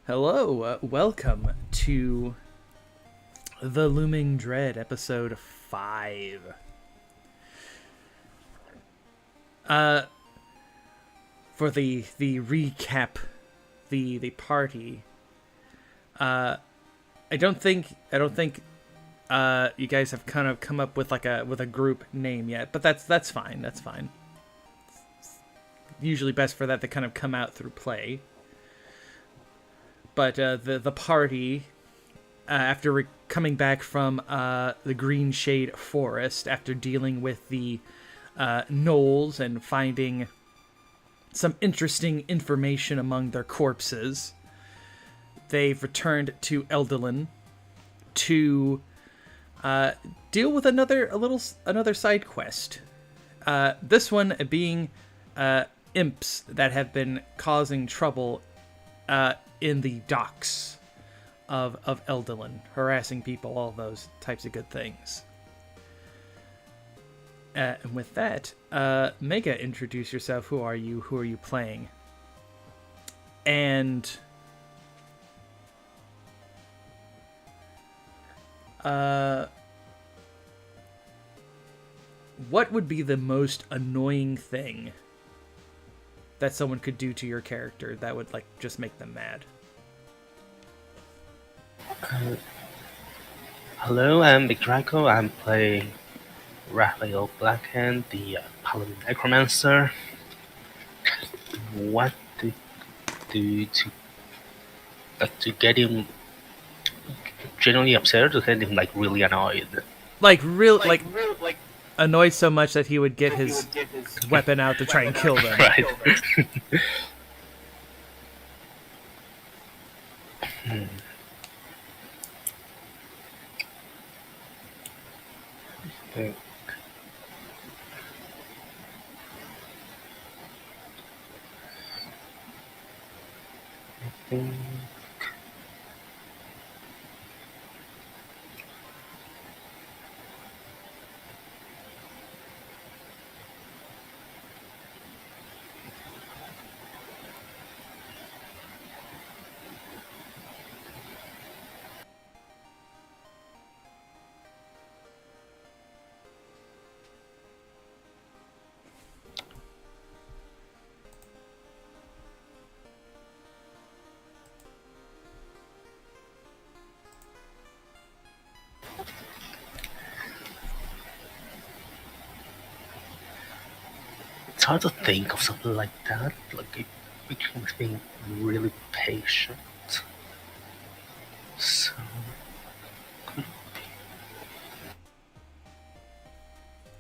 Hello, welcome to the Looming Dread, episode 5. For the recap, the party. I don't think you guys have kind of come up with a group name yet, but that's fine. That's fine. It's usually best for that to kind of come out through play. But the party, after coming back from the Green Shade Forest, after dealing with the gnolls and finding some interesting information among their corpses, they've returned to Eldolan to deal with another side quest. This one being imps that have been causing trouble in the docks of Eldolan, harassing people, all those types of good things. And with that, Mega, introduce yourself. Who are you? Who are you playing? And what would be the most annoying thing that someone could do to your character that would just make them mad? Hello, I'm Big Draco. I'm playing Raphael Blackhand, the Paladin Necromancer. What to do to get him generally upset, to get him really annoyed? Annoyed so much that he would get his weapon out to try and kill them. Right. I think it's hard to think of something like that. It becomes being really patient. So could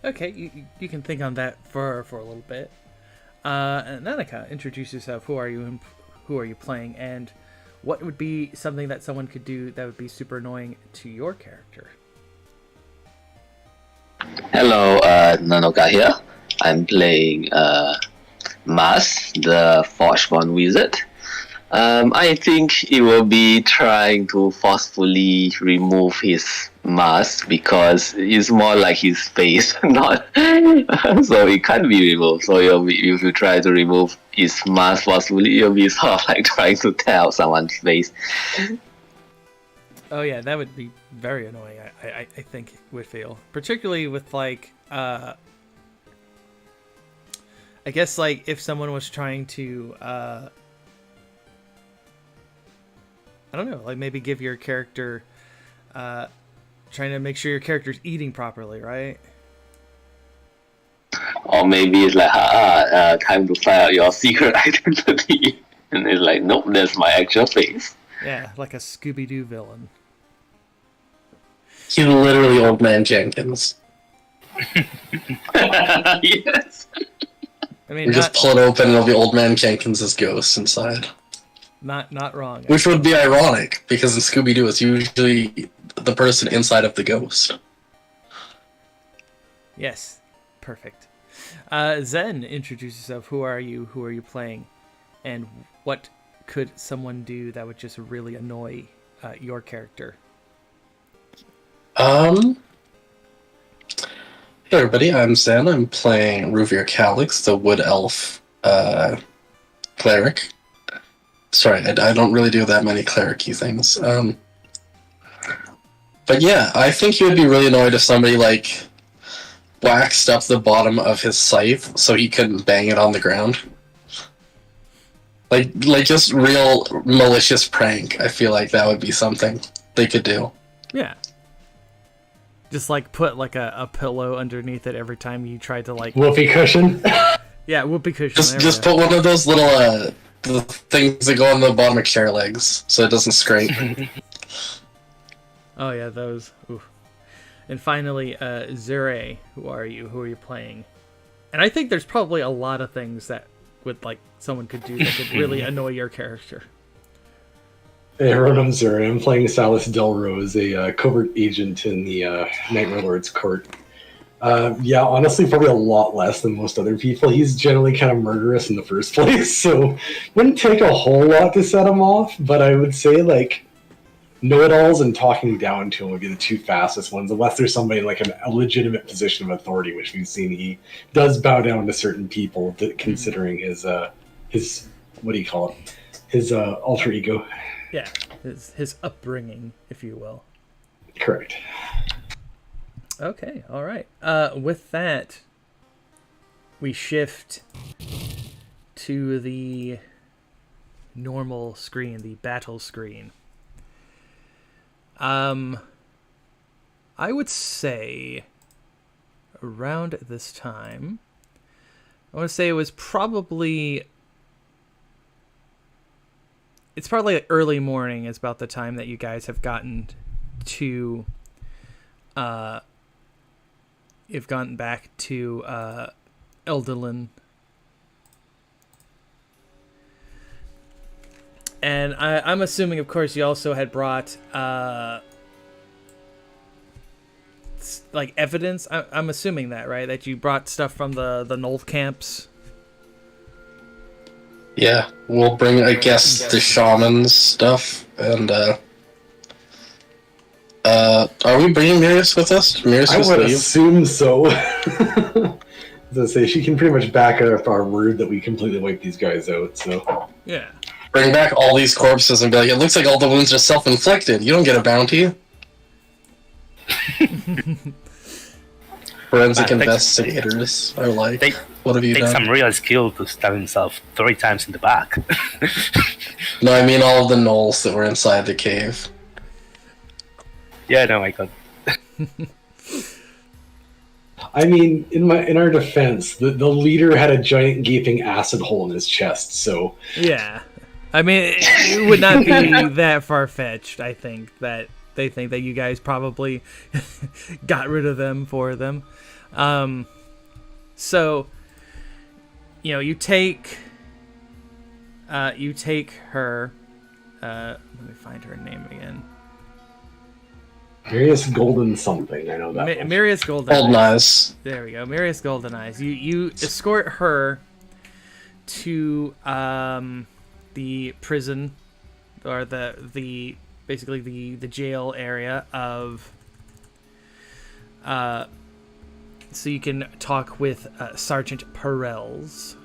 Okay, you can think on that for a little bit. And Nanika, introduce yourself. Who are you? And who are you playing? And what would be something that someone could do that would be super annoying to your character? Hello, Nanoka here. I'm playing Mas, the Forgeborn Wizard. I think it will be trying to forcefully remove his mask because it's more like his face, not so it can't be removed. So if you try to remove his mask forcefully, it'll be sort of like trying to tear out someone's face. Oh yeah, that would be very annoying. I think would feel, particularly with I guess if someone was trying to I don't know, maybe give your character trying to make sure your character's eating properly, right? Or maybe it's time to find out your secret identity, and it's like, nope, that's my actual face. Yeah, like a Scooby-Doo villain. He's literally Old Man Jenkins. Yes. I mean, You just pull it open and it'll be Old Man Jenkins' ghost inside. Not wrong. Which would be ironic, because in Scooby-Doo it's usually the person inside of the ghost. Yes, perfect. Zen, introduce yourself. Who are you? Who are you playing? And what could someone do that would just really annoy your character? Hey everybody, I'm Zen. I'm playing Ruvir Calix, the Wood Elf cleric. Sorry, I don't really do that many cleric-y things. But yeah, I think he would be really annoyed if somebody, like, waxed up the bottom of his scythe so he couldn't bang it on the ground. Like just real malicious prank. I feel like that would be something they could do. Yeah. Just like put like a pillow underneath it every time you tried to like Whoopee cushion. Yeah, whoopee cushion. Just put one of those little the things that go on the bottom of chair legs so it doesn't scrape. Oh yeah, those. Oof. And finally, Zure, who are you? Who are you playing? And I think there's probably a lot of things that would like someone could do that could really annoy your character. Hey, everyone, I'm Zura. I'm playing Salas Delrose, a covert agent in the Nightmare Lord's court. Yeah, honestly, probably a lot less than most other people. He's generally kind of murderous in the first place, so wouldn't take a whole lot to set him off, but I would say, like, know-it-alls and talking down to him would be the two fastest ones, unless there's somebody in like a legitimate position of authority, which we've seen he does bow down to certain people, considering his what do you call it? His alter ego. Yeah, his upbringing, if you will. Correct. Okay, all right. With that, we shift to the normal screen, the battle screen. I would say around this time, I want to say it was probably, it's probably like early morning is about the time that you guys have gotten to, you've gotten back to, Eldolan. And I'm assuming, of course, you also had brought, like, evidence. I'm assuming that, right? That you brought stuff from the Knoll camps. Yeah, we'll bring, I guess, the shaman's stuff, and, are we bringing Mirius with us? Mirius I would assume so. As I say, she can pretty much back up our word that we completely wiped these guys out, so... Yeah. Bring back all these corpses and be like, it looks like all the wounds are self-inflicted. You don't get a bounty. Forensic investigators are like, what have you done? Takes some real skill to stab himself 3 times in the back. No, I mean all of the gnolls that were inside the cave. Yeah, no, I got. I mean, in our defense, the leader had a giant gaping acid hole in his chest, so... Yeah. I mean, it would not be that far-fetched, I think, that they think that you guys probably got rid of them for them. So, you know, you take her, let me find her name again. Mirius Golden something, I know that. Mirius Golden Golden Eyes. There we go, Mirius Golden Eyes. You escort her to the prison, or the basically the jail area of so you can talk with Sergeant Perels,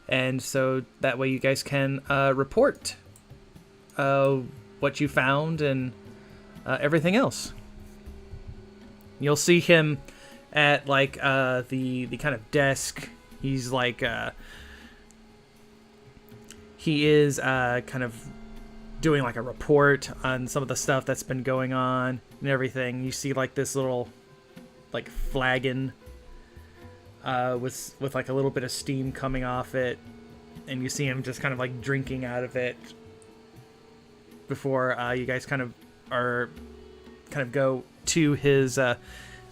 and so that way you guys can report what you found and everything else. You'll see him at like the kind of desk. He's like he is kind of doing like a report on some of the stuff that's been going on and everything. You see like this little like flagon with like a little bit of steam coming off it, and you see him just kind of like drinking out of it before you guys kind of go to his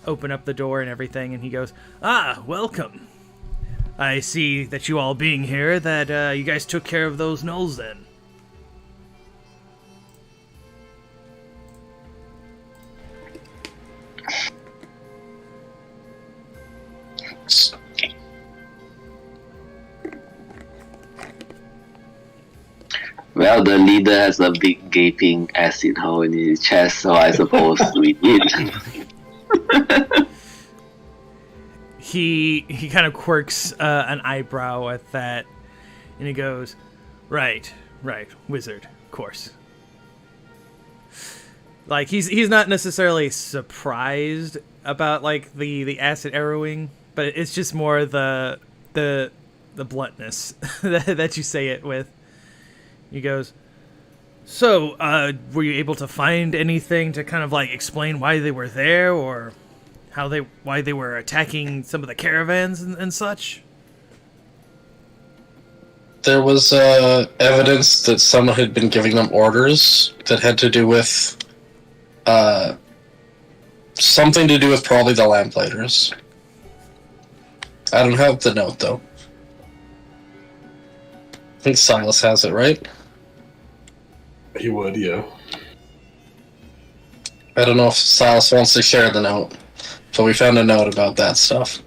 open up the door and everything, and he goes, welcome. I see that you all being here, that you guys took care of those gnolls then. Well, the leader has a big gaping acid hole in his chest, so I suppose we did. He kind of quirks an eyebrow at that, And he goes, right, wizard, of course. Like, he's not necessarily surprised about, like, the acid arrowing, but it's just more the bluntness that you say it with. He goes, so, were you able to find anything to kind of, like, explain why they were there, or why they were attacking some of the caravans and such? There was evidence that someone had been giving them orders that had to do with something to do with probably the Lamplighters. I don't have the note, though. I think Silas has it, right? He would, yeah. I don't know if Silas wants to share the note. So we found a note about that stuff.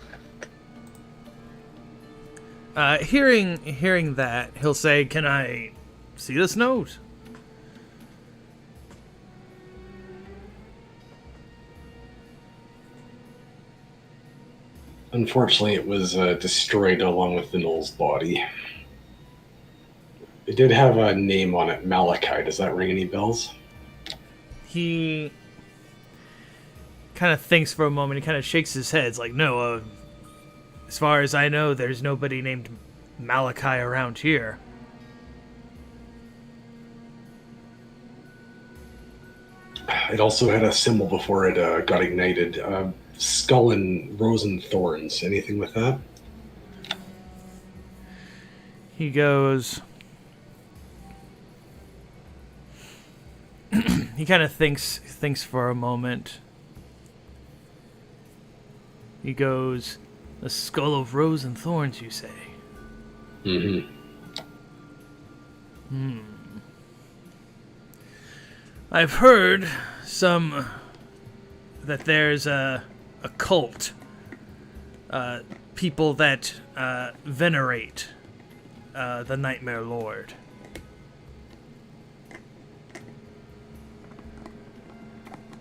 Hearing that, he'll say, "Can I see this note?" Unfortunately, it was destroyed along with the Knoll's body. It did have a name on it, Malachi. Does that ring any bells? He kind of thinks for a moment. He kind of shakes his head. It's like, no, as far as I know, there's nobody named Malachi around here. It also had a symbol before it got ignited. Skull and rose and thorns. Anything with that? He goes... he kind of thinks for a moment. He goes, "The skull of rose and thorns, you say?" Mm-hmm. I've heard that there's a cult, people that venerate the Nightmare Lord.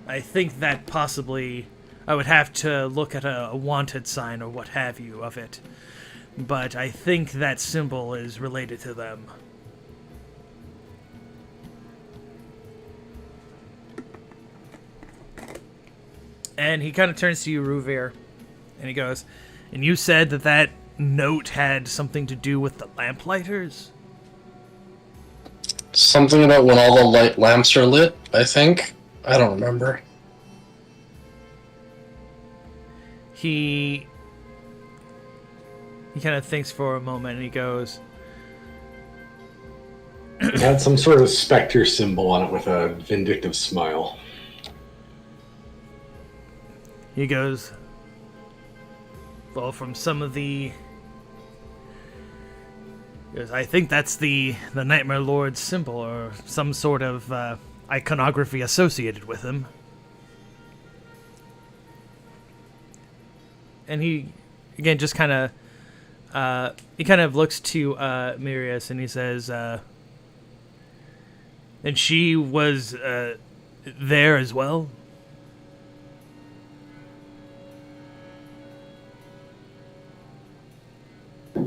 I think that possibly I would have to look at a wanted sign or what have you of it, but I think that symbol is related to them. And he kind of turns to you, Ruvir, and he goes, "And you said that note had something to do with the Lamplighters?" Something about when all the lamps are lit, I think. I don't remember. He kind of thinks for a moment, and he goes, It had some sort of specter symbol on it with a vindictive smile. He goes, "Well, from some of the... I think that's the Nightmare Lord's symbol, or some sort of iconography associated with him." And he, again, just kind of... he kind of looks to Mirius, and he says, "And she was there as well?"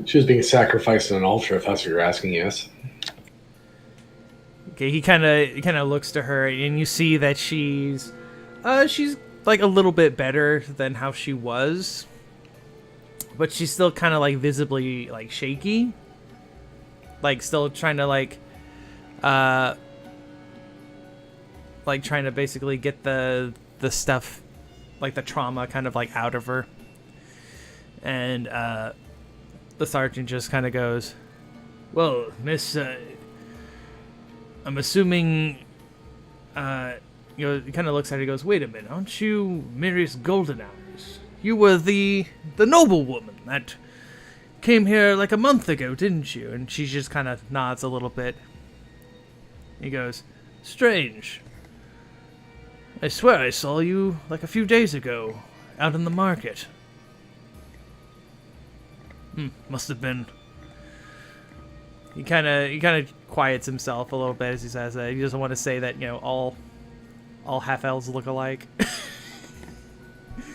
She was being sacrificed on an altar, if that's what you're asking, yes. Okay, he kind of looks to her, and you see that she's like a little bit better than how she was, but she's still kind of like visibly like shaky, like still trying to like trying to basically get the stuff, like the trauma, kind of like out of her. And the sergeant just kind of goes, "Well, Miss, I'm assuming, he kind of looks at her and goes, "Wait a minute, aren't you Mirius Golden Hours? You were the noblewoman that came here like a month ago, didn't you?" And she just kind of nods a little bit. He goes, "Strange. I swear I saw you like a few days ago, out in the market." Must have been. He kind of quiets himself a little bit as he says that. He doesn't want to say that, all half elves look alike.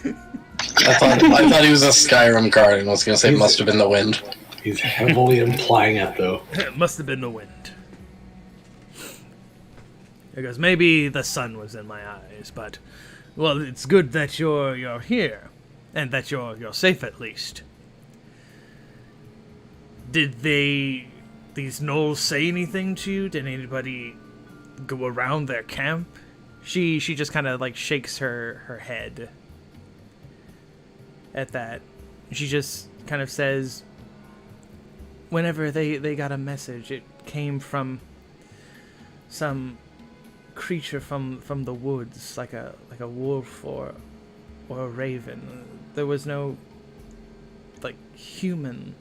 I thought he was a Skyrim guard and was going to say must have been the wind. He's heavily implying it, though. It must have been the wind. He goes, maybe the sun was in my eyes, but well, it's good that you're here, and that you're safe at least. Did these gnolls say anything to you? Did anybody go around their camp? She just kind of like shakes her head at that. She just kind of says, whenever they got a message, it came from some creature from the woods, like a wolf or a raven. There was no like human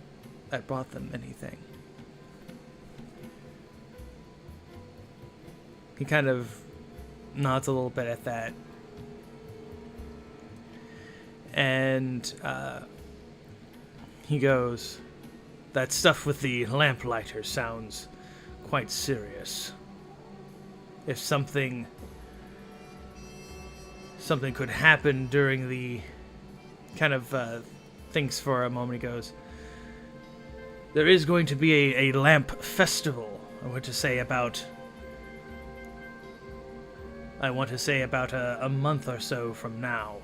that brought them anything. He kind of nods a little bit at that. And he goes, that stuff with the lamplighter sounds quite serious. If something could happen during the kind of thinks for a moment, he goes, there is going to be a lamp festival. I want to say about a month or so from now.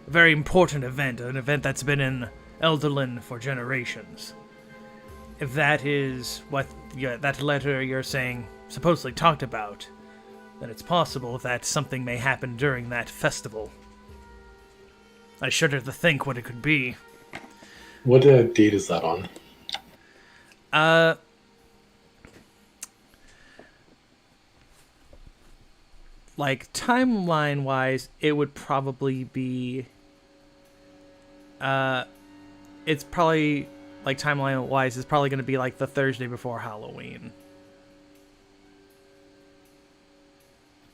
A very important event, an event that's been in Eldolan for generations. If that is what that letter you're saying supposedly talked about, then it's possible that something may happen during that festival. I shudder to think what it could be. What date is that on? Like timeline-wise, it would probably be. It's probably like timeline-wise, it's probably going to be like the Thursday before Halloween.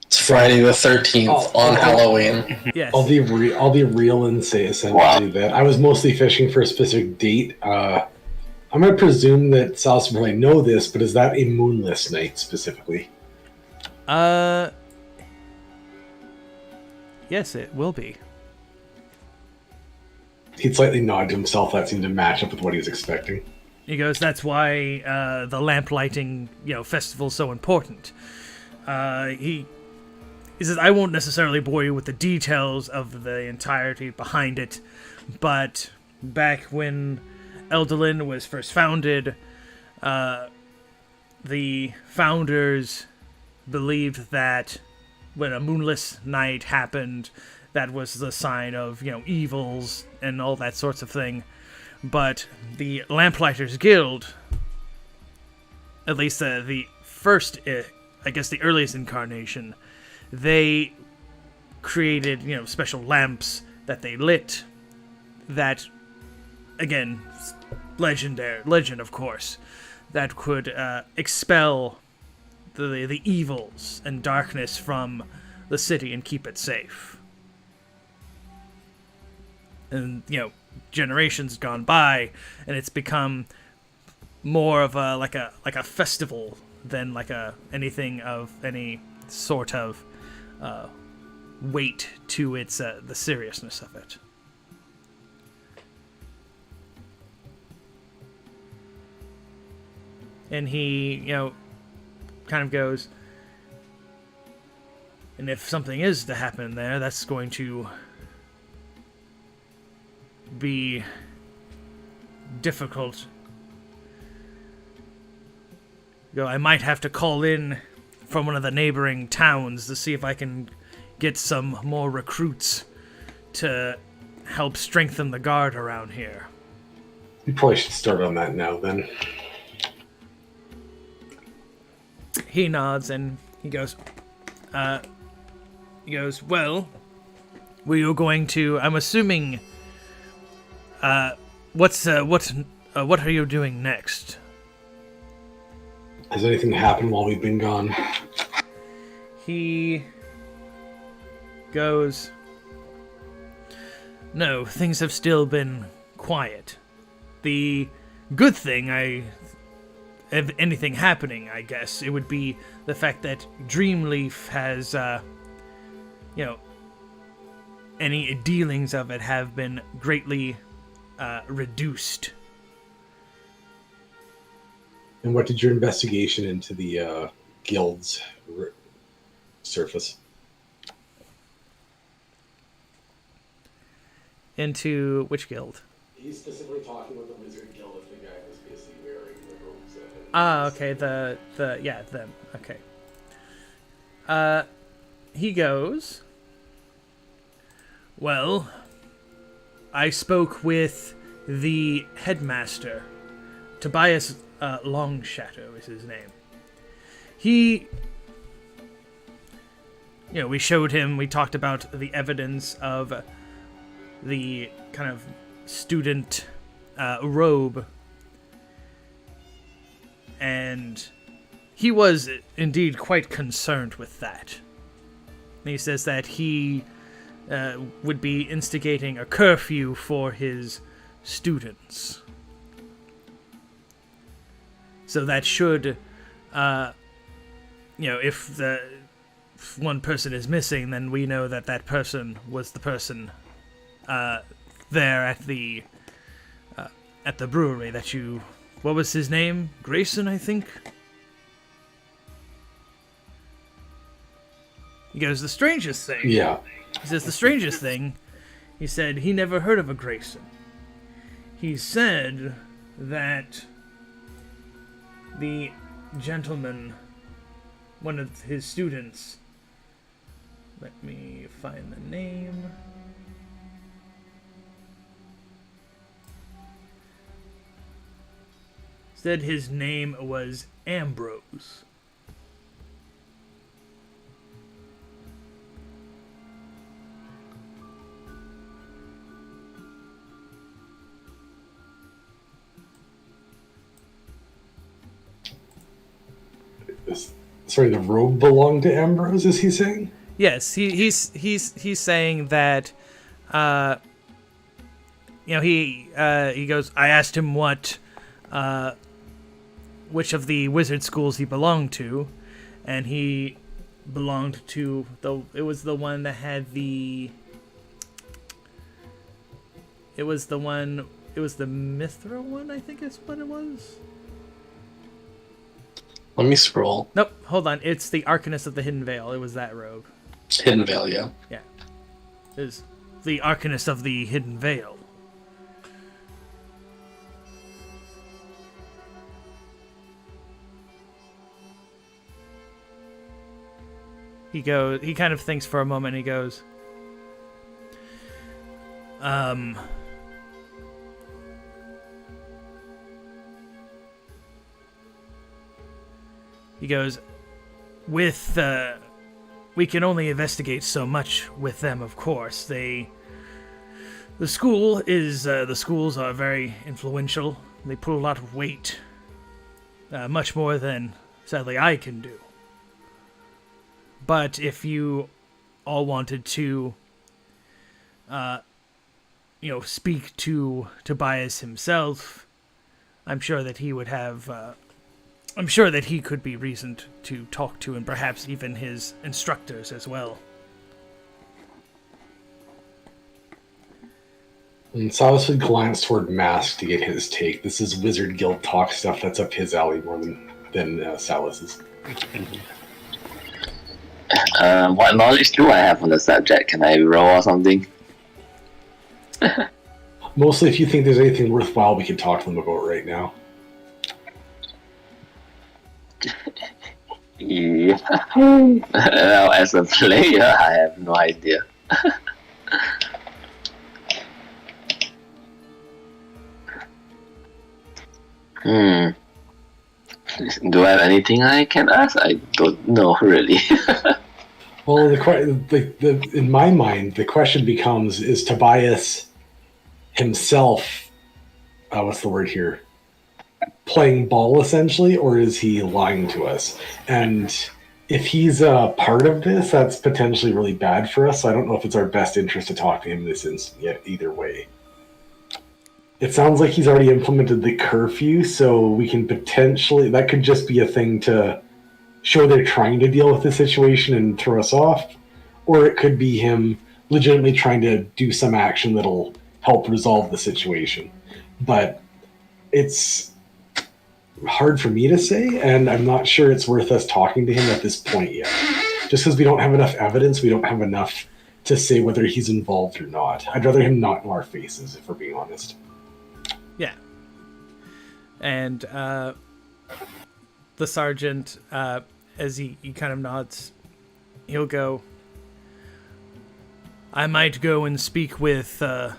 It's Friday the 13th on Halloween. Yes. I'll be real and say essentially that I was mostly fishing for a specific date. I'm going to presume that Sal's probably know this, but is that a moonless night specifically? Yes, it will be. He'd slightly nod to himself. That seemed to match up with what he was expecting. He goes, that's why the lamp lighting, festival is so important. He says, I won't necessarily bore you with the details of the entirety behind it, but back when Eldolan was first founded, the founders believed that when a moonless night happened, that was the sign of, evils and all that sorts of thing. But the Lamplighters Guild, at least the first, I guess the earliest incarnation, they created, special lamps that they lit that, again, legend of course, that could expel the evils and darkness from the city and keep it safe. And, generations gone by, and it's become more of a like a festival than like anything of any sort of weight to its the seriousness of it. And he, kind of goes, and if something is to happen there, that's going to be difficult. I might have to call in from one of the neighboring towns to see if I can get some more recruits to help strengthen the guard around here. You probably should start on that now, then. He nods and he goes, well, we are going to, I'm assuming, what are you doing next? Has anything happened while we've been gone? He goes, no, things have still been quiet. The good thing, if anything happening, I guess, it would be the fact that Dreamleaf has, any dealings of it have been greatly reduced. And what did your investigation into the guild's surface? Into which guild? He's specifically talking about the Wizard Guild of the guy who's basically wearing the robes. Okay, them. Okay. He goes, well, I spoke with the headmaster. Tobias Longshadow is his name. He, we showed him, we talked about the evidence of the kind of student robe, and he was indeed quite concerned with that. And he says that he would be instigating a curfew for his students. So that should, if one person is missing, then we know that that person was the person there at the brewery that you... What was his name? Grayson, I think? He goes, the strangest thing... Yeah. He says, the strangest thing, he said he never heard of a Grayson. He said that the gentleman, one of his students, let me find the name... said his name was Ambrose. Sorry, the robe belonged to Ambrose, is he saying? Yes, he's saying that, he goes, I asked him which of the wizard schools he belonged to, and he belonged to it was the Mithra one, I think is what it was. Let me scroll. Nope, hold on. It's the Arcanist of the Hidden Veil. It was that robe. Hidden Veil, yeah. Yeah. It was the Arcanist of the Hidden Veil. He kind of thinks for a moment, he goes, we can only investigate so much with them, of course. The schools are very influential. They put a lot of weight, much more than, sadly, I can do. But if you all wanted to, speak to Tobias himself, I'm sure that he would have... I'm sure that he could be reasoned to talk to, and perhaps even his instructors as well. And Silas would glance toward Mask to get his take. This is Wizard Guild talk stuff that's up his alley more than Silas's. What knowledge do I have on the subject? Can I roll or something? Mostly if you think there's anything worthwhile we can talk to them about right now. Yeah. Well, as a player, I have no idea. Do I have anything I can ask? I don't know, really. Well, in my mind, the question becomes, is Tobias himself, what's the word here, playing ball, essentially, or is he lying to us? And if he's a part of this, that's potentially really bad for us. So I don't know if it's our best interest to talk to him in this instant yet, either way. It sounds like he's already implemented the curfew, so we can potentially... That could just be a thing to show they're trying to deal with the situation and throw us off. Or it could be him legitimately trying to do some action that'll help resolve the situation. But it's hard for me to say, and I'm not sure it's worth us talking to him at this point yet. Just because we don't have enough evidence, we don't have enough to say whether he's involved or not. I'd rather him not know our faces, if we're being honest. Yeah. And the sergeant, as he kind of nods, he'll go, I might go and speak with the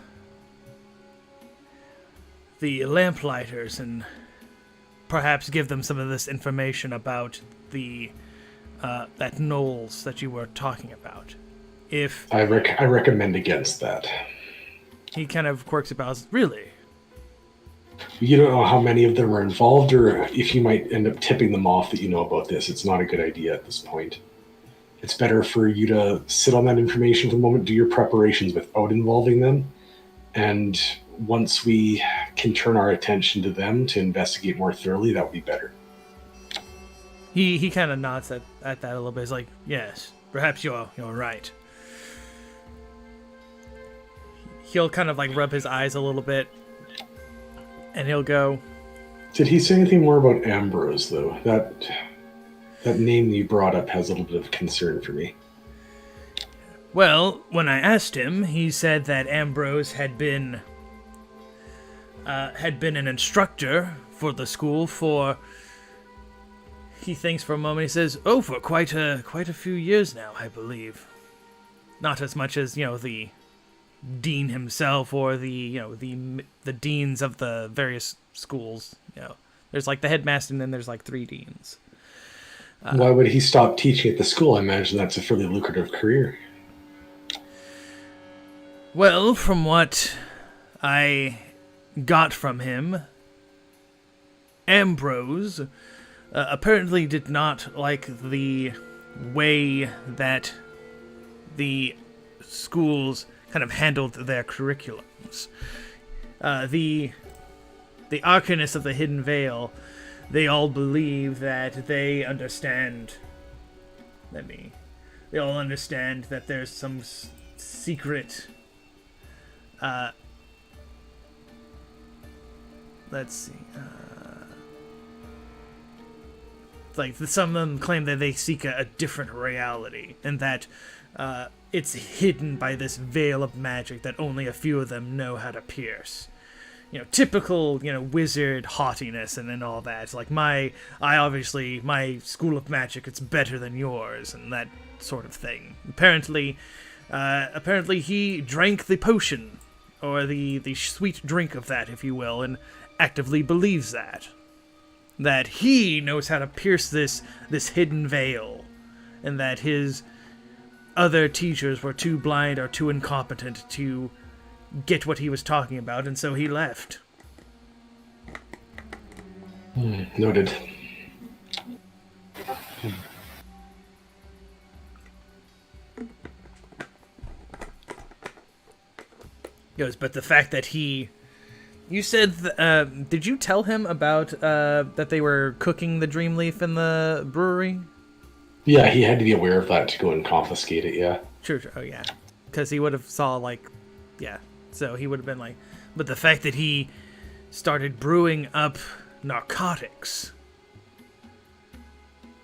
lamplighters and perhaps give them some of this information about the that Knowles that you were talking about. If I recommend against that. He kind of quirks about, really? You don't know how many of them are involved, or if you might end up tipping them off that you know about this. It's not a good idea at this point. It's better for you to sit on that information for the moment, do your preparations without involving them, and once we can turn our attention to them to investigate more thoroughly, that would be better. He kind of nods at that a little bit. He's like, yes, perhaps you're right. He'll kind of like rub his eyes a little bit, and he'll go, Did he say anything more about Ambrose, though? That name you brought up has a little bit of concern for me. Well, when I asked him, he said that Ambrose had been an instructor for the school for. He thinks for a moment. He says, for quite a few years now, I believe. Not as much as the dean himself or the deans of the various schools. There's like the headmaster, and then there's like 3 deans. Why would he stop teaching at the school? I imagine that's a fairly lucrative career. Well, from what I got from him, Ambrose apparently did not like the way that the schools kind of handled their curriculums. The Arcanists of the Hidden Veil, they all believe that they understand. They all understand that there's some secret. Let's see. Like some of them claim that they seek a different reality, and that it's hidden by this veil of magic that only a few of them know how to pierce. Typical, wizard haughtiness and all that. It's like my school of magic, it's better than yours, and that sort of thing. Apparently he drank the potion, or the sweet drink of that, if you will, and actively believes that he knows how to pierce this hidden veil, and that his other teachers were too blind or too incompetent to get what he was talking about, and so he left. Noted. Goes, but the fact that you said, did you tell him about that they were cooking the Dreamleaf in the brewery? Yeah, he had to be aware of that to go and confiscate it, yeah. Sure. Oh, yeah. Because he would have saw, so he would have been like, but the fact that he started brewing up narcotics,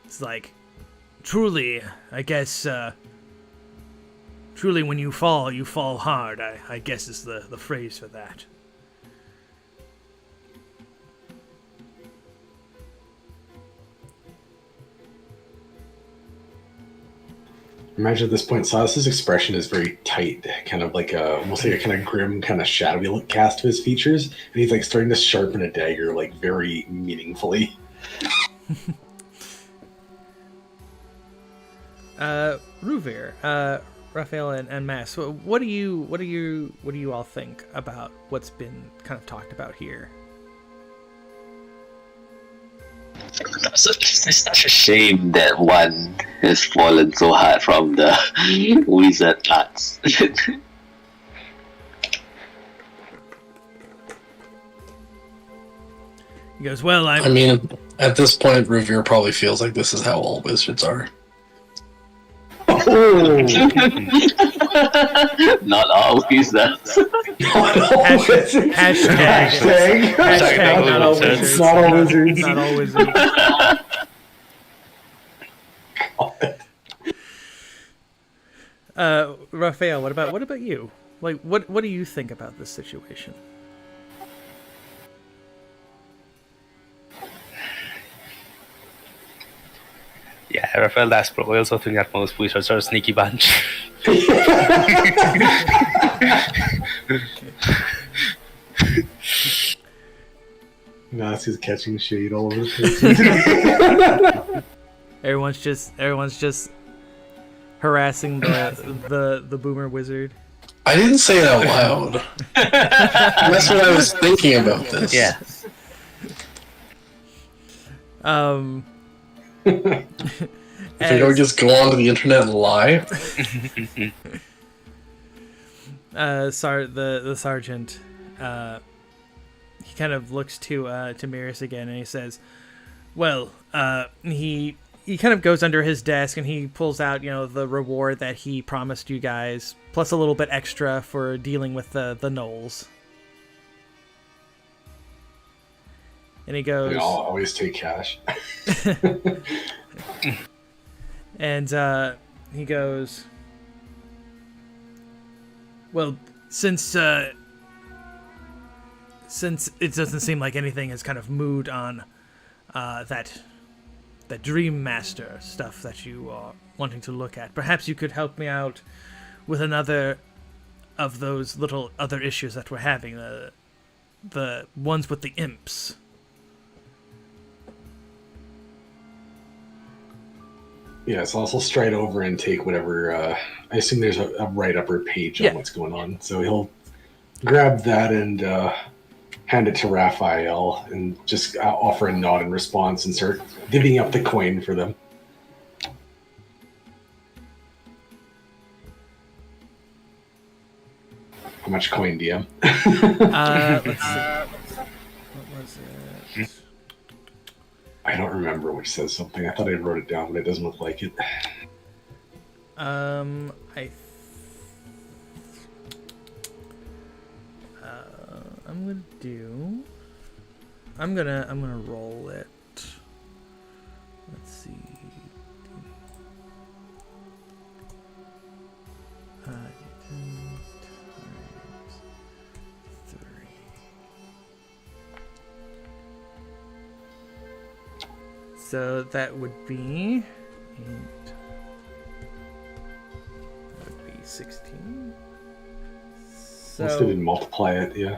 it's like, truly, I guess, truly when you fall hard, I guess is the phrase for that. Imagine at this point, Silas's expression is very tight, kind of like almost like a kind of grim, kind of shadowy look cast to his features, and he's like starting to sharpen a dagger, like very meaningfully. Ruvir, Raphael, and Mass. What do you all think about what's been kind of talked about here? It's such a shame that one has fallen so hard from the wizard arts. He goes, well, I mean, at this point, Revere probably feels like this is how all wizards are. Not always that. Hashtag not all wizards. Not all wizards. Not all wizards. Raphael, what about you? Like, what do you think about this situation? Yeah, Raphael, that's probably also think that most wizards are a sneaky bunch. Nas is catching shade all over the place. Everyone's just harassing the boomer wizard. I didn't say it out loud. That's what I was thinking about this. Yeah. If you're going to just go onto the internet and lie. The sergeant, he kind of looks to Miris again, and he says, "Well, he kind of goes under his desk and he pulls out, the reward that he promised you guys, plus a little bit extra for dealing with the gnolls." And he goes, I'll always take cash. and he goes, "Well, since it doesn't seem like anything has kind of moved on that Dream Master stuff that you are wanting to look at, perhaps you could help me out with another of those little other issues that we're having, the ones with the imps." Yeah, so I'll stride over and take whatever. I assume there's a right upper page on what's going on. So he'll grab that and hand it to Raphael and just offer a nod in response and start divvying up the coin for them. How much coin do you have? Let's see. What was it? I don't remember which says something. I thought I wrote it down, but it doesn't look like it. I'm gonna roll it. Let's see. So that would be 16. So Must have been multiply it, yeah.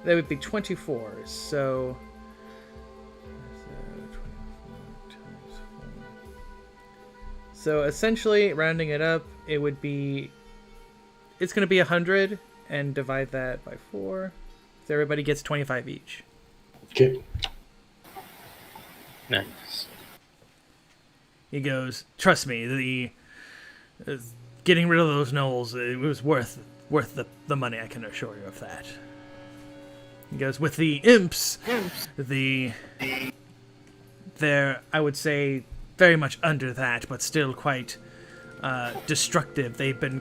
that would be 24. So 24 times 4. So essentially, rounding it up, it's going to be 100, and divide that by 4. So everybody gets 25 each. Okay. Nice. He goes, "Trust me, getting rid of those gnolls, it was worth the money. I can assure you of that." He goes, "With the imps, they're, I would say, very much under that, but still quite destructive. They've been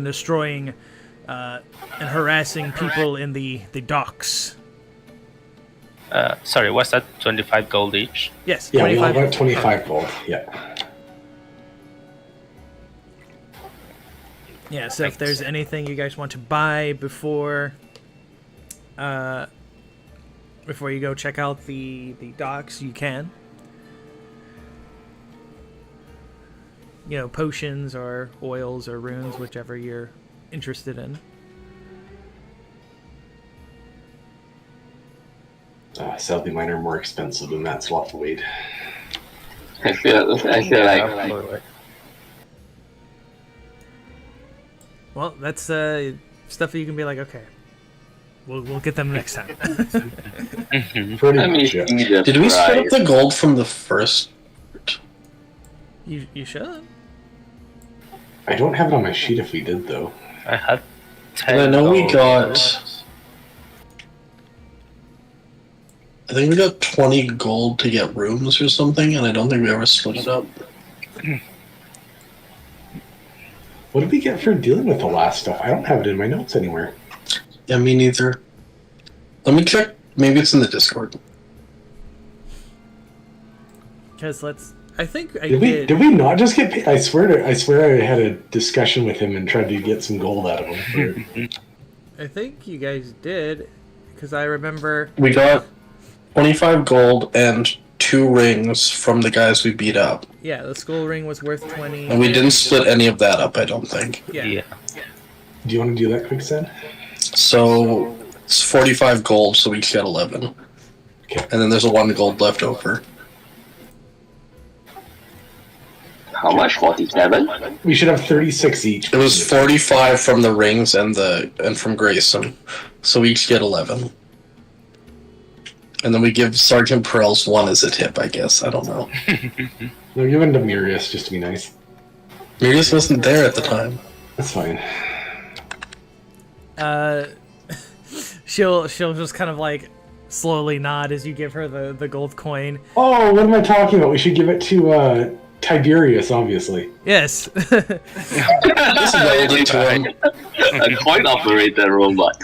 destroying and harassing people in the docks." Sorry, what's that? 25 gold each? Yes, Yeah, we 25. all got 25 gold. Yeah. Yeah, so if there's anything you guys want to buy before you go check out the docks, you can. Potions or oils or runes, whichever you're interested in. Sadly, mine are more expensive than that, so I'll have to wait. I feel like Well, that's stuff that you can be like, okay, we'll get them next time. Pretty I mean, much, yeah. Did we split up the gold from the first? You should. I don't have it on my sheet if we did, though. I had 10 I know we gold. got. I think we got 20 gold to get rooms or something, and I don't think we ever split it up. What did we get for dealing with the last stuff? I don't have it in my notes anywhere. Yeah, me neither. Let me check. Maybe it's in the Discord. Because I think I did. Did we not just get paid? I swear I had a discussion with him and tried to get some gold out of him. I think you guys did, because I remember we got 25 gold and 2 rings from the guys we beat up. Yeah, the skull ring was worth 20. And we didn't split any of that up, I don't think. Yeah. Do you want to do that quick, Sen? So it's 45 gold, so we each got 11. Okay. And then there's a 1 gold left over. How much? 47? We should have 36 each. It was 45 from the rings and from Grayson. So we each get 11. And then we give Sergeant Perels 1 as a tip, I guess. I don't know. No, give it to Mirius just to be nice. Mirius wasn't there at the time. That's fine. She'll just kind of like slowly nod as you give her the gold coin. Oh, what am I talking about? We should give it to Tiberius, obviously. Yes. A coin operator robot.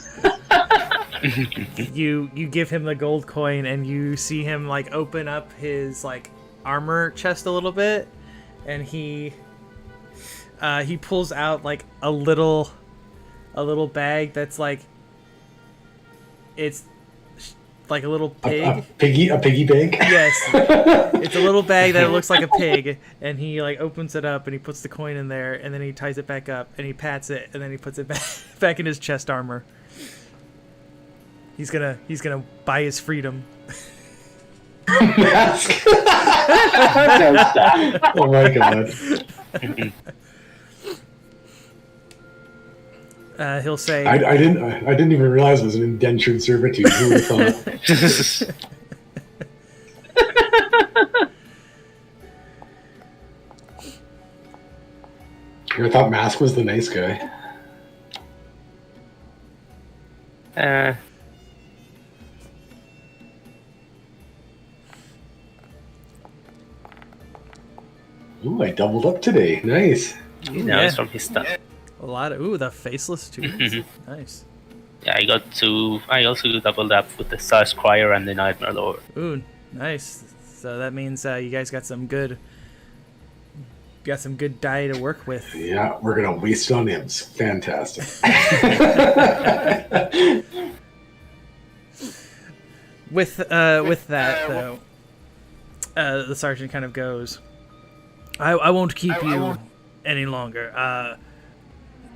You give him the gold coin and you see him like open up his like armor chest a little bit, and he pulls out like a little bag that's like, it's like a little pig. A piggy bag? Yes. It's a little bag that looks like a pig, and he like opens it up and he puts the coin in there, and then he ties it back up and he pats it, and then he puts it back in his chest armor. He's gonna buy his freedom. Mask. Oh my god. He'll say, I didn't even realize it was an indentured servitude. Who would have thought? I thought Mask was the nice guy. Ooh, I doubled up today. Nice. It's from his stuff. a lot of the faceless too. Nice. Yeah, I also doubled up with the Stars Crier and the Nightmare Lord. Ooh, nice. So that means you guys got some good dye to work with. Yeah, we're gonna waste it on Imps. Fantastic. With that though, the sergeant kind of goes, I won't keep you any longer.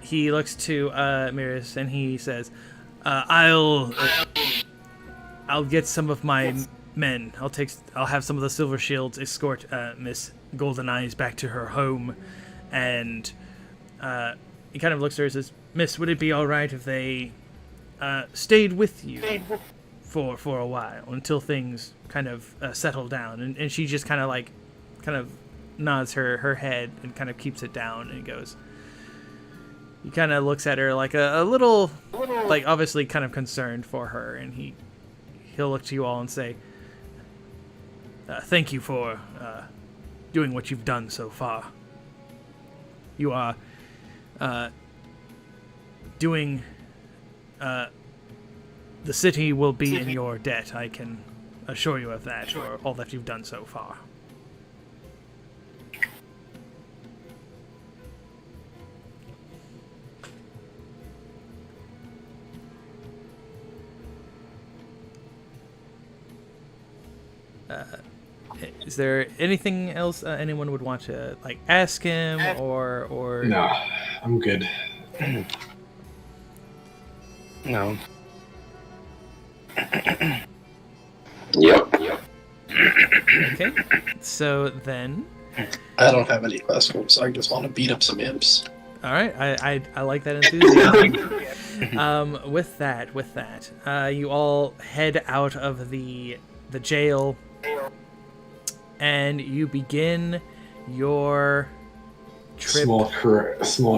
He looks to Mirius and he says, I'll get some of my men. I'll have some of the Silver Shields escort Miss Golden Eyes back to her home, and he kind of looks at her and says, Miss, would it be all right if they stayed with you for a while until things kind of settle down? And she just kind of nods her head and kind of keeps it down and goes. He kind of looks at her like a little, like obviously kind of concerned for her, and he'll look to you all and say, thank you for doing what you've done so far. You are doing... the city will be in your debt, I can assure you of that, for all that you've done so far. Is there anything else anyone would want to ask him or? No, I'm good. No. Yep. Okay. So then. I don't have any questions. I just want to beat up some imps. All right. I like that enthusiasm. With that, you all head out of the jail, and you begin your trip. Small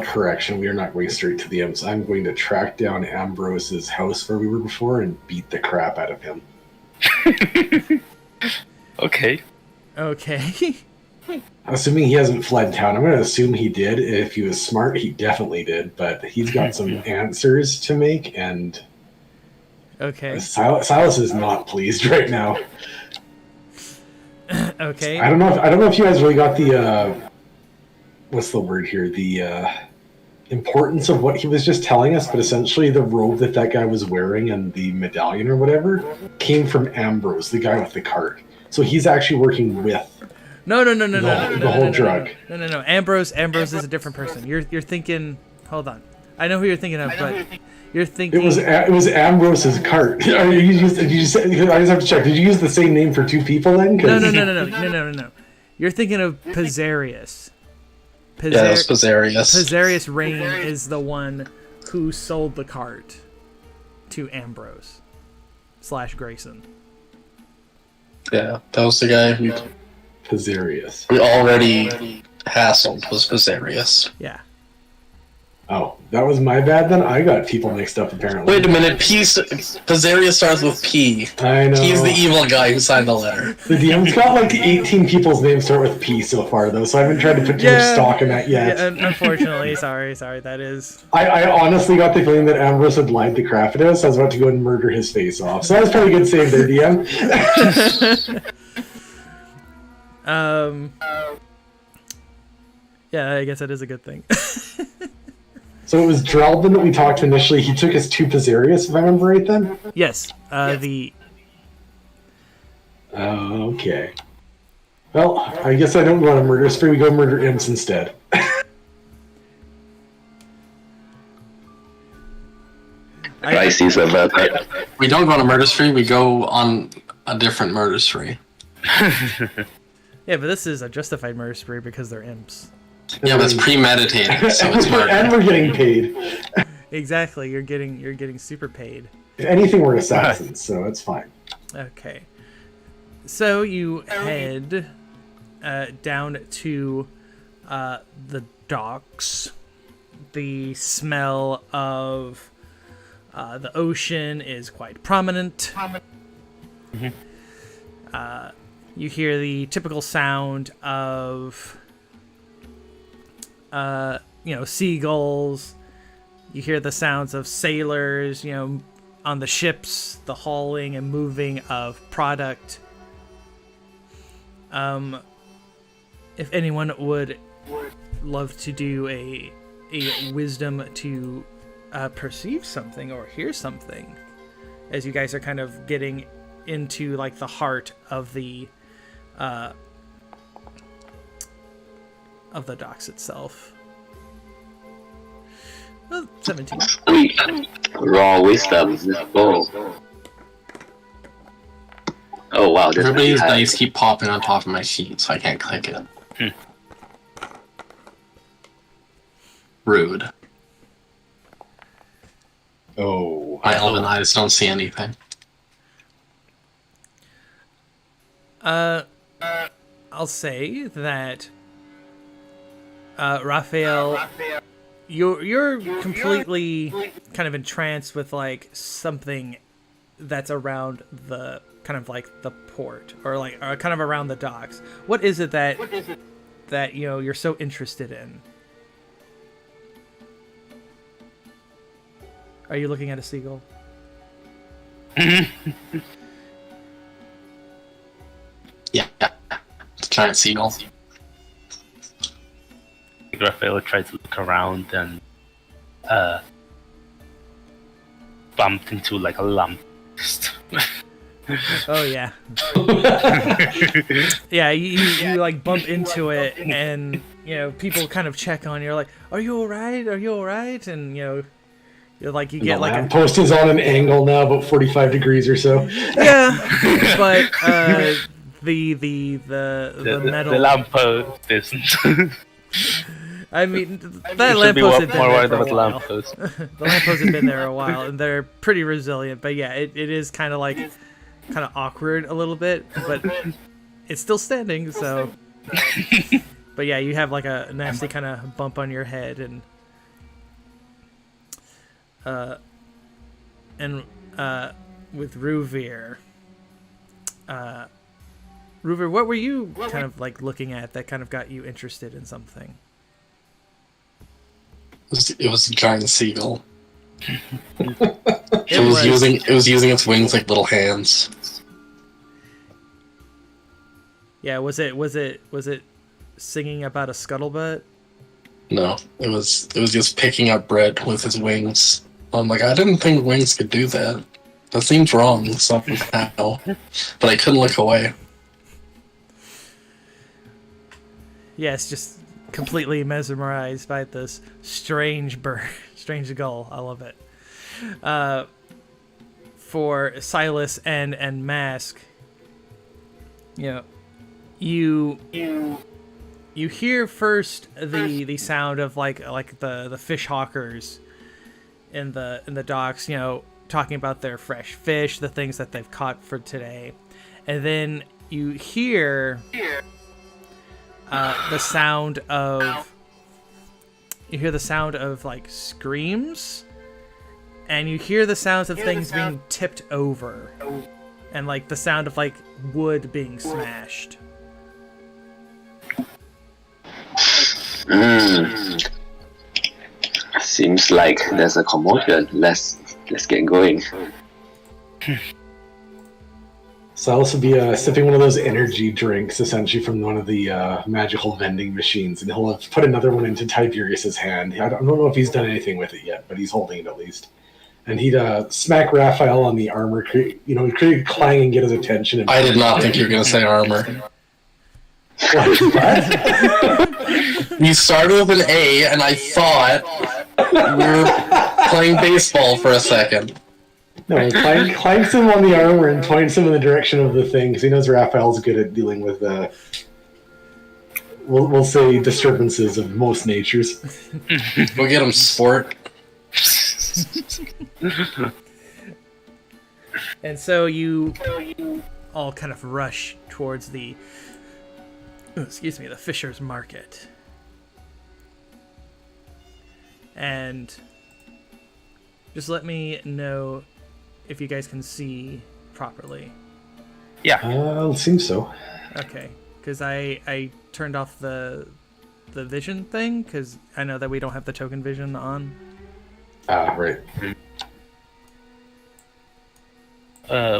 correction. We are not going straight to the Imps. I'm going to track down Ambrose's house where we were before and beat the crap out of him. Okay. Okay. Assuming he hasn't fled town, I'm going to assume he did. If he was smart, he definitely did. But he's got some answers to make, and Okay. Silas is not pleased right now. Okay. I don't know if you guys really got the what's the word here? The importance of what he was just telling us. But essentially, the robe that guy was wearing and the medallion or whatever came from Ambrose, the guy with the cart. So he's actually working with. No. The whole drug. No. Ambrose is a different person. You're thinking. Hold on. I know who you're thinking of, but you're thinking. It was Ambrose's cart. Did you just? I just have to check. Did you use the same name for two people then? No. You're thinking of Pizzarius. Yeah, that's Pizzarius. Pizzarius Rain is the one who sold the cart to Ambrose / Grayson. Yeah, that was the guy who Pizzarius. we already hassled, was Pizzarius. Yeah. Oh, that was my bad then? I got people mixed up apparently. Wait a minute, Pizzarius starts with P. I know. He's the evil guy who signed the letter. The DM's got like 18 people's names start with P so far though, so I haven't tried to put too much stock in that yet. Yeah, unfortunately, sorry, that is... I honestly got the feeling that Ambrose had lied the crap out of us. I was about to go and murder his face off. So that was probably a good save there, DM. Yeah, I guess that is a good thing. So it was Drelvin that we talked to initially. He took us to Pizzarius, if I remember right then? Yes, Okay. Well, I guess I don't go on a murder spree. We go murder Imps instead. Crises about that. We don't go on a murder spree, we go on a different murder spree. Yeah, but this is a justified murder spree because they're imps. Yeah, but it's premeditated, so it's murder. And we're getting paid. Exactly, you're getting super paid. If anything, we're assassins, so it's fine. Okay. So you head down to the docks. The smell of the ocean is quite prominent. You hear the typical sound of seagulls. You hear the sounds of sailors, on the ships, the hauling and moving of product. If anyone would love to do a wisdom to perceive something or hear something, as you guys are kind of getting into like the heart of the docks itself. Well, 17. Raw wisdom. Oh. Oh wow, this Everybody's is dice keep popping on top of my sheet, so I can't click it. Rude. Oh. My elven eyes don't see anything. I'll say that Raphael, you're completely kind of entranced with like something that's around the kind of like the port or like kind of around the docks. What is it that you're so interested in? Are you looking at a seagull? Yeah. It's a giant seagull. Raphael tried to look around and bumped into like a lamp. Oh yeah. Yeah, you like bump into it and people kind of check on you. You're like, are you alright? Are you alright? And you're like, you get like a post is on an angle now, about 45 degrees or so. Yeah. But the metal lamppost isn't. I mean, that lamppost had been there for a while. Lamppost. The lamppost had been there a while, and they're pretty resilient. But yeah, it is kind of awkward a little bit, but it's still standing. So, but yeah, you have like a nasty kind of bump on your head, and with Ruvir, Ruver, what were you kind of like looking at that kind of got you interested in something? It was a giant seagull. It It was using its wings like little hands. Yeah, was it singing about a scuttlebutt? No, it was just picking up bread with its wings. I'm like, I didn't think wings could do that. That seems wrong somehow. But I couldn't look away. Yes, just completely mesmerized by this strange bird, strange gull. I love it. For Silas and Mask, you hear first the sound of like the fish hawkers in the docks, talking about their fresh fish, the things that they've caught for today, and then you hear the sound of like screams, and you hear the sounds of things being tipped over, and like the sound of like wood being smashed. Seems like there's a commotion. Let's get going. Silas would be sipping one of those energy drinks, essentially from one of the magical vending machines, and he'll have put another one into Tiberius's hand. I don't know if he's done anything with it yet, but he's holding it at least. And he'd smack Raphael on the armor, create a clang and get his attention. I did not think you were going to say armor. What? You started with an A, and I thought we were playing baseball for a second. No, clanks him on the armor and points him in the direction of the thing, because he knows Raphael's good at dealing with, we'll say, disturbances of most natures. Go get him, sport. And so you all kind of rush towards the Fisher's Market. And just let me know if you guys can see properly. Yeah. It seems so. Okay, because I turned off the vision thing, because I know that we don't have the token vision on. Ah, right.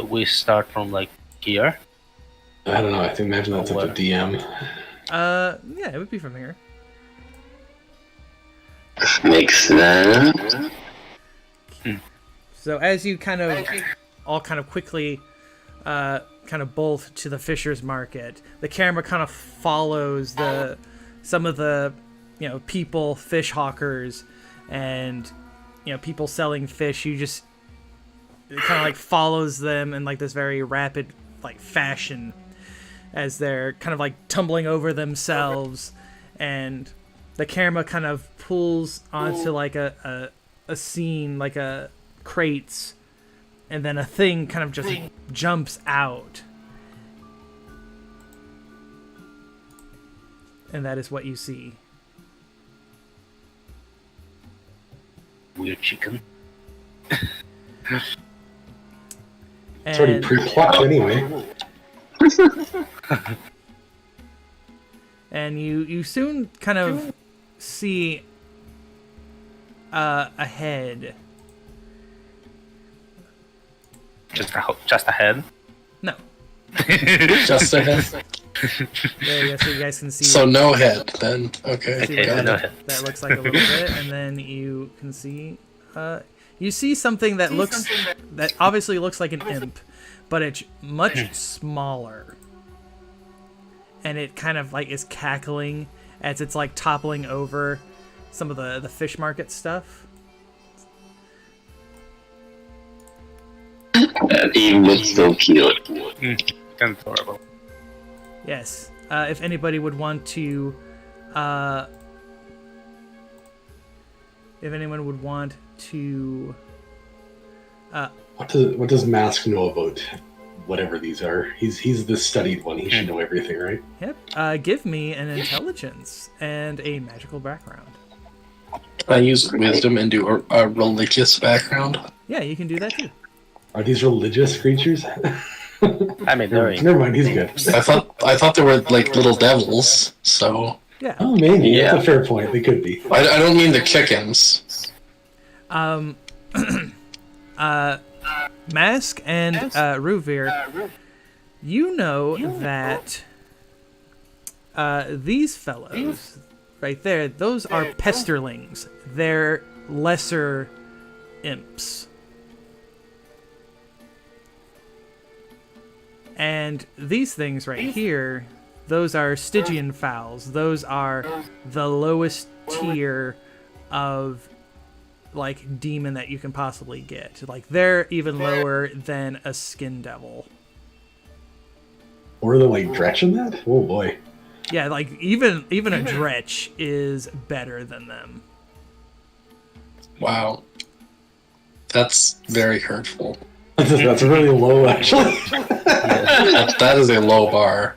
We start from like here. I don't know. I think imagine that's up to DM. Yeah, it would be from here. Makes sense. So as you kind of quickly kind of bolt to the Fisher's Market, the camera kind of follows some of the people, fish hawkers, and people selling fish. It kind of like follows them in like this very rapid like fashion as they're kind of like tumbling over themselves, and the camera kind of pulls onto like a scene, like a crates, and then a thing kind of just jumps out, and that is what you see. Weird chicken. It's already pre-plucked anyway. And you soon kind of see a head. Just a head? No. Just a head. There you go, so you guys can see. So no head, then. Okay. See Okay, what no head. that looks like a little bit, and then you can see. You see something that obviously looks like an imp, but it's much smaller. And it kind of like is cackling as it's like toppling over some of the fish market stuff. That even looks so cute. Kind of adorable. Yes. If anybody would want to, if anyone would want to, What does Mask know about whatever these are? He's the studied one. He should know everything, right? Yep. Give me an intelligence and a magical background. I use wisdom and do a religious background. Yeah, you can do that too. Are these religious creatures? I mean, they're Never mind, he's good. I thought they were like little devils. So Yeah. Oh, maybe. Yeah. That's a fair point. They could be. I don't mean the chickens. Mask and Ruvir, you know that these fellows right there, those are pesterlings. They're lesser imps. And these things right here, those are Stygian fowls. Those are the lowest tier of like demon that you can possibly get. Like they're even lower than a skin devil. Or the like Dretch in that? Oh boy. Yeah, like even a Dretch is better than them. Wow. That's very hurtful. That's really low, actually. That is a low bar.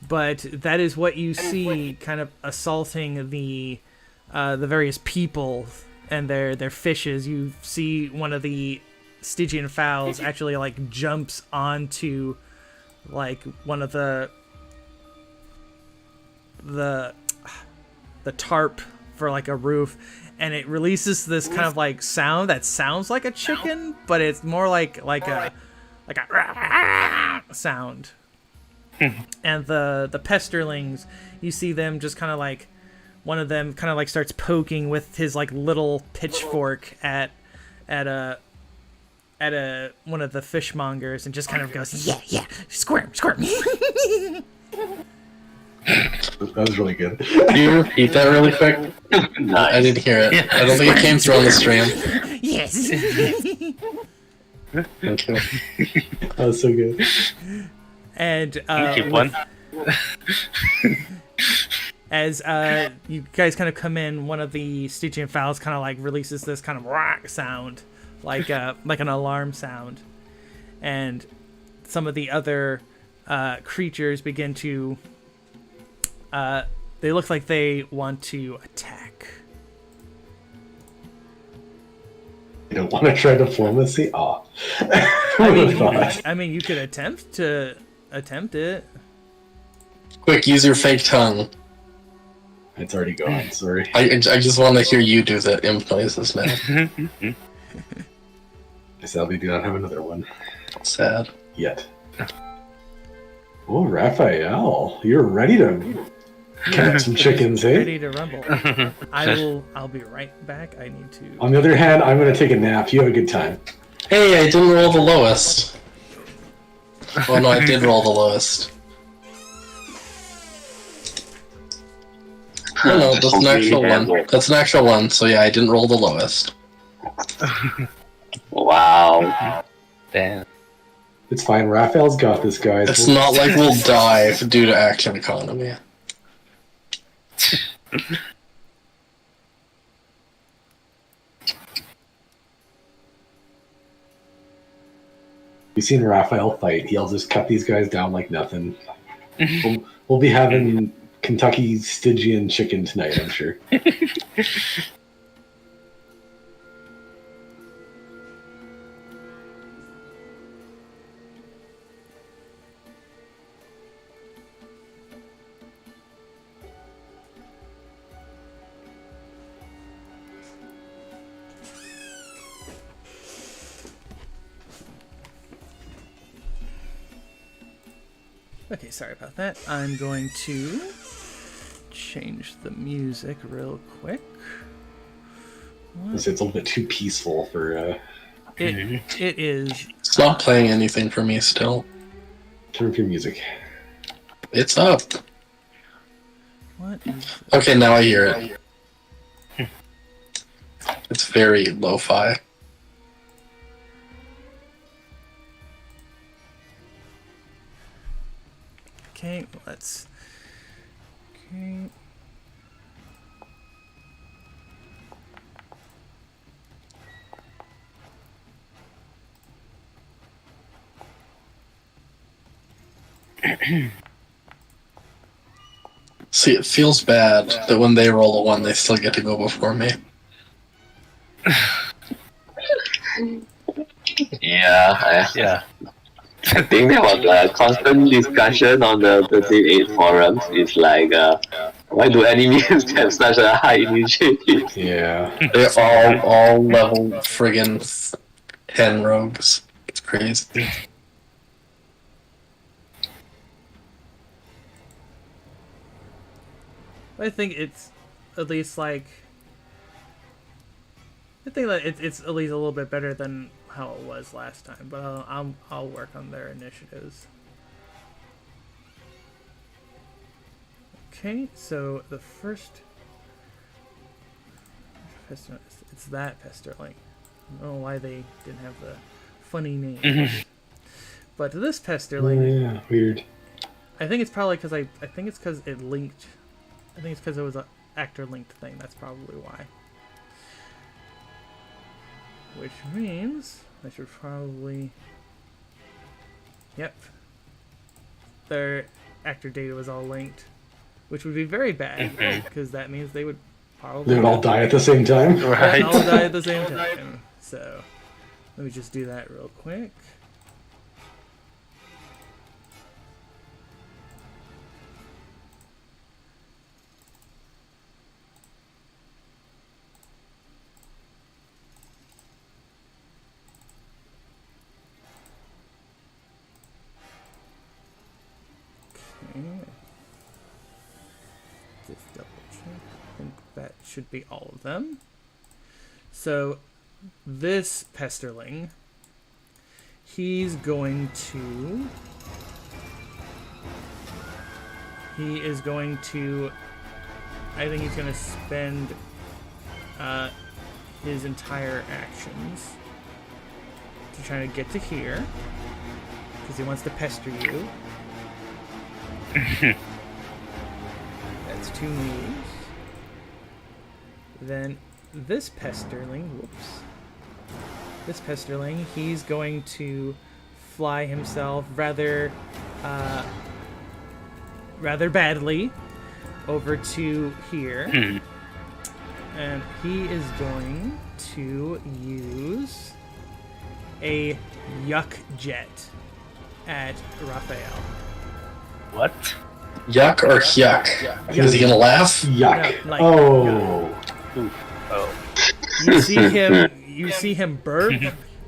But that is what you see kind of assaulting the various people and their fishes. You see one of the Stygian fowls actually like jumps onto like one of the tarp for like a roof, and it releases this kind of like sound that sounds like a chicken, but it's more like a sound. And the pesterlings, you see them just kind of like, one of them kind of like starts poking with his like little pitchfork at one of the fishmongers, and just kind of goes, yeah, squirm. That was really good. Can you repeat that really quick? Nice. I didn't hear it. I don't think it came through on the stream. Yes. Thank you. That was so good. And keep one. as you guys kind of come in, one of the Stygian fowls kind of like releases this kind of rock sound, like an alarm sound, and some of the other creatures begin to. They look like they want to attack. You don't want to try diplomacy? Aw. I mean, you could attempt it. Quick, use your fake tongue. It's already gone, sorry. I just want to hear you do the imp noises now. I sadly do not have another one. Sad. Yet. Oh, Raphael, you're ready to catch some chickens, eh? Ready to rumble. I'll be right back. I need to. On the other hand, I'm going to take a nap. You have a good time. Hey, I didn't roll the lowest. Oh no, I did roll the lowest. No, that's an actual one. That's an actual one, so yeah, I didn't roll the lowest. Wow. Damn. It's fine. Raphael's got this, guys. It's not like we'll die due to action economy. You've seen Raphael fight. He'll just cut these guys down like nothing. We'll be having Kentucky Stygian chicken tonight, I'm sure. Okay, sorry about that. I'm going to change the music real quick. It's a little bit too peaceful for... It is. It's not playing anything for me still. Turn up your music. It's up. What is Okay, now I hear it. It's very lo-fi. Okay, let's. Okay. See, it feels bad that when they roll a 1, they still get to go before me. Yeah. Yeah. I think there was a constant discussion on the 38 forums. It's like, why do enemies have such a high initiative? Yeah. They're all level friggin' 10 rogues. It's crazy. I think it's at least like. I think that it's at least a little bit better than how it was last time, but I'll work on their initiatives. Okay, so the first it's that Pesterling. I don't know why they didn't have the funny name, but this Oh, Pesterling, yeah, weird. I think it's probably because I think it's because it linked. I think it's because it was an actor linked thing. That's probably why. Which means I should probably... Yep. Their actor data was all linked. Which would be very bad, because that means they would probably... They would all die at the same time? Right. all die at the same time. So, let me just do that real quick. Just double check. I think that should be all of them. So this Pesterling, he's going to... He is going to... I think he's going to spend his entire actions to try to get to here. Because he wants to pester you. That's 2 moves. Then this Pesterling, this Pesterling, he's going to fly himself rather badly over to here. And he is going to use a Yuck Jet at Raphael. What? Yuck or yuck? Is he gonna laugh? Yuck. No, like, oh. Ooh. Oh. You see him burp,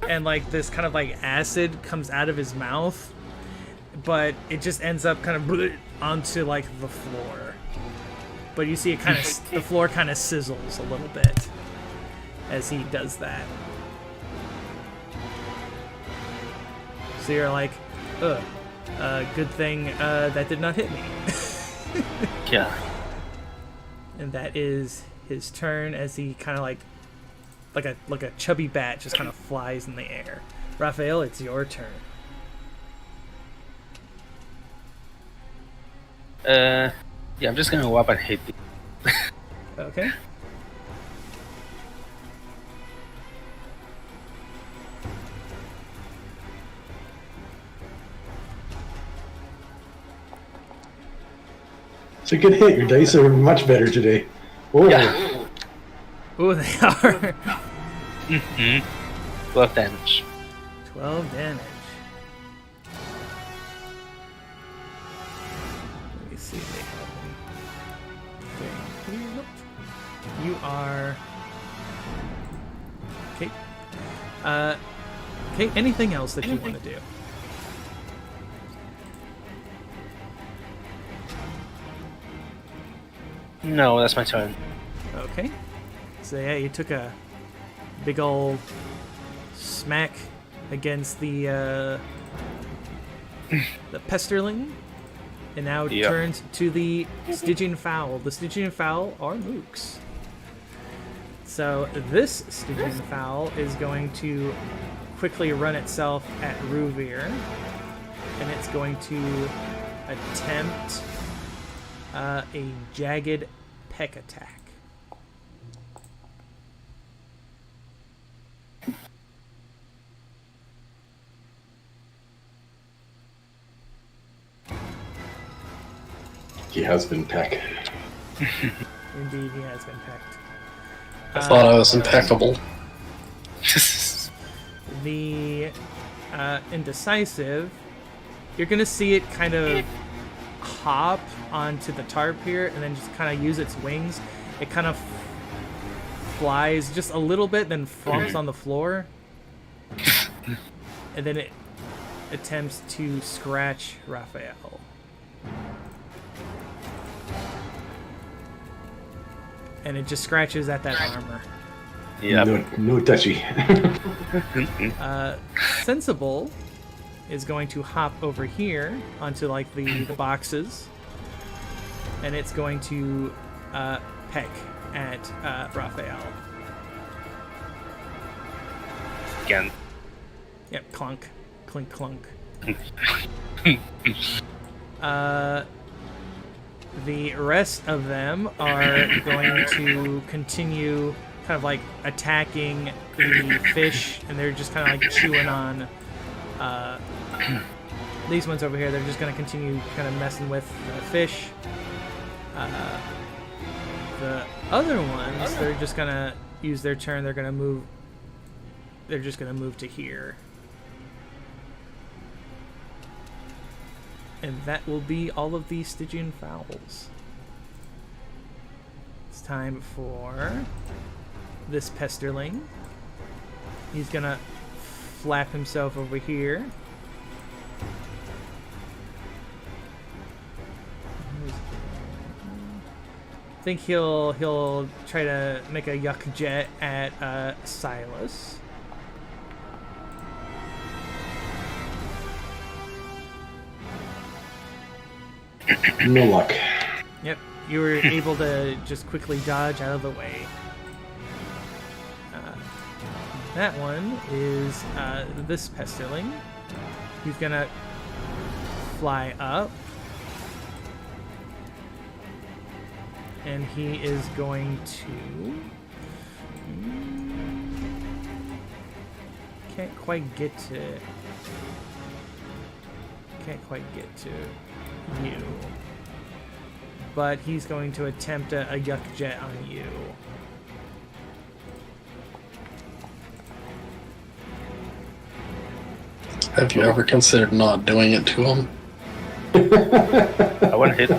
and like this kind of like acid comes out of his mouth, but it just ends up kind of onto like the floor. But you see it kind of the floor kind of sizzles a little bit as he does that. So you're like, ugh. Good thing that did not hit me. Yeah. And that is his turn as he kind of like a chubby bat just kind of flies in the air. Raphael, it's your turn. Yeah, I'm just gonna go up and hit it. Okay. It's a good hit. Your dice are much better today. Oh. Yeah. Ooh, they are. 12 damage. 12 damage. Let me see if they have any. Okay. You are... Okay. Okay, anything else that you want to do? No, that's my turn. Okay. So yeah, you took a big ol' smack against the Pesterling, and now it Yep. turns to the Stygian Fowl. The Stygian Fowl are mooks. So this Stygian Fowl is going to quickly run itself at Ruvir, and it's going to attempt a jagged peck attack. He has been pecked. Indeed, he has been pecked. I thought I was impeccable. The Indecisive you're gonna see it kind of hop onto the tarp here, and then just kind of use its wings. It kind of flies just a little bit, then flumps on the floor, and then it attempts to scratch Raphael. And it just scratches at that armor. Yeah. No touchy. Sensible is going to hop over here onto like the boxes, and it's going to peck at Raphael. Again. Yep, clunk, clink, clunk. The rest of them are going to continue kind of like attacking the fish, and they're just kind of like chewing on these ones over here. They're just going to continue kind of messing with the fish. The other ones, they're just going to use their turn. They're going to move. They're just going to move to here. And that will be all of the Stygian fowls. It's time for this pesterling. He's gonna flap himself over here. I think he'll try to make a yuck jet at Silas. No luck. Yep, you were able to just quickly dodge out of the way. That one is this pesterling. He's gonna fly up, and he is going to. Can't quite get to. Can't quite get to you, but he's going to attempt a yuck jet on you. Have you ever considered not doing it to him? I want to hit.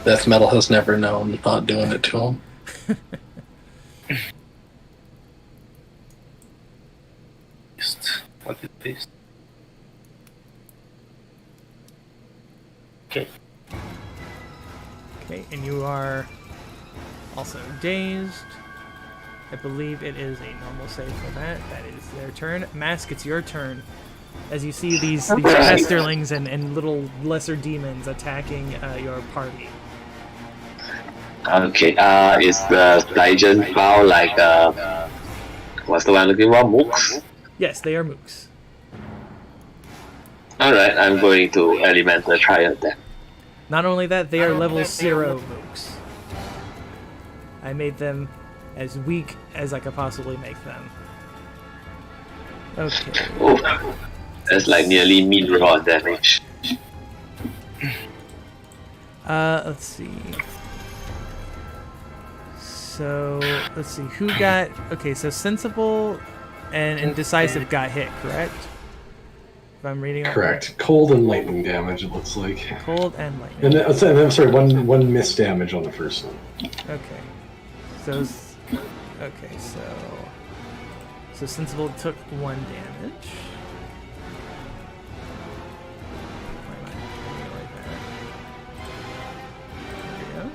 Death Metal has never known not doing it to him. What is this? Okay. Okay, and you are also dazed. I believe it is a normal save for that. That is their turn. Mask, it's your turn. As you see these pesterlings and little lesser demons attacking your party. Okay, is the Stygian fowl like, what's the one I'm looking for? Mooks? Yes, they are mooks. Alright, I'm going to Elemental Triad then. Not only that, they are level 0 mooks. I made them as weak as I could possibly make them. Okay. Oh, that's like nearly mid-raw damage. Let's see. So, let's see. Who got... Okay, so Sensible and Indecisive got hit, correct? If I'm reading it Correct. Cold and lightning damage, it looks like. Cold and lightning. And then, I'm sorry, one miss damage on the first one. Okay. So... Okay, so Sensible took 1 damage. Why am I doing it like that? There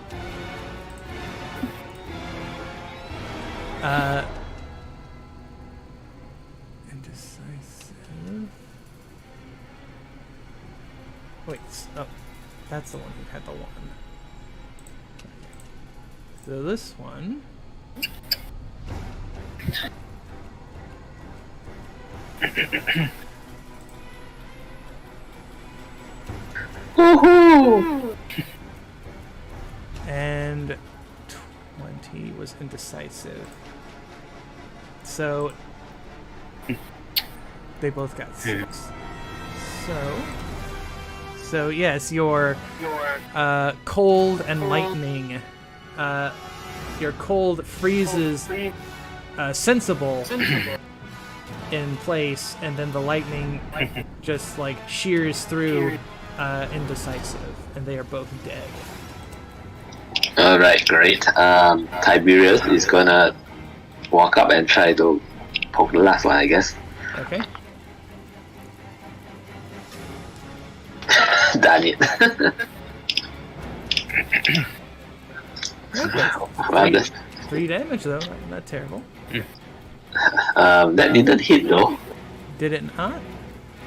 we go. Indecisive. Wait, oh, that's the one who had the 1. So this one. Woohoo! And 20 was indecisive. So they both got 6. So yes, your cold and lightning. Your cold freezes Sensible in place, and then the lightning just like shears through Indecisive, and they are both dead. Alright, great. Tiberius is gonna walk up and try to poke the last one, I guess. Okay. Damn it. Well, that's, 3 damage though, not terrible. that didn't hit though. Did it not?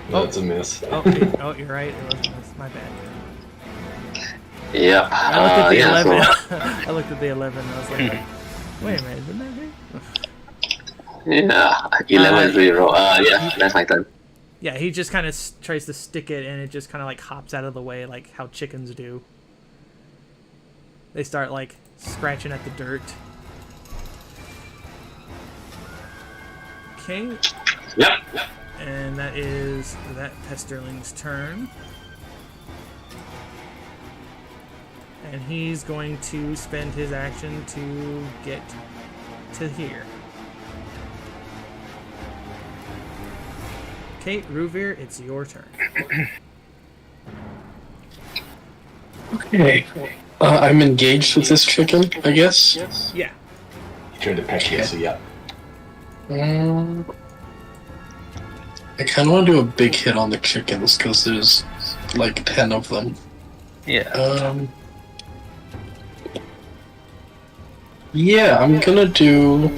No, it's a miss. Oh, you're right. It was a miss. My bad. Yep. I looked at the yeah, 11. so, I looked at the 11 and I was like, wait a minute, didn't I do? yeah, 11 0. Yeah, that's my turn. Yeah, he just kind of tries to stick it, and it just kind of like hops out of the way, like how chickens do. They start like scratching at the dirt. Okay, Yep. and that is that Pesterling's turn. And he's going to spend his action to get to here. Okay, Ruvir, it's your turn. Okay. I'm engaged with this chicken, I guess. Yeah. He tried to peck you, so yeah. I kind of want to do a big hit on the chickens because there's like 10 of them. Yeah. Yeah, I'm gonna do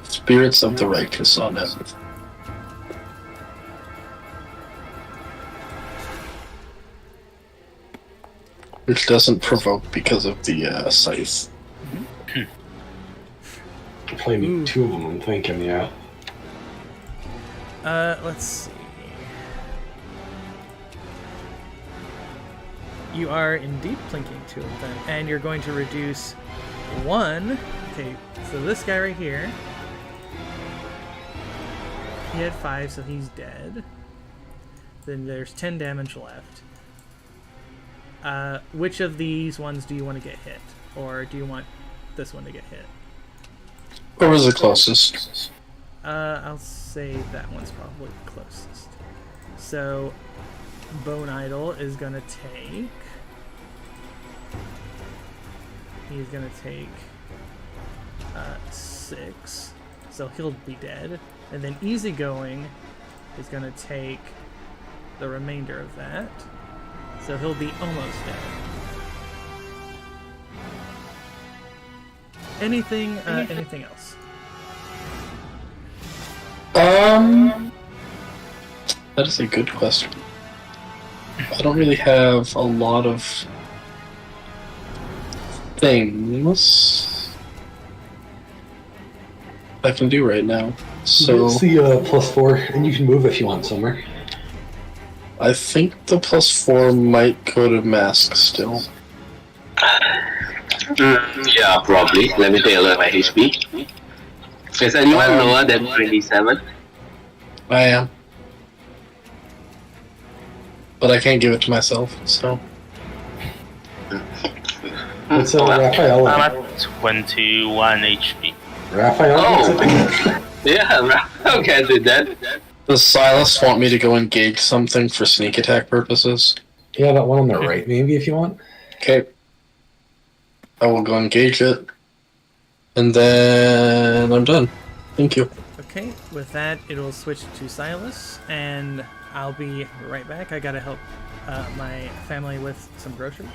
Spirits of the Righteous on it. Which doesn't provoke because of the scythe. Probably need 2 of them, I'm thinking, yeah. Let's see. You are indeed plinking 2 of them, and you're going to reduce 1. Okay, so this guy right here, he had 5, so he's dead. Then there's 10 damage left. Which of these ones do you want to get hit? Or do you want this one to get hit? Where was the closest? I'll say that one's probably the closest. So, Bone Idol is gonna take... He's gonna take 6, so he'll be dead. And then Easygoing is gonna take the remainder of that, so he'll be almost dead. Anything else? That is a good question. I don't really have a lot of things I can do right now. So It's the +4, and you can move if you want somewhere. I think the +4 might go to Mask still. Yeah, probably. Let me take a look at my HP. Is anyone lower than 27? I am. But I can't give it to myself, so. What's Raphael? I'm at 21 HP. Raphael? Oh! Yeah, Raphael can do that. Does Silas want me to go engage something for sneak attack purposes? Yeah, that one on the right, maybe, if you want. Okay. I will go engage it. And then I'm done. Thank you. Okay, with that, it'll switch to Silas, and I'll be right back. I gotta help my family with some groceries.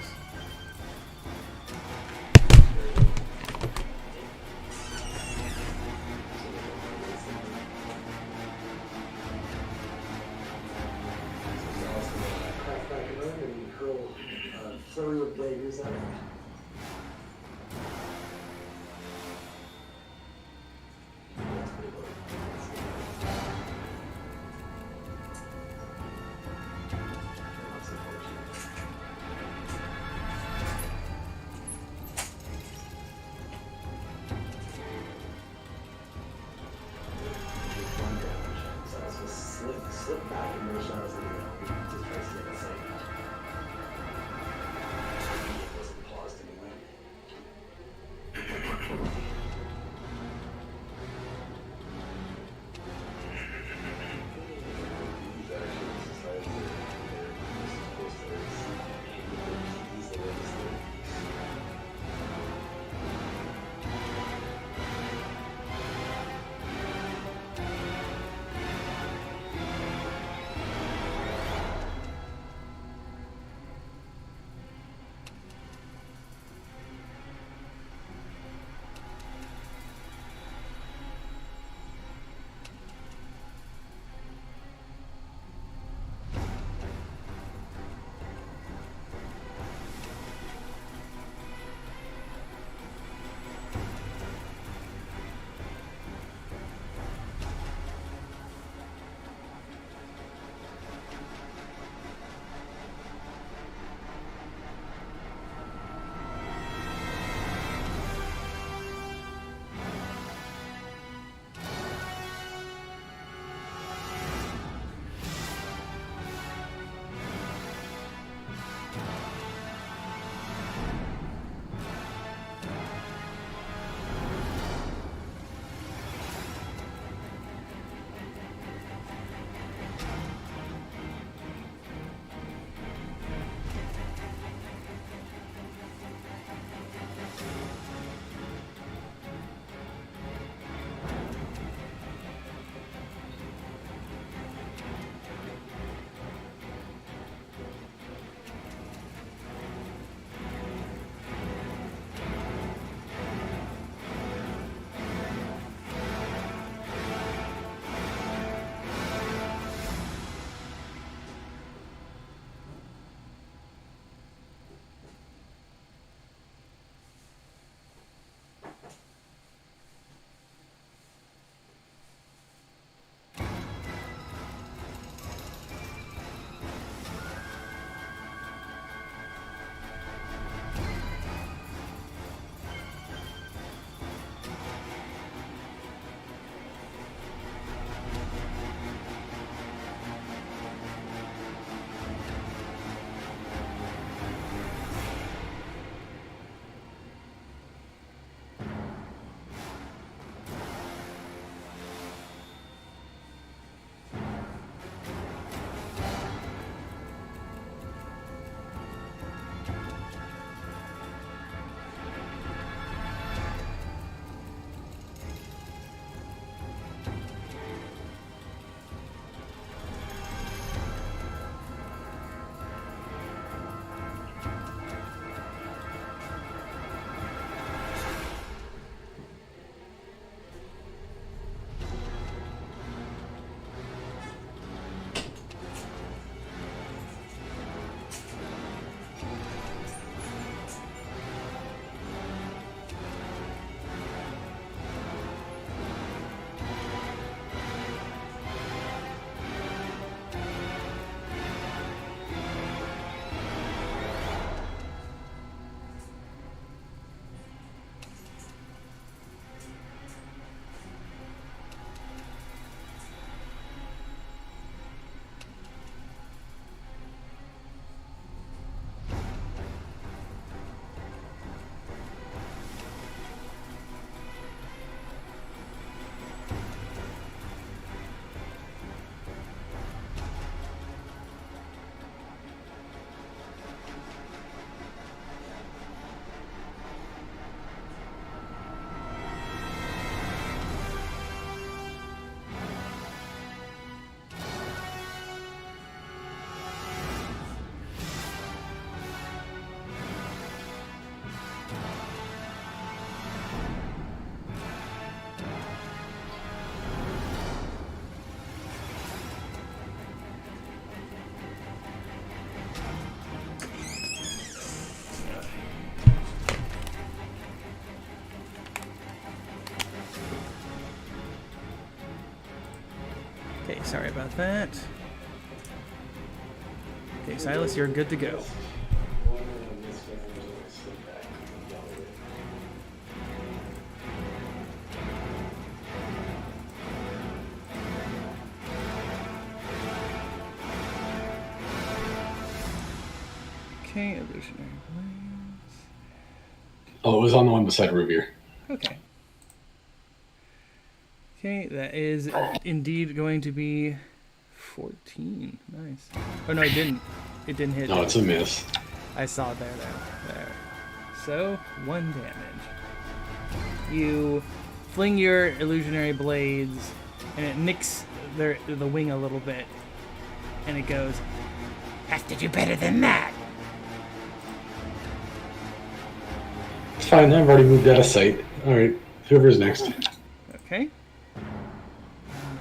sorry about that. Okay, Silas, you're good to go. Okay, illusionary blades. Oh, it was on the one beside Rubier. Okay. Okay, that is indeed going to be 14. Nice. Oh no, it didn't. It didn't hit. No, it's a miss. I saw it there. So, 1 damage. You fling your illusionary blades, and it nicks the wing a little bit, and it goes, "Have to do better than that." It's fine, I've already moved out of sight. Alright, whoever's next. Okay.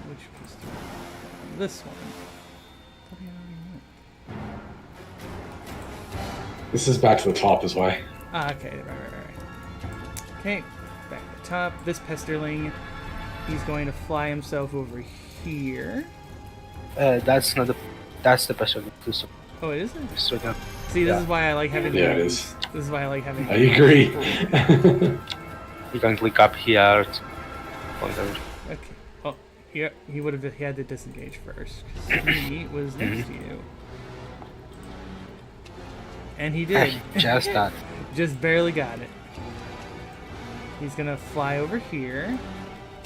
Which pistol? This one. Thought he already went. This is back to the top, is why. Ah, okay, right. Okay, back to the top. This pesterling, he's going to fly himself over here. That's not the. That's the best one. Oh, it isn't? Straight up. See, this is why I like having Yeah, it rings. is. This is why I like having I agree. You can click up here. Okay. Oh, yeah, he had to disengage first. 'Cause he was next to you. And he did. Just that. Just barely got it. He's gonna fly over here,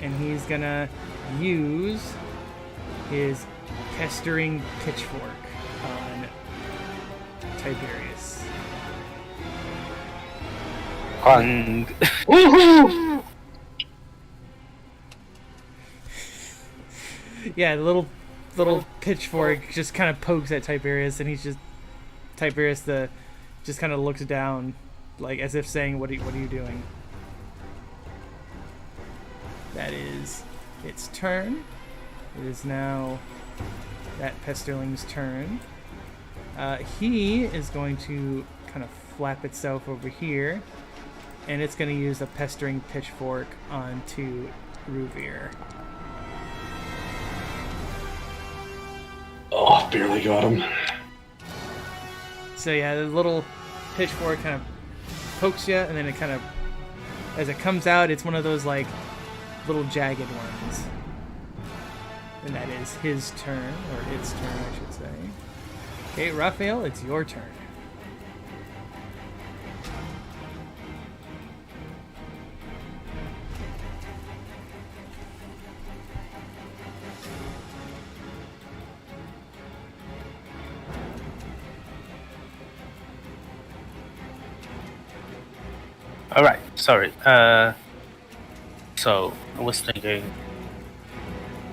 and he's gonna use his pestering pitchfork on Tiberius. And woohoo! Yeah, the little pitchfork just kind of pokes at Tiberius, and Tiberius just kind of looks down, like as if saying, "What are you doing?" That is its turn. It is now that pesterling's turn. He is going to kind of flap itself over here, and it's going to use a pestering pitchfork onto Ruvier. Oh, barely got him. So yeah, the little pitchfork kind of pokes you, and then it kind of, as it comes out, it's one of those like little jagged ones. And that is his turn, or its turn, I should say. Okay, Raphael, it's your turn. Alright, sorry. So, I was thinking.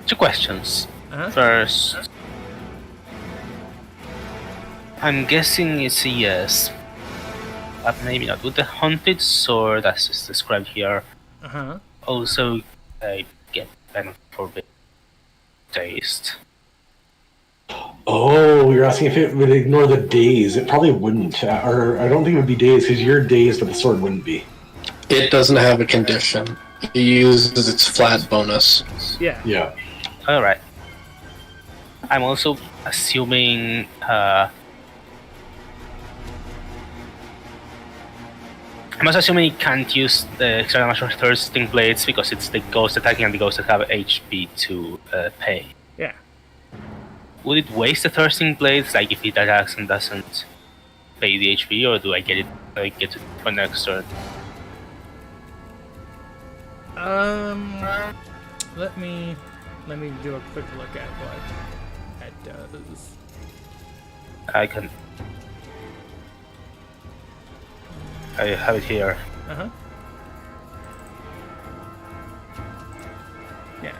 2 questions. Uh-huh. First, I'm guessing it's a yes, but maybe not. With the hunted sword that's just described here, Uh-huh. also I get benefit for bit taste. Oh, you're asking if it would ignore the days. It probably wouldn't. Or I don't think it would be days, because you're dazed, but the sword wouldn't be. It doesn't have a condition. It uses its flat bonus. Yeah. Yeah. Alright. I'm also assuming it can't use the extra damage for thirsting blades because it's the ghost attacking and the ghosts that have HP to pay. Yeah. Would it waste the thirsting blades, like if it attacks and doesn't pay the HP, or do I get it for next turn? Let me do a quick look at what that does. I have it here. Uh-huh. Yeah.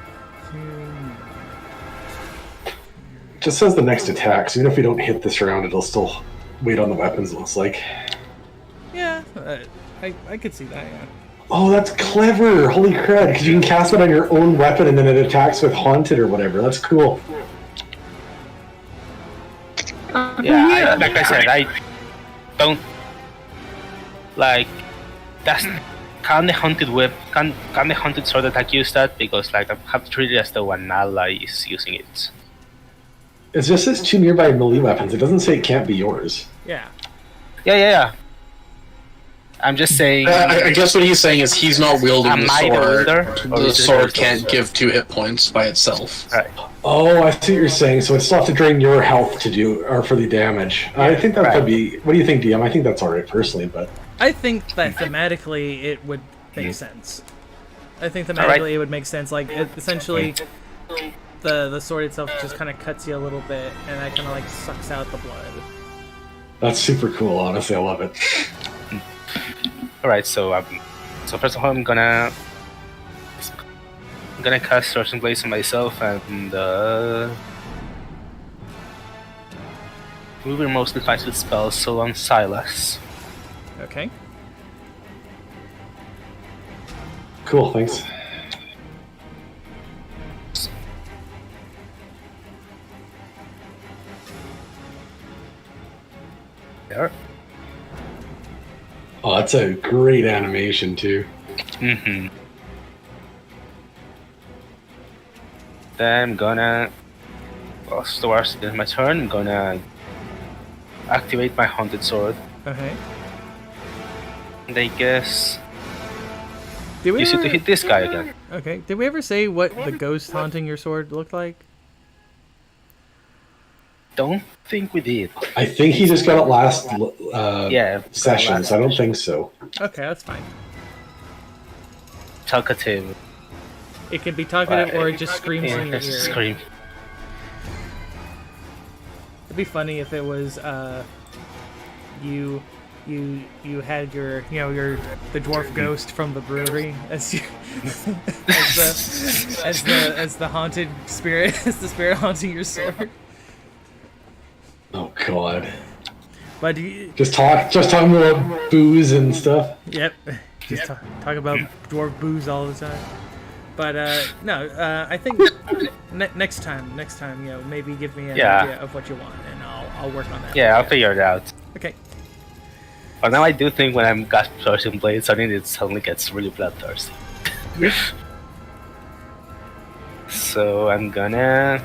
It just says the next attack, so even if we don't hit this round, it'll still wait on the weapons, it looks like. Yeah, I could see that, yeah. Oh, that's clever! Holy crud, because you can cast it on your own weapon and then it attacks with Haunted or whatever. That's cool. Yeah, like I said, I don't like that's can the hunted whip can the hunted sword attack use that, because like I have to treat it as though an ally is using it. It's just says 2 nearby melee weapons. It doesn't say it can't be yours. Yeah. Yeah. I'm just saying. I guess what he's saying is he's not wielding Am the I the sword. wielder, or The is it sword the can't sword? give 2 hit points by itself. Right. Oh, I see what you're saying. So it's still have to drain your health to do, or for the damage. I think that could be. What do you think, DM? I think that's alright personally, but I think that thematically it would make sense. I think thematically it would make sense. Like, essentially, the sword itself just kind of cuts you a little bit, and that kind of like sucks out the blood. that's super cool. Honestly, I love it. All right. So first of all, I'm gonna cast Searching Blaze on myself, and we will mostly fight with spells. So on Silas. Okay. Cool. Thanks. There. Oh, that's a great animation too. Mm-hmm. Then I'm gonna. Well, towards the end of my turn, I'm gonna activate my Haunted Sword. Okay. And I guess Did we use it ever... to hit this guy again. Okay. Did we ever say what the ghost haunting your sword looked like? Don't think we did. I think he just got it last Yeah. session, so I don't think so. Okay, that's fine. Talkative. It can be talkative or it just screams in your ear. Just scream. It'd be funny if it was you had your the dwarf ghost from the brewery as you as the haunted spirit as the spirit haunting your sword. Oh God. But you, Just talking about booze and stuff. yep, just talk about dwarf booze all the time. But no, I think next time, maybe give me an idea of what you want, and I'll work on that. Yeah, I'll figure it out. Okay. But now I do think when I'm got Searching Blade, suddenly it suddenly gets really bloodthirsty. So I'm gonna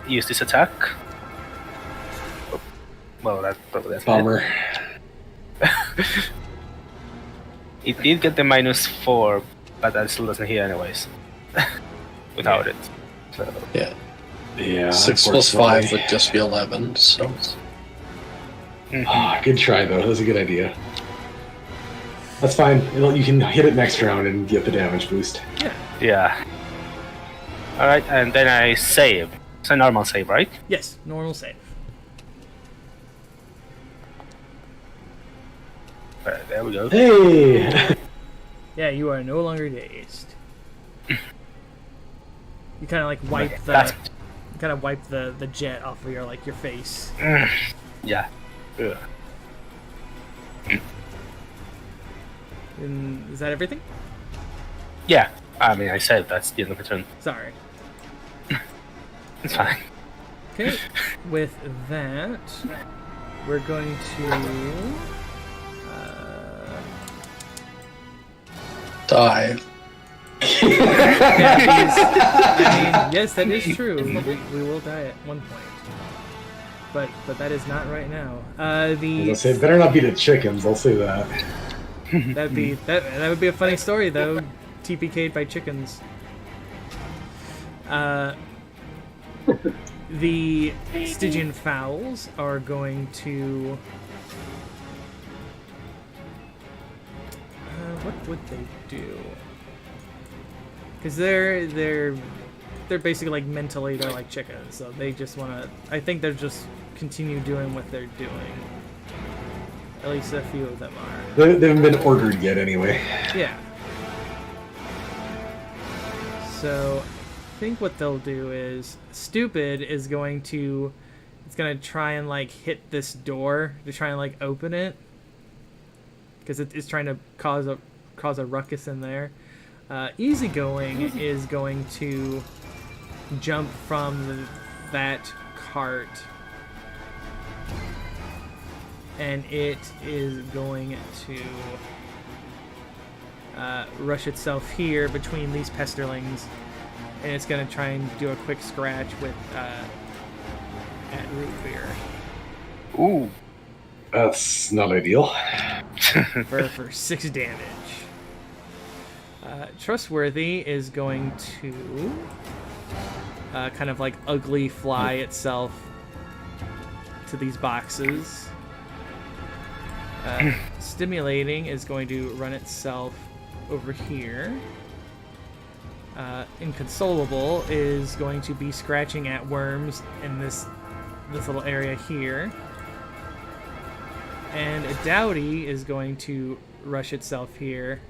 use this attack. Well, that's Bummer. It did get the -4, but that still doesn't hit anyways. Without it. So Yeah. Yeah. 6 plus 5 would just be 11, so. Ah, good try though. That was a good idea. That's fine. You can hit it next round and get the damage boost. yeah. Alright, and then I save. It's a normal save, right? Yes, normal save. Alright, there we go. Hey. Yeah, you are no longer dazed. You kind of like wipe the jet off of your face. Yeah. Ugh. And is that everything? Yeah. I mean, I said that's the end of the turn. Sorry. It's fine. Okay. With that, we're going to. Die. Yeah, I mean, yes, that is true. We will die at one point, but that is not right now. I'll say it better not be the chickens. I'll say that. That would be a funny story though. TPK'd by chickens. The Stygian fowls are going to. What would they do? Because they're basically like mentally they're like chickens, so they just want to. I think they're just continue doing what they're doing. At least a few of them are. They haven't been ordered yet, anyway. Yeah. So, I think what they'll do is Stupid is going to. It's gonna try and like hit this door to try and like open it. Because it's trying to cause a ruckus in there. Easygoing is going to jump from that cart, and it is going to rush itself here between these pesterlings, and it's going to try and do a quick scratch with at root beer Ooh. That's not ideal. for 6 damage. Trustworthy is going to kind of like ugly fly itself to these boxes. Stimulating is going to run itself over here. Inconsolable is going to be scratching at worms in this little area here. And Dowdy is going to rush itself here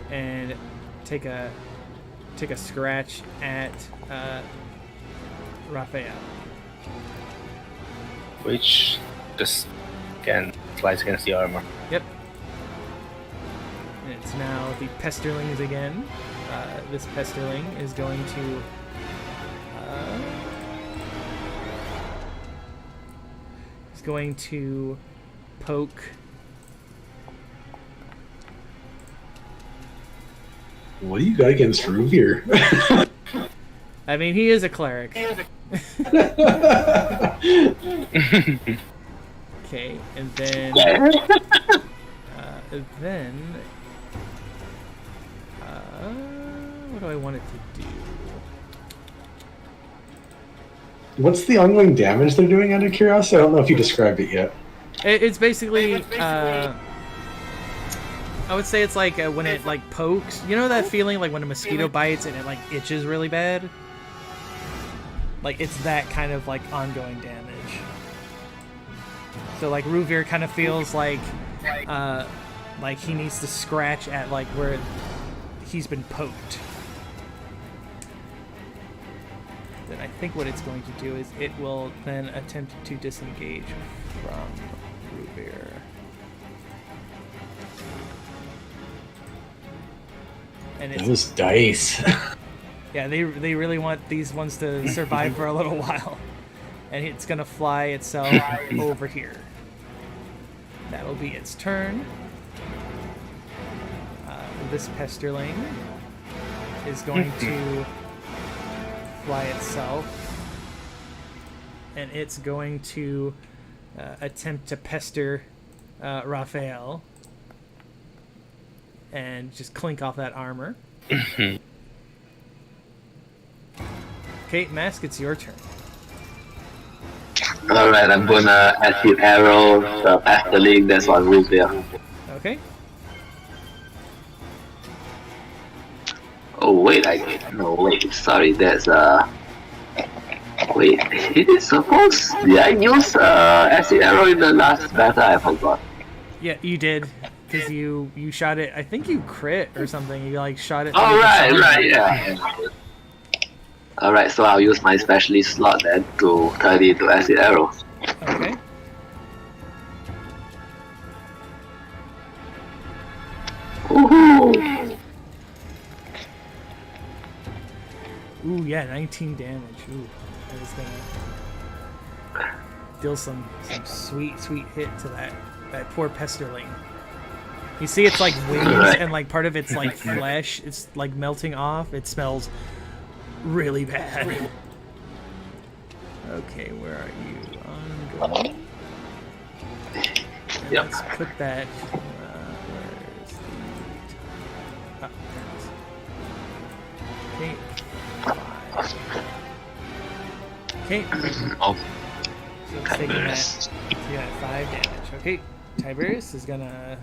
and take a scratch at Raphael. Which just again flies against the armor. Yep. And it's now the Pesterlings again. This Pesterling is going to poke. What do you got against Ruvier? I mean, he is a cleric. Okay, and then what do I want it to do? What's the ongoing damage they're doing out of curiosity? I don't know if you described it yet. It's basically, I would say it's like when it like pokes. You know that feeling like when a mosquito bites and it like itches really bad? Like it's that kind of like ongoing damage. So like Ruvier kind of feels like he needs to scratch at like where he's been poked. Then I think what it's going to do is it will then attempt to disengage from Ruvier. And it's, Those dice. yeah, they really want these ones to survive for a little while. And it's going to fly itself over here. That'll be its turn. This Pesterling is going to fly itself. And it's going to attempt to pester Raphael. And just clink off that armor. Okay, Mask, it's your turn. Alright, I'm gonna acid arrow the Pesterling that's on Ruvier. Okay. Oh wait, sorry, that's wait, it is supposed, did I use acid arrow in the last battle? I forgot. Yeah, you did. Because you shot it, I think you crit or something. You like shot it. Oh right, yeah. Alright, so I'll use my specialist slot then to turn it into acid arrow. Okay. Woohoo! Ooh, yeah, 19 damage. Ooh, that is gonna deal some sweet hit to that poor Pesterling. You see it's like wings and like part of it's like flesh. It's like melting off. It smells really bad. Okay, where are you? Ongoing. Yep. Let's put that. Where's the? Oh, there it is. Okay. 5. Okay. Oh, So it's taking that 5 damage. Okay. Tiberius is gonna.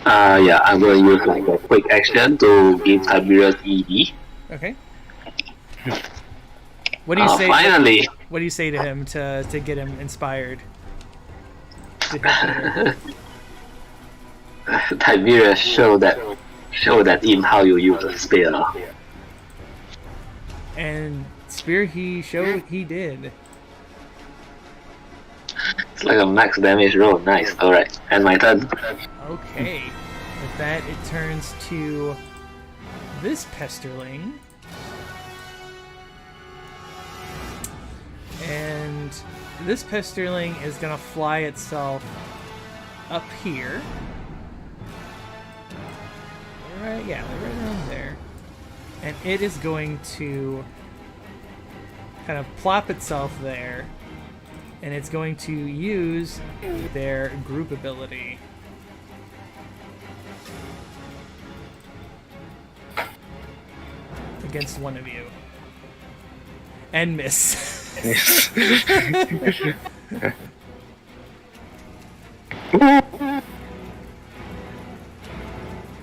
yeah, I'm gonna use like a quick action to give Tiberius ED. Okay. What do you say? Finally! What do you say to him to get him inspired? To hit better? Tiberius, show that Imp how you use a spear. And spear he did. It's like a max damage roll. Nice. Alright, and my turn. Okay. With that, it turns to this Pesterling. And this Pesterling is going to fly itself up here. Right, yeah, right around there. And it is going to kind of plop itself there, and it's going to use their group ability. Against one of you. And miss.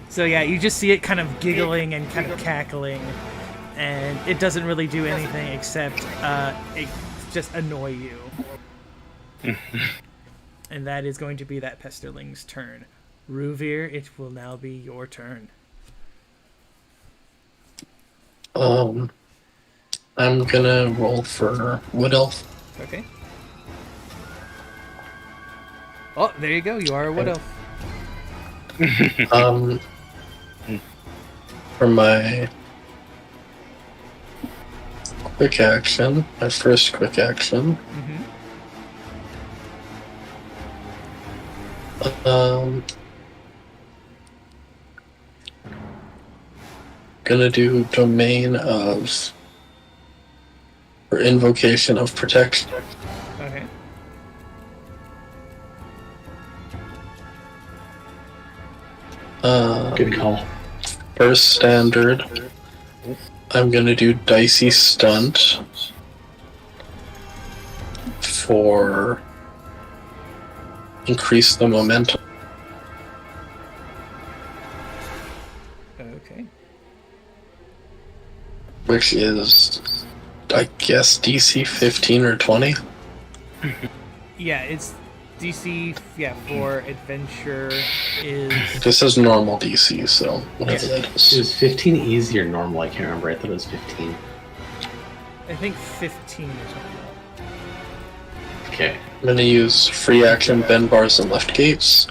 So yeah, you just see it kind of giggling and kind of cackling, and it doesn't really do anything except it just annoy you. And that is going to be that Pesterling's turn. Ruvir, it will now be your turn. I'm gonna roll for Wood Elf. Okay. Oh, there you go. You are a Wood Elf. For my quick action, my first quick action. Gonna do Domain of, or Invocation of Protection. Okay. Good call. First standard, I'm gonna do Dicey Stunt for increase the momentum. Okay. Which is, I guess, DC 15 or 20? Yeah, it's DC, for adventure is... This is normal DC, so whatever that is. Is 15 easy or normal? I can't remember. I thought it was 15. I think 15 is normal. Okay. I'm gonna use free action, bend bars, and left gates.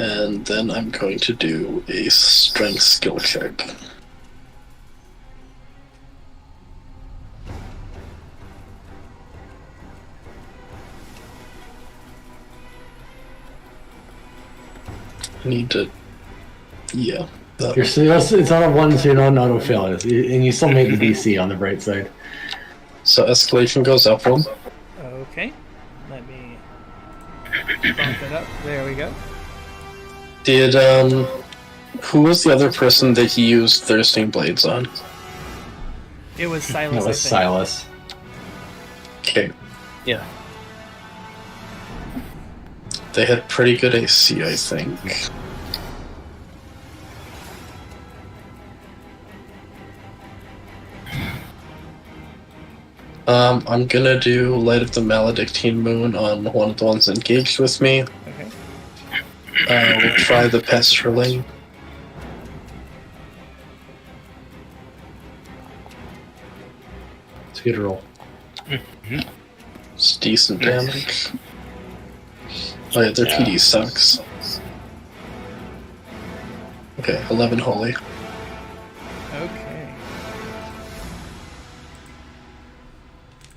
And then I'm going to do a strength skill check. I need to... Yeah. It's on a 1, so you don't auto fail it. And you still made the DC on the bright side. So escalation goes up one. Okay. Let me bump it up. There we go. Did, who was the other person that he used Thirsting Blades on? It was Silas, It I was think. Silas. Okay. Yeah. They had pretty good AC, I think. I'm gonna do Light of the Maledictine Moon on one of the ones engaged with me. Okay. We'll try the Pesterling. It's a good roll. It's decent damage. Oh yeah, their PD sucks. Okay, 11 holy. Okay.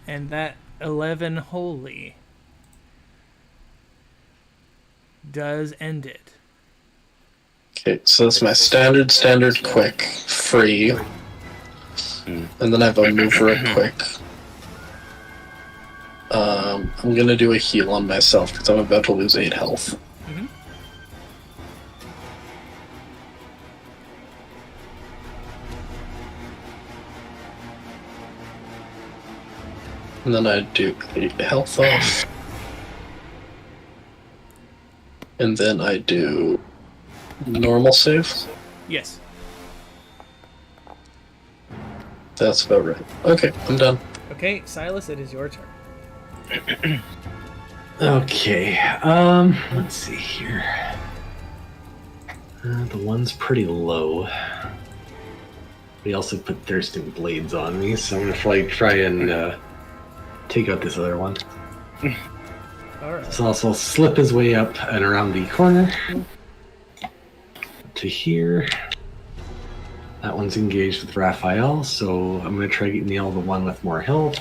And that 11 holy does end it. Okay, so that's my standard, quick, free. And then I have a mover, a quick. I'm gonna do a heal on myself because I'm about to lose 8 health. Mhm. And then I do 8 health off. And then I do normal save. Yes. That's about right. Okay, I'm done. Okay, Silas, it is your turn. Okay. Let's see here. The one's pretty low. We also put Thirsting Blades on me, so I'm gonna try and take out this other one. Alright. So also slip his way up and around the corner to here. That one's engaged with Raphael, so I'm going to try to nail the one with more health.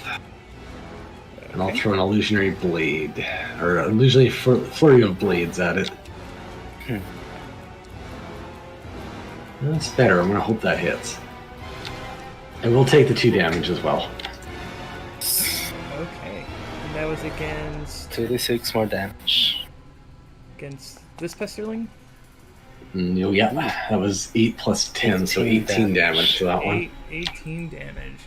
And I'll throw an illusionary blade, or an illusionary flurry of blades at it. That's better. I'm gonna hope that hits. And we'll take the 2 damage as well. Okay. And that was against 36 more damage. this pesterling? Yeah, that was 8 plus 10, so 18 damage to that one. 18 damage.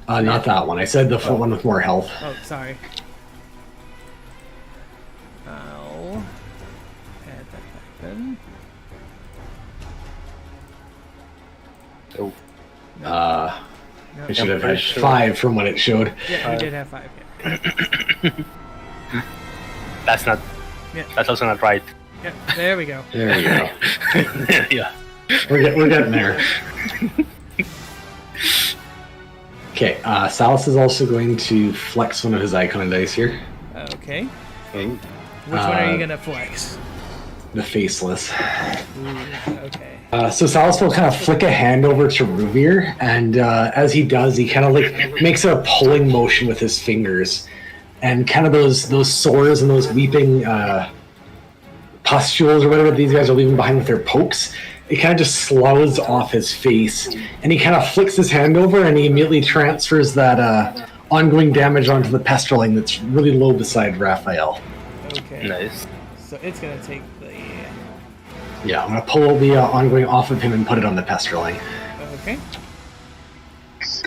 Not that one. I said the one with more health. Oh, sorry. I'll add that back then. Oh, No, I should have had 5 from what it showed. yeah, you did have 5. Yeah. that's not. Yeah. That's also not right. Yeah, there we go. There we go. Yeah. We're getting there. Okay, Salus is also going to flex one of his icon dice here. Okay. Oh. Which one are you gonna flex? The faceless. Ooh, okay. So Salus will kind of flick a hand over to Ruvir, and as he does, he kind of like makes a pulling motion with his fingers, and kind of those sores and those weeping pustules or whatever these guys are leaving behind with their pokes, it kind of just sloughs off his face, and he kind of flicks his hand over, and he immediately transfers that ongoing damage onto the pesterling that's really low beside Raphael. Okay. Nice. So it's gonna take the. Yeah, I'm gonna pull the ongoing off of him and put it on the pesterling. Okay.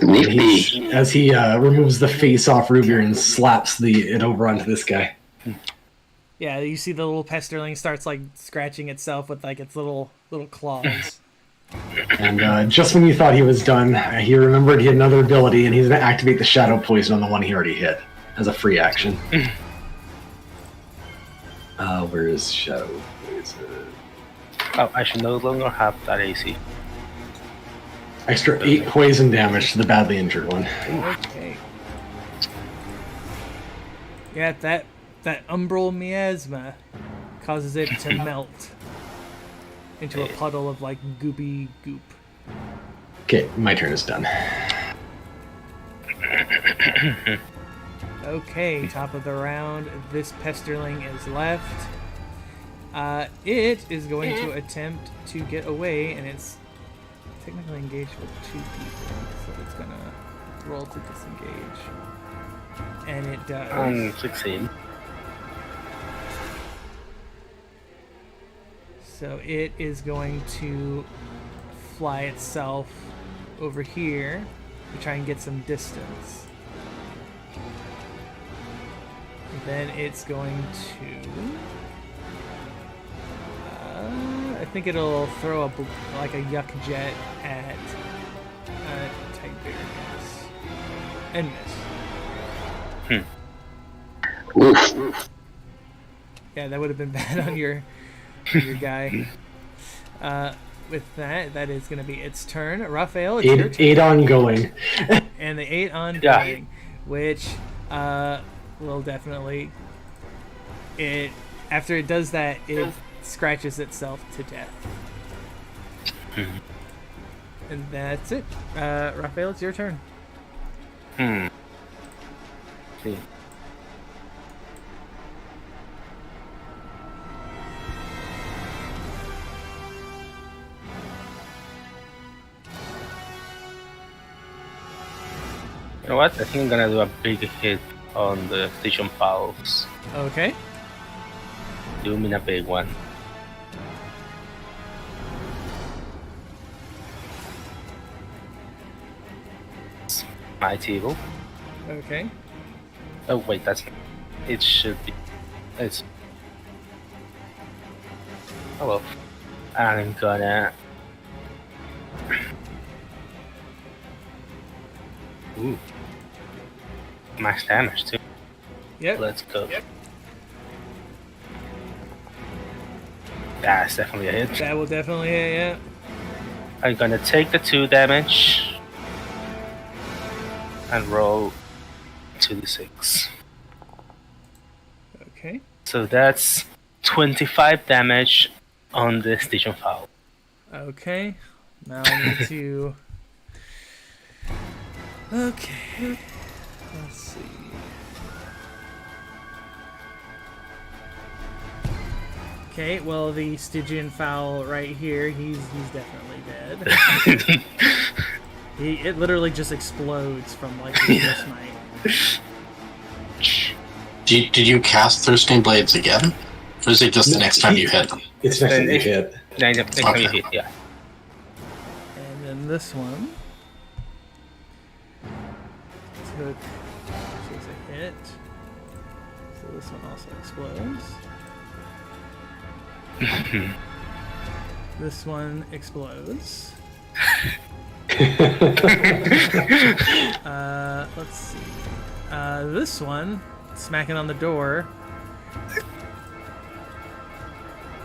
Nifty. As he removes the face off Ruvir and slaps it over onto this guy. Yeah, you see the little pesterling starts like scratching itself with like its little claws. And just when you thought he was done, he remembered he had another ability, and he's going to activate the Shadow Poison on the one he already hit as a free action. Where is Shadow Poison? Oh, I should no longer have that AC. Extra 8 poison damage to the badly injured one. Okay. Yeah, that umbral miasma causes it to melt into a puddle of like goopy goop. Okay, my turn is done. Okay, top of the round. This pesterling is left. It is going to attempt to get away, and it's technically engaged with 2 people, so it's gonna roll to disengage. And it does. 16. So it is going to fly itself over here to try and get some distance. Then it's going to... I think it'll throw a yuck jet at Tiberius. And miss. Oof. Yeah, that would have been bad on your guy. With that is going to be its turn. Raphael, it's your turn. 8 ongoing. And the 8 ongoing, which will definitely... After it does that, it scratches itself to death. And that's it. Raphael, it's your turn. See. You know what? I think I'm gonna do a big hit on the station fowls. Okay. Looming a big one. Mighty Eagle. Okay. Oh wait, that's... It should be... It's... Oh well. I'm gonna... Ooh. Max damage too. Yep. Let's go. That's definitely a hit. That will definitely hit, yeah. I'm gonna take the 2 damage and roll 2d6. Okay. So that's 25 damage on the station foul. Okay. Now I need to... Okay. Let's see. Okay, well, the Stygian fowl right here, he's definitely dead. It literally just explodes from like the first smite. Did you cast Thirsting Blades again? Or is it just the next time you hit? It's next time you hit. Next time you Okay. hit, yeah. And then this one takes a hit. So this one also explodes. This one explodes. Let's see. This one, smacking on the door,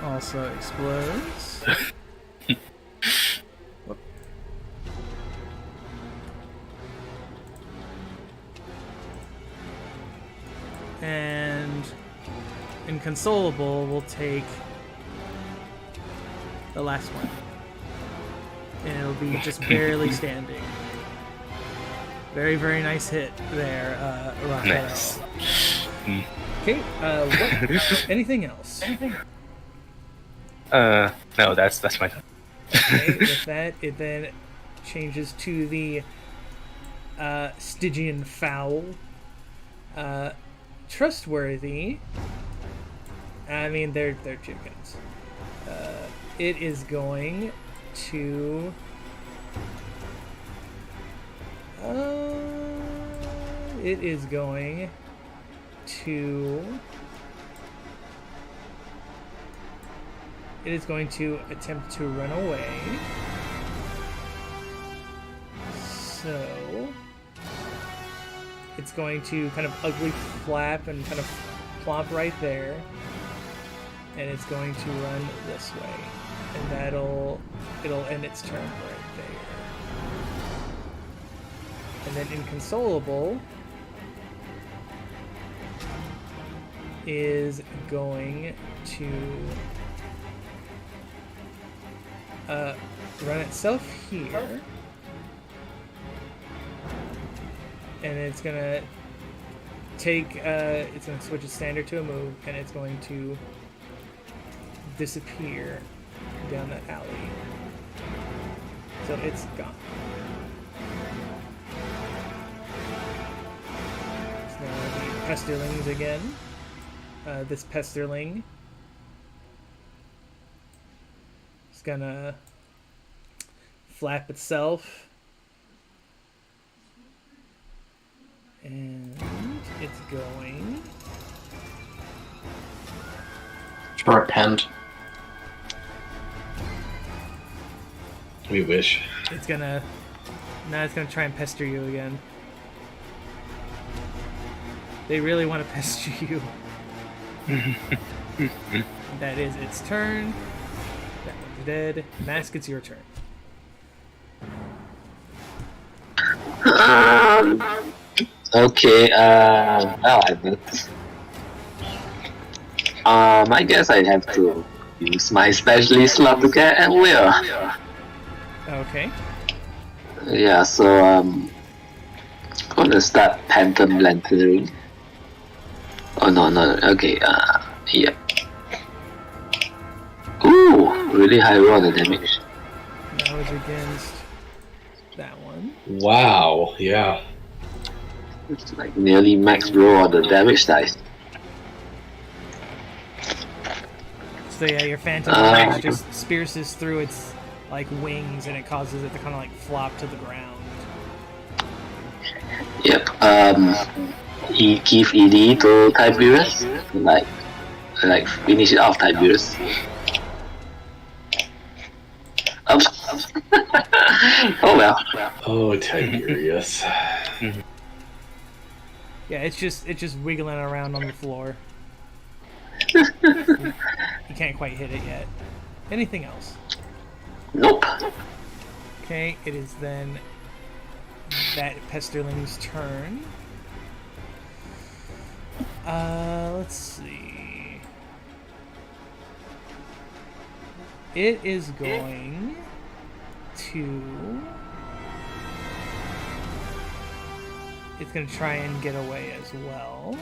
also explodes. Whoop. And Inconsolable will take the last one. And it'll be just barely standing. Very, very nice hit there, Raphael. Nice. Okay, what, anything else? No, that's my turn. Okay, with that, it then changes to the Stygian fowl. Trustworthy. I mean, they're chickens. It is going to. It is going to attempt to run away. So it's going to kind of ugly flap and kind of plop right there. And it's going to run this way. And it'll end its turn right there. And then Inconsolable is going to run itself here. And it's gonna take it's gonna switch its standard to a move, and it's going to disappear down that alley. So it's gone. So now the Pesterlings again. This Pesterling is gonna flap itself. And it's going. For a pend. We wish. It's gonna. Now it's gonna try and pester you again. They really want to pester you. That is its turn. That one's dead. Mask, it's your turn. Okay, well, I guess I have to use my specialist slot to get at will. Okay. Yeah, so gonna start Phantom Lantern. Oh no, okay, yeah. Ooh, really high roll on the damage. That was against that one. Wow, yeah. It's like nearly max roll on the damage dice. So yeah, your Phantom Blade just pierces through its like wings, and it causes it to kind of like flop to the ground. Yep, he give ED to Tiberius, like finish it off Tiberius. Oops. Oh well. Oh, Tiberius. Yeah, it's just wiggling around on the floor. You can't quite hit it yet. Anything else? Nope. Okay, it is then that Pesterling's turn. Let's see. It is going to... It's going to try and get away as well.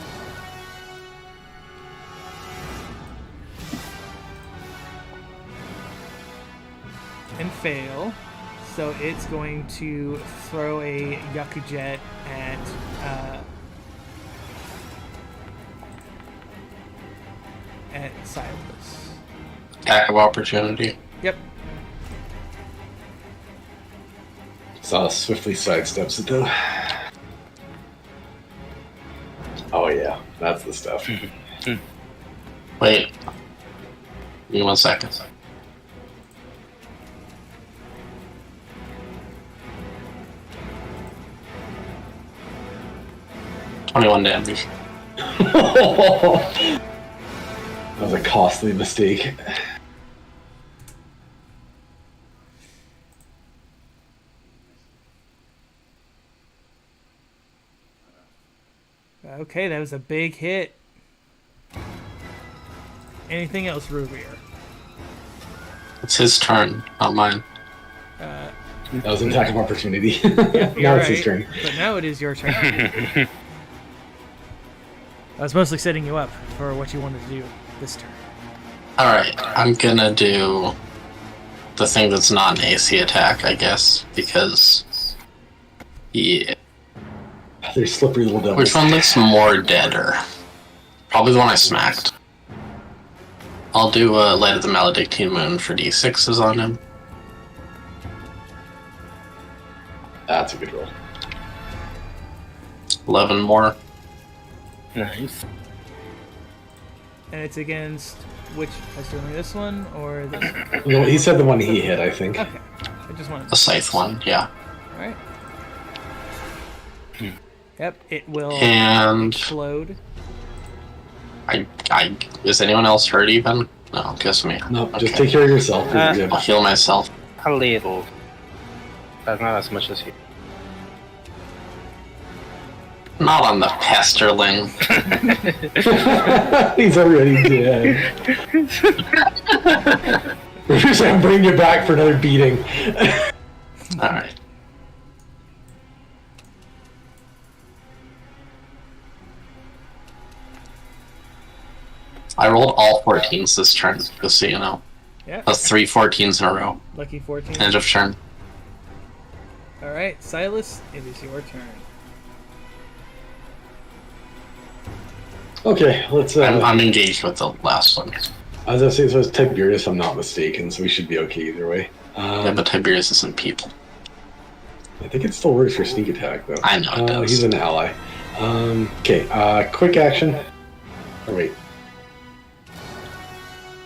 and fail. So it's going to throw a Yakujet at Silas. Attack of opportunity. Yep. Silas swiftly sidesteps it though. Oh yeah, that's the stuff. Wait. Give me 1 second. $21 damage. That was a costly mistake. Okay, that was a big hit. Anything else, Ruvier? It's his turn, not mine. That was an attack of opportunity. You're Now it's right, his turn. but now it is your turn. I was mostly setting you up for what you wanted to do this turn. Alright, I'm gonna do the thing that's not an AC attack, I guess, because... Yeah. They're slippery little devils. Which one looks more deader? Probably the one I smacked. I'll do Light of the Maledictine Moon for D6s on him. That's a good roll. 11 more. Nice. And it's against which? Assuming this one or this one? No, he said the one he hit, I think. Okay. I just wanted The scythe one, yeah. Alright. Yep, it will And explode. is anyone else hurt even? No, just me. No, just Okay. take care of yourself. You're good. I'll heal myself. A little. But not as much as you. Not on the pesterling. He's already dead. We're just gonna bring you back for another beating. Alright. I rolled all 14s this turn, just so you know. Yeah, That's 3 14s in a row. lucky 14. End of turn. Alright, Silas, it is your turn. Okay, let's. I'm engaged with the last one. As I say, so it's Tiberius, if I'm not mistaken, so we should be okay either way. Yeah, but Tiberius isn't people. I think it still works for sneak attack, though. I know it does. He's an ally. Okay, quick action. Oh, wait.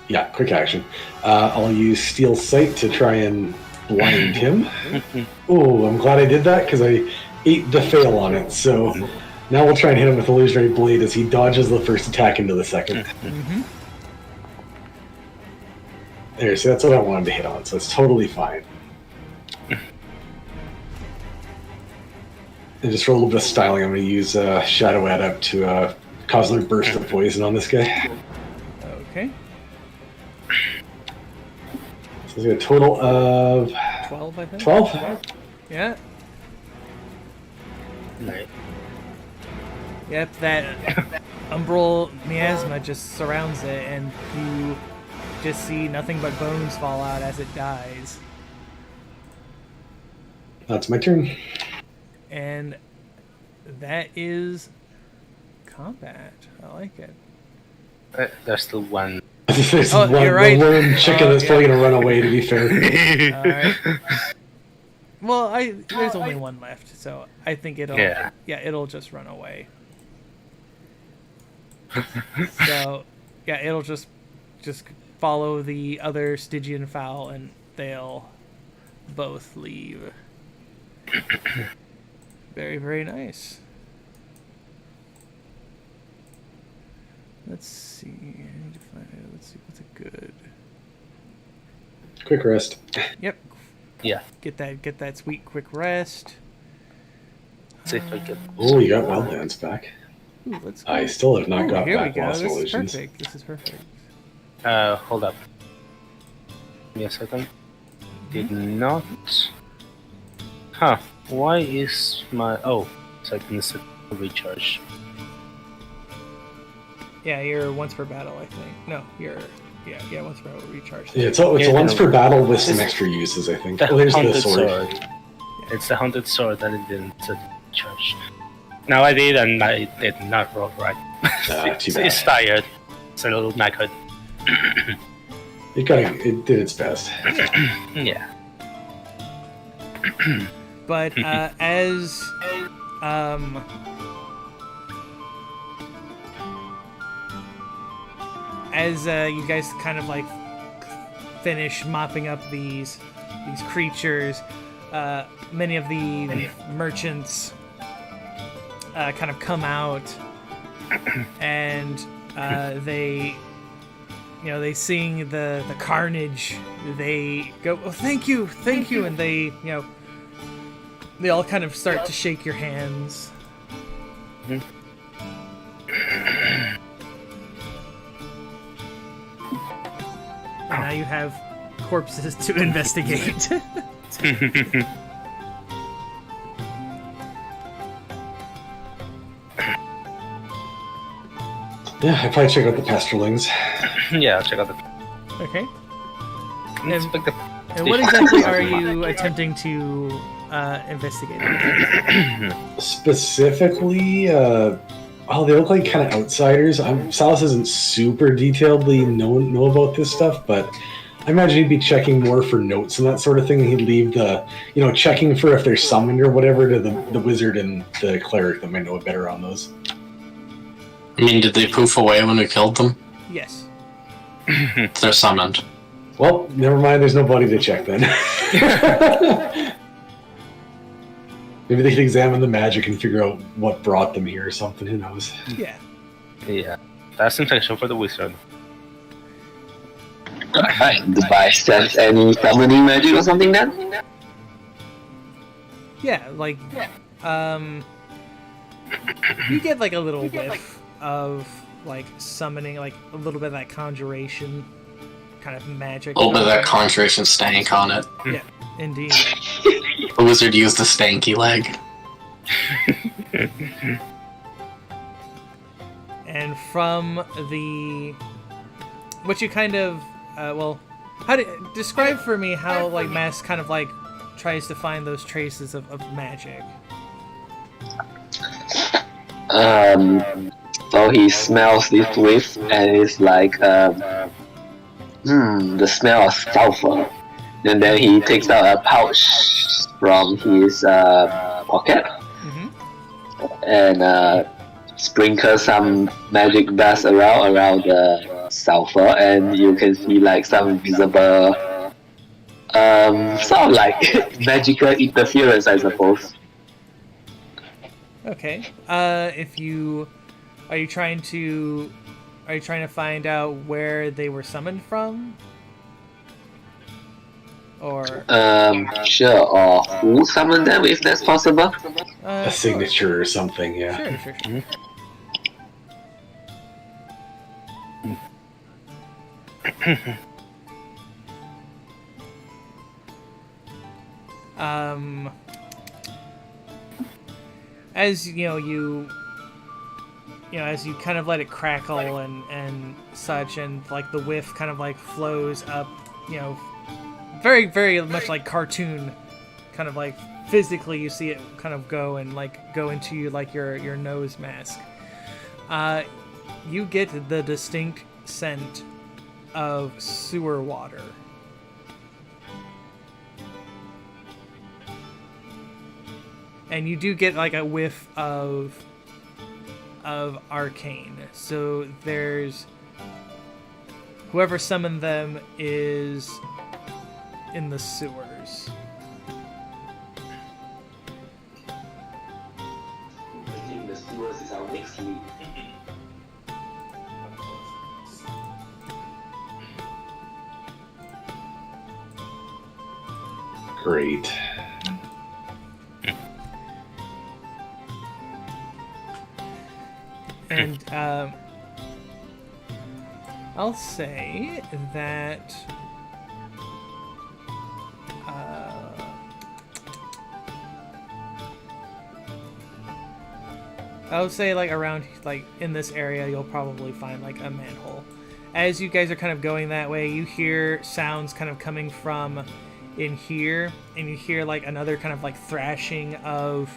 Yeah, quick action. I'll use Steel Sight to try and blind him. Oh, I'm glad I did that, because I ate the fail on it, so now we'll try and hit him with Illusionary Blade as he dodges the first attack into the second. There, so that's what I wanted to hit on, so it's totally fine. And just for a little bit of styling, I'm going to use Shadow Adept to cause another burst of poison on this guy. Okay. So he's got a total of 12, I think. 12. Yeah. Nice. Yep, that umbral miasma just surrounds it, and you just see nothing but bones fall out as it dies. That's my turn. And that is combat. I like it. There's still one. There's Oh, you're right. The lone chicken that's probably yeah. going to run away, to be fair. Alright. Well, there's only one left, so I think it'll it'll just run away. So yeah, it'll just follow the other Stygian fowl, and they'll both leave. Very, very nice. Let's see. I need to find out. Let's see what's a good. Quick rest. Yep. Yeah. Get that sweet quick rest. See if I get. Oh, you got Wildlands back. Ooh, let's go. I still have not got here we back go. Lost This is Illusions. perfect. This is perfect. Hold up. Give me a second. Did not. Huh. Why is my. Oh, so I can set the recharge. Yeah, you're once per battle, I think. No, you're Yeah, once per recharge. Yeah, it's a once per battle with some extra uses, I think. The Oh, there's the haunted sword. sword. It's the haunted sword that it didn't charge. Now I did, and I did not roll right. Too bad. It's tired. It's a little knackered. It did its best. Yeah. But as you guys kind of like finish mopping up these creatures, many of the merchants kind of come out, and they seeing the carnage, they go, "Oh, thank you," and they they all kind of start to shake your hands. Mhm. And now you have corpses to investigate. Yeah, I'd probably check out the Pastorlings. Yeah, I'll check out the. Okay. Inspect the And what exactly are you attempting to investigate? Specifically, well, they look like kind of outsiders. Salas isn't super detailedly know about this stuff, but I imagine he'd be checking more for notes and that sort of thing. He'd leave the, checking for if they're summoned or whatever to the wizard and the cleric that might know better on those. I mean, did they poof away when we killed them? Yes. They're summoned. Well, never mind. There's nobody to check then. Maybe they could examine the magic and figure out what brought them here or something. Who knows? Yeah. Yeah. That's infection for the wizard. Alright, do I sense any summoning magic or something then? Yeah, like, you get like a little whiff of like summoning, like a little bit of that conjuration kind of magic. A little bit of that conjuration stank on it. Yeah, indeed. The wizard used the stanky leg. And from what you kind of, describe for me how like Mass kind of like tries to find those traces of magic. So he smells this whiff and it's like, the smell of sulfur. And then he takes out a pouch from his pocket and sprinkles some magic dust around the sulfur, and you can see like some visible, sort of like magical interference, I suppose. Okay. Are you trying to find out where they were summoned from? Or Sure, or who summoned them if that's possible? A signature or something, yeah. Sure. As as you kind of let it crackle and such, and like the whiff kind of like flows up, very, very much like cartoon, kind of like physically you see it kind of go into like your nose mask. You get the distinct scent of sewer water. And you do get like a whiff of arcane. So there's whoever summoned them is in the sewers. I think the sewers is our next lead. Great. And I'll say that like around like in this area you'll probably find like a manhole. as you guys are kind of going that way, you hear sounds kind of coming from in here, and you hear like another kind of like thrashing of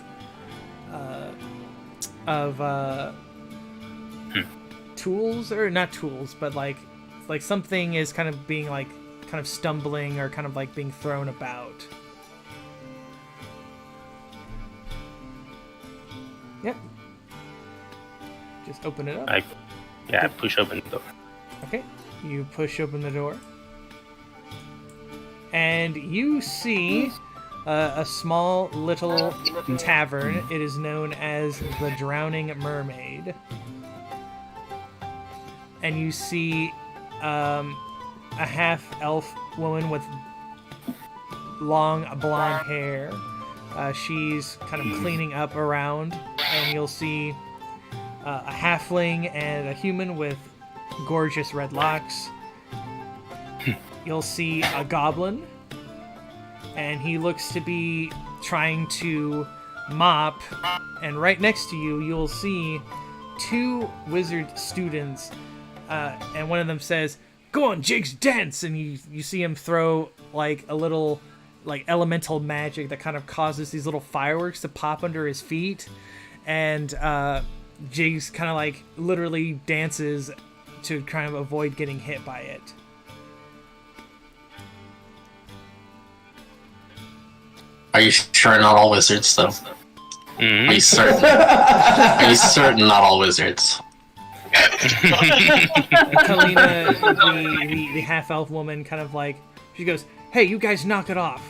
tools, or not tools, but like something is kind of being like kind of stumbling or kind of like being thrown about. Yep. Just open it up. I push open the door. Okay, you push open the door, and you see a small little tavern. It is known as the Drowning Mermaid, and you see a half-elf woman with long blonde hair. She's kind of cleaning up around, and you'll see a halfling and a human with gorgeous red locks. You'll see a goblin, and he looks to be trying to mop, and right next to you you'll see two wizard students, and one of them says, "Go on, Jigs, dance!" And you see him throw like a little like elemental magic that kind of causes these little fireworks to pop under his feet, and Jigs kind of like literally dances to kind of avoid getting hit by it. Are you sure not all wizards, though? Mm-hmm. Are you certain? Are you certain not all wizards? Kalina, the half-elf woman, kind of like, she goes, "Hey, you guys knock it off."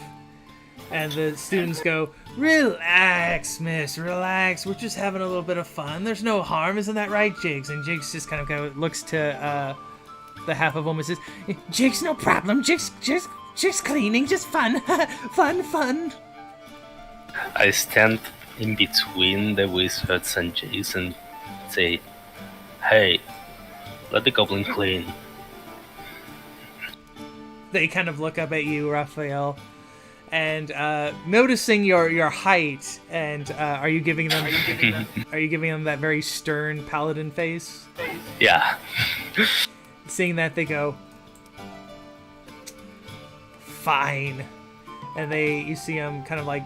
And the students go, "Relax, miss, relax. We're just having a little bit of fun. There's no harm, isn't that right, Jigs?" And Jigs just kind of looks to the half-elf woman and says, "Jigs, no problem. Jigs cleaning, just fun. fun. I stand in between the wizards and Jace and say, "Hey, let the goblin clean." They kind of look up at you, Raphael, and noticing your height, and are you giving them that very stern paladin face? Yeah. Seeing that, they go, "Fine," and you see them kind of like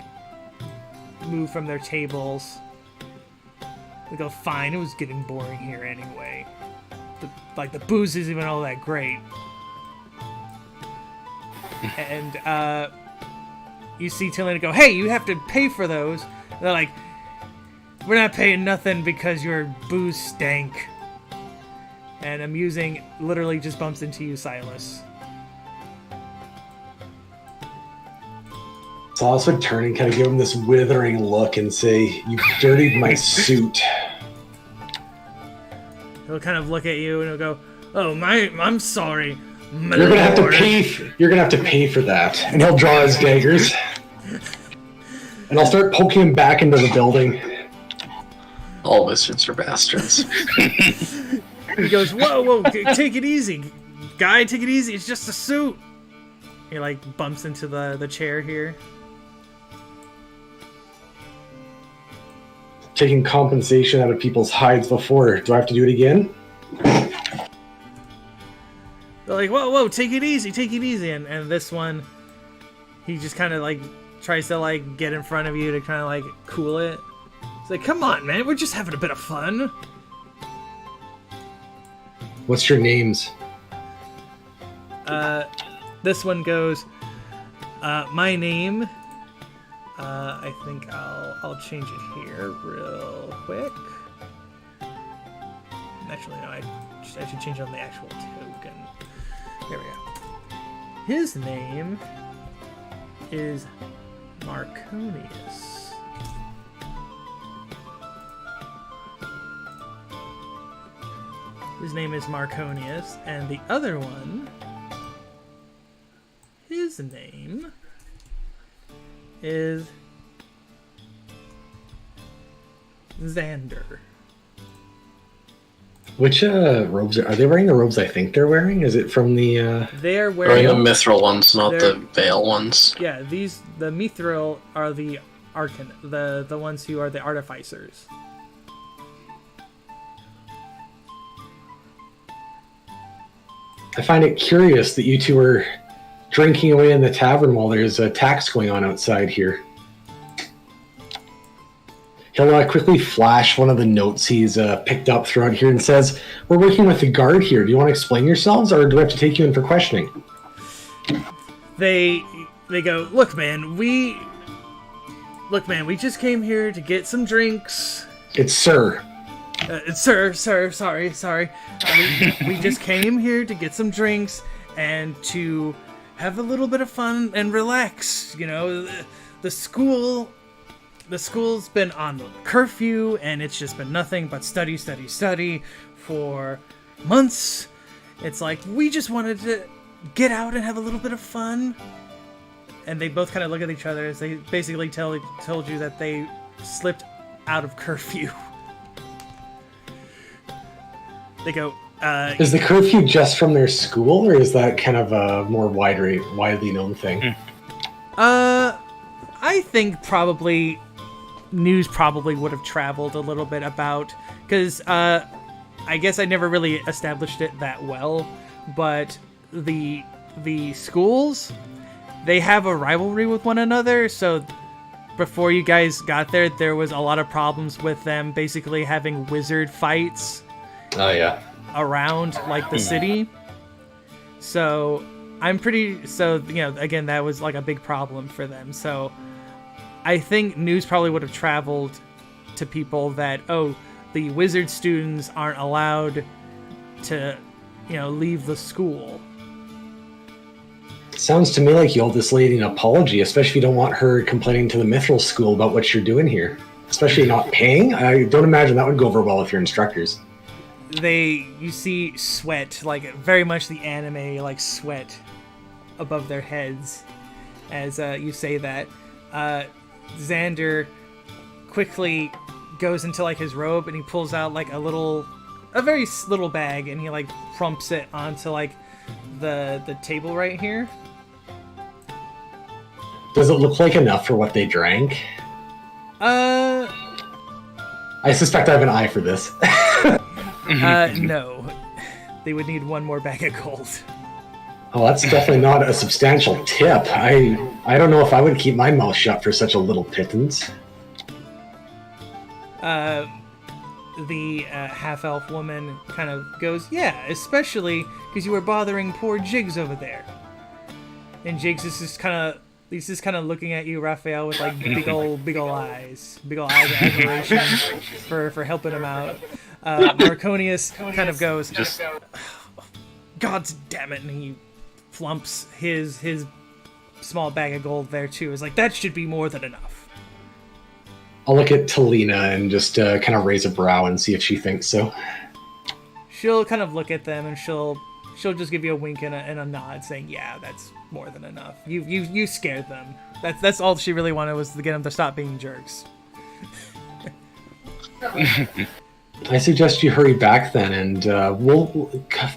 move from their tables. They go, "Fine, it was getting boring here anyway. The booze isn't even all that great." And you see Tilly go, "Hey, you have to pay for those." And they're like, "We're not paying nothing because your booze stank." And Amusing literally just bumps into you, Silas. Silas would turn and kind of give him this withering look and say, "You dirtied my suit." He'll kind of look at you and he'll go, "Oh, I'm sorry. My You're gonna have to lord." You're gonna have to pay for that. And he'll draw his daggers. And I'll start poking him back into the building. All wizards are bastards. He goes, whoa, take it easy. Guy, take it easy. It's just a suit." He like bumps into the chair here. Taking compensation out of people's hides before. Do I have to do it again? They're like, whoa, take it easy. And this one, he just kind of like tries to like get in front of you to kind of like cool it. It's like, "Come on, man, we're just having a bit of fun." What's your names? This one goes, "My name, I think I'll change it here real quick. Actually, no, I should change it on the actual token. Here we go. His name is Marconius." His name is Marconius, and the other one, his name is Xander. Which robes are they wearing? The robes I think they're wearing? Is it from the? They're Wearing wearing the mithril ones, not the veil ones. Yeah, the mithril are the arcan, the ones who are the artificers. I find it curious that you two are drinking away in the tavern while there's a tax going on outside here. He'll quickly flash one of the notes he's picked up throughout here and says, "We're working with the guard here. Do you want to explain yourselves, or do we have to take you in for questioning?" They go, look, man, we just came here to get some drinks. It's sir. Sir, sorry. We just came here to get some drinks and to have a little bit of fun and relax. You know, the school's been on curfew, and it's just been nothing but study for months. It's like, we just wanted to get out and have a little bit of fun. And they both kind of look at each other as they basically told you that they slipped out of curfew. They go, Is the curfew just from their school, or is that kind of a more widely known thing? I think probably news would have traveled a little bit about, because I guess I never really established it that well, but the schools, they have a rivalry with one another. So before you guys got there was a lot of problems with them basically having wizard fights. Oh yeah. Around like the city. So again, that was like a big problem for them. So I think news probably would have traveled to people that, the wizard students aren't allowed to, leave the school. Sounds to me like you owe this lady an apology, especially if you don't want her complaining to the Mithril School about what you're doing here. Especially not paying. I don't imagine that would go over well with your instructors. You see sweat, like very much the anime, like sweat above their heads as you say that. Xander quickly goes into like his robe and he pulls out like a very little bag, and he like plumps it onto like the table right here. Does it look like enough for what they drank? I suspect I have an eye for this. No. They would need one more bag of gold. Oh, that's definitely not a substantial tip. I don't know if I would keep my mouth shut for such a little pittance. The half-elf woman kind of goes, yeah, especially because you were bothering poor Jiggs over there. And Jiggs is just kind of looking at you, Raphael, with like big old eyes of admiration for helping him out. Marconius kind of goes, just God damn it, and he flumps his small bag of gold there too. It's like, that should be more than enough. I'll look at Talina and just kind of raise a brow and see if she thinks so. She'll kind of look at them and she'll just give you a wink and a nod, saying, "Yeah, that's more than enough. You scared them. That's all she really wanted, was to get them to stop being jerks." I suggest you hurry back then, and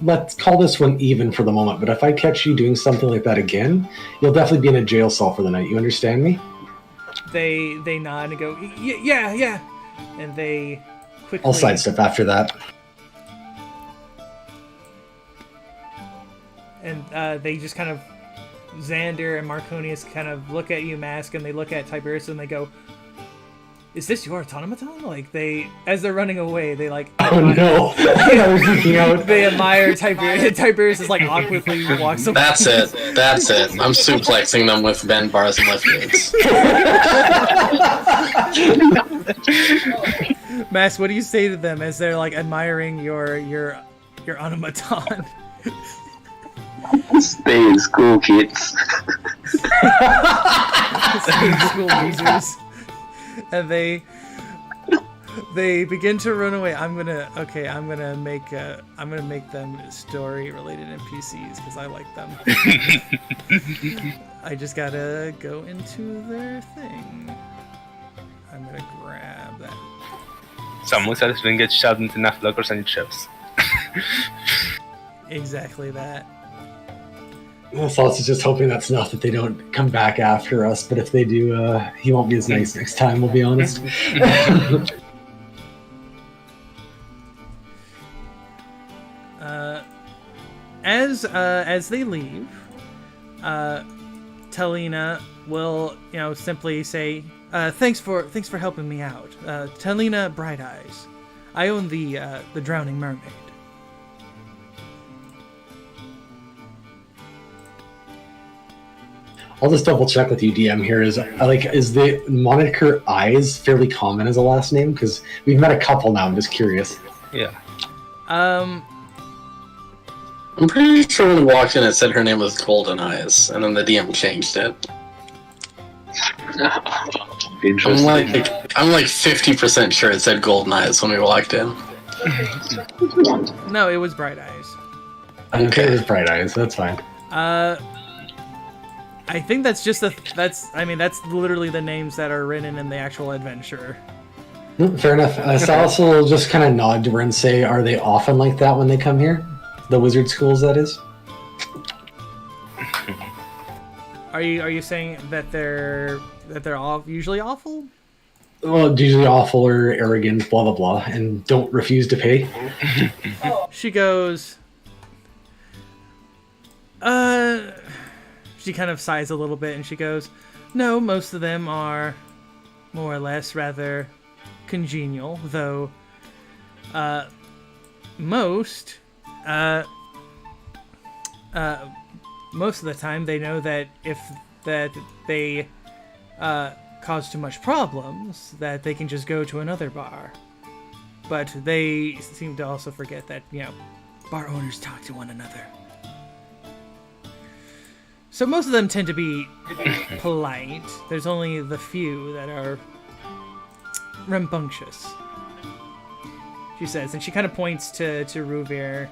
let's call this one even for the moment. But if I catch you doing something like that again, you'll definitely be in a jail cell for the night. You understand me? They nod and go, yeah, and they quickly. I'll sidestep after that. And they just kind of, Xander and Marconius kind of look at you, Mask, and they look at Tiberius and they go, "Is this your automaton?" Like, as they're running away, they like, oh no, I was freaking out. They admire Tiberius. Tiberius is like awkwardly walks away. That's it. I'm suplexing them with bend bars and lift weights. Mask, what do you say to them as they're like admiring your automaton? Stay in school, kids. Stay in school, losers. And they begin to run away. I'm gonna make them story related NPCs because I like them. I just gotta go into their thing. I'm gonna grab that. Someone said it's been get shoved into enough lockers and chips. Exactly that. So I was just hoping that's enough that they don't come back after us, but if they do, he won't be as nice next time, we'll be honest. As goes, as they leave, Talina will, simply say, thanks for helping me out. Talina Bright Eyes. I own the Drowning Mermaid. I'll just double check with you, DM. Here is the moniker Eyes fairly common as a last name? Because we've met a couple now. I'm just curious. Yeah. I'm pretty sure when we walked in, it said her name was Golden Eyes, and then the DM changed it. Interesting. I'm like 50% sure it said Golden Eyes when we walked in. No, it was Bright Eyes. Okay, it was Bright Eyes. That's fine. I think that's just that's literally the names that are written in the actual adventure. Fair enough. Salas will just kind of nod to her and say, "Are they often like that when they come here? The wizard schools, that is." Are you saying that they're all usually awful? Well, usually awful or arrogant, blah blah blah, and don't refuse to pay. She goes, She kind of sighs a little bit and she goes, no, most of them are more or less rather congenial, though most of the time they know that if they cause too much problems, that they can just go to another bar. But they seem to also forget that, bar owners talk to one another. So most of them tend to be polite. There's only the few that are rambunctious, she says, and she kind of points to Ruvir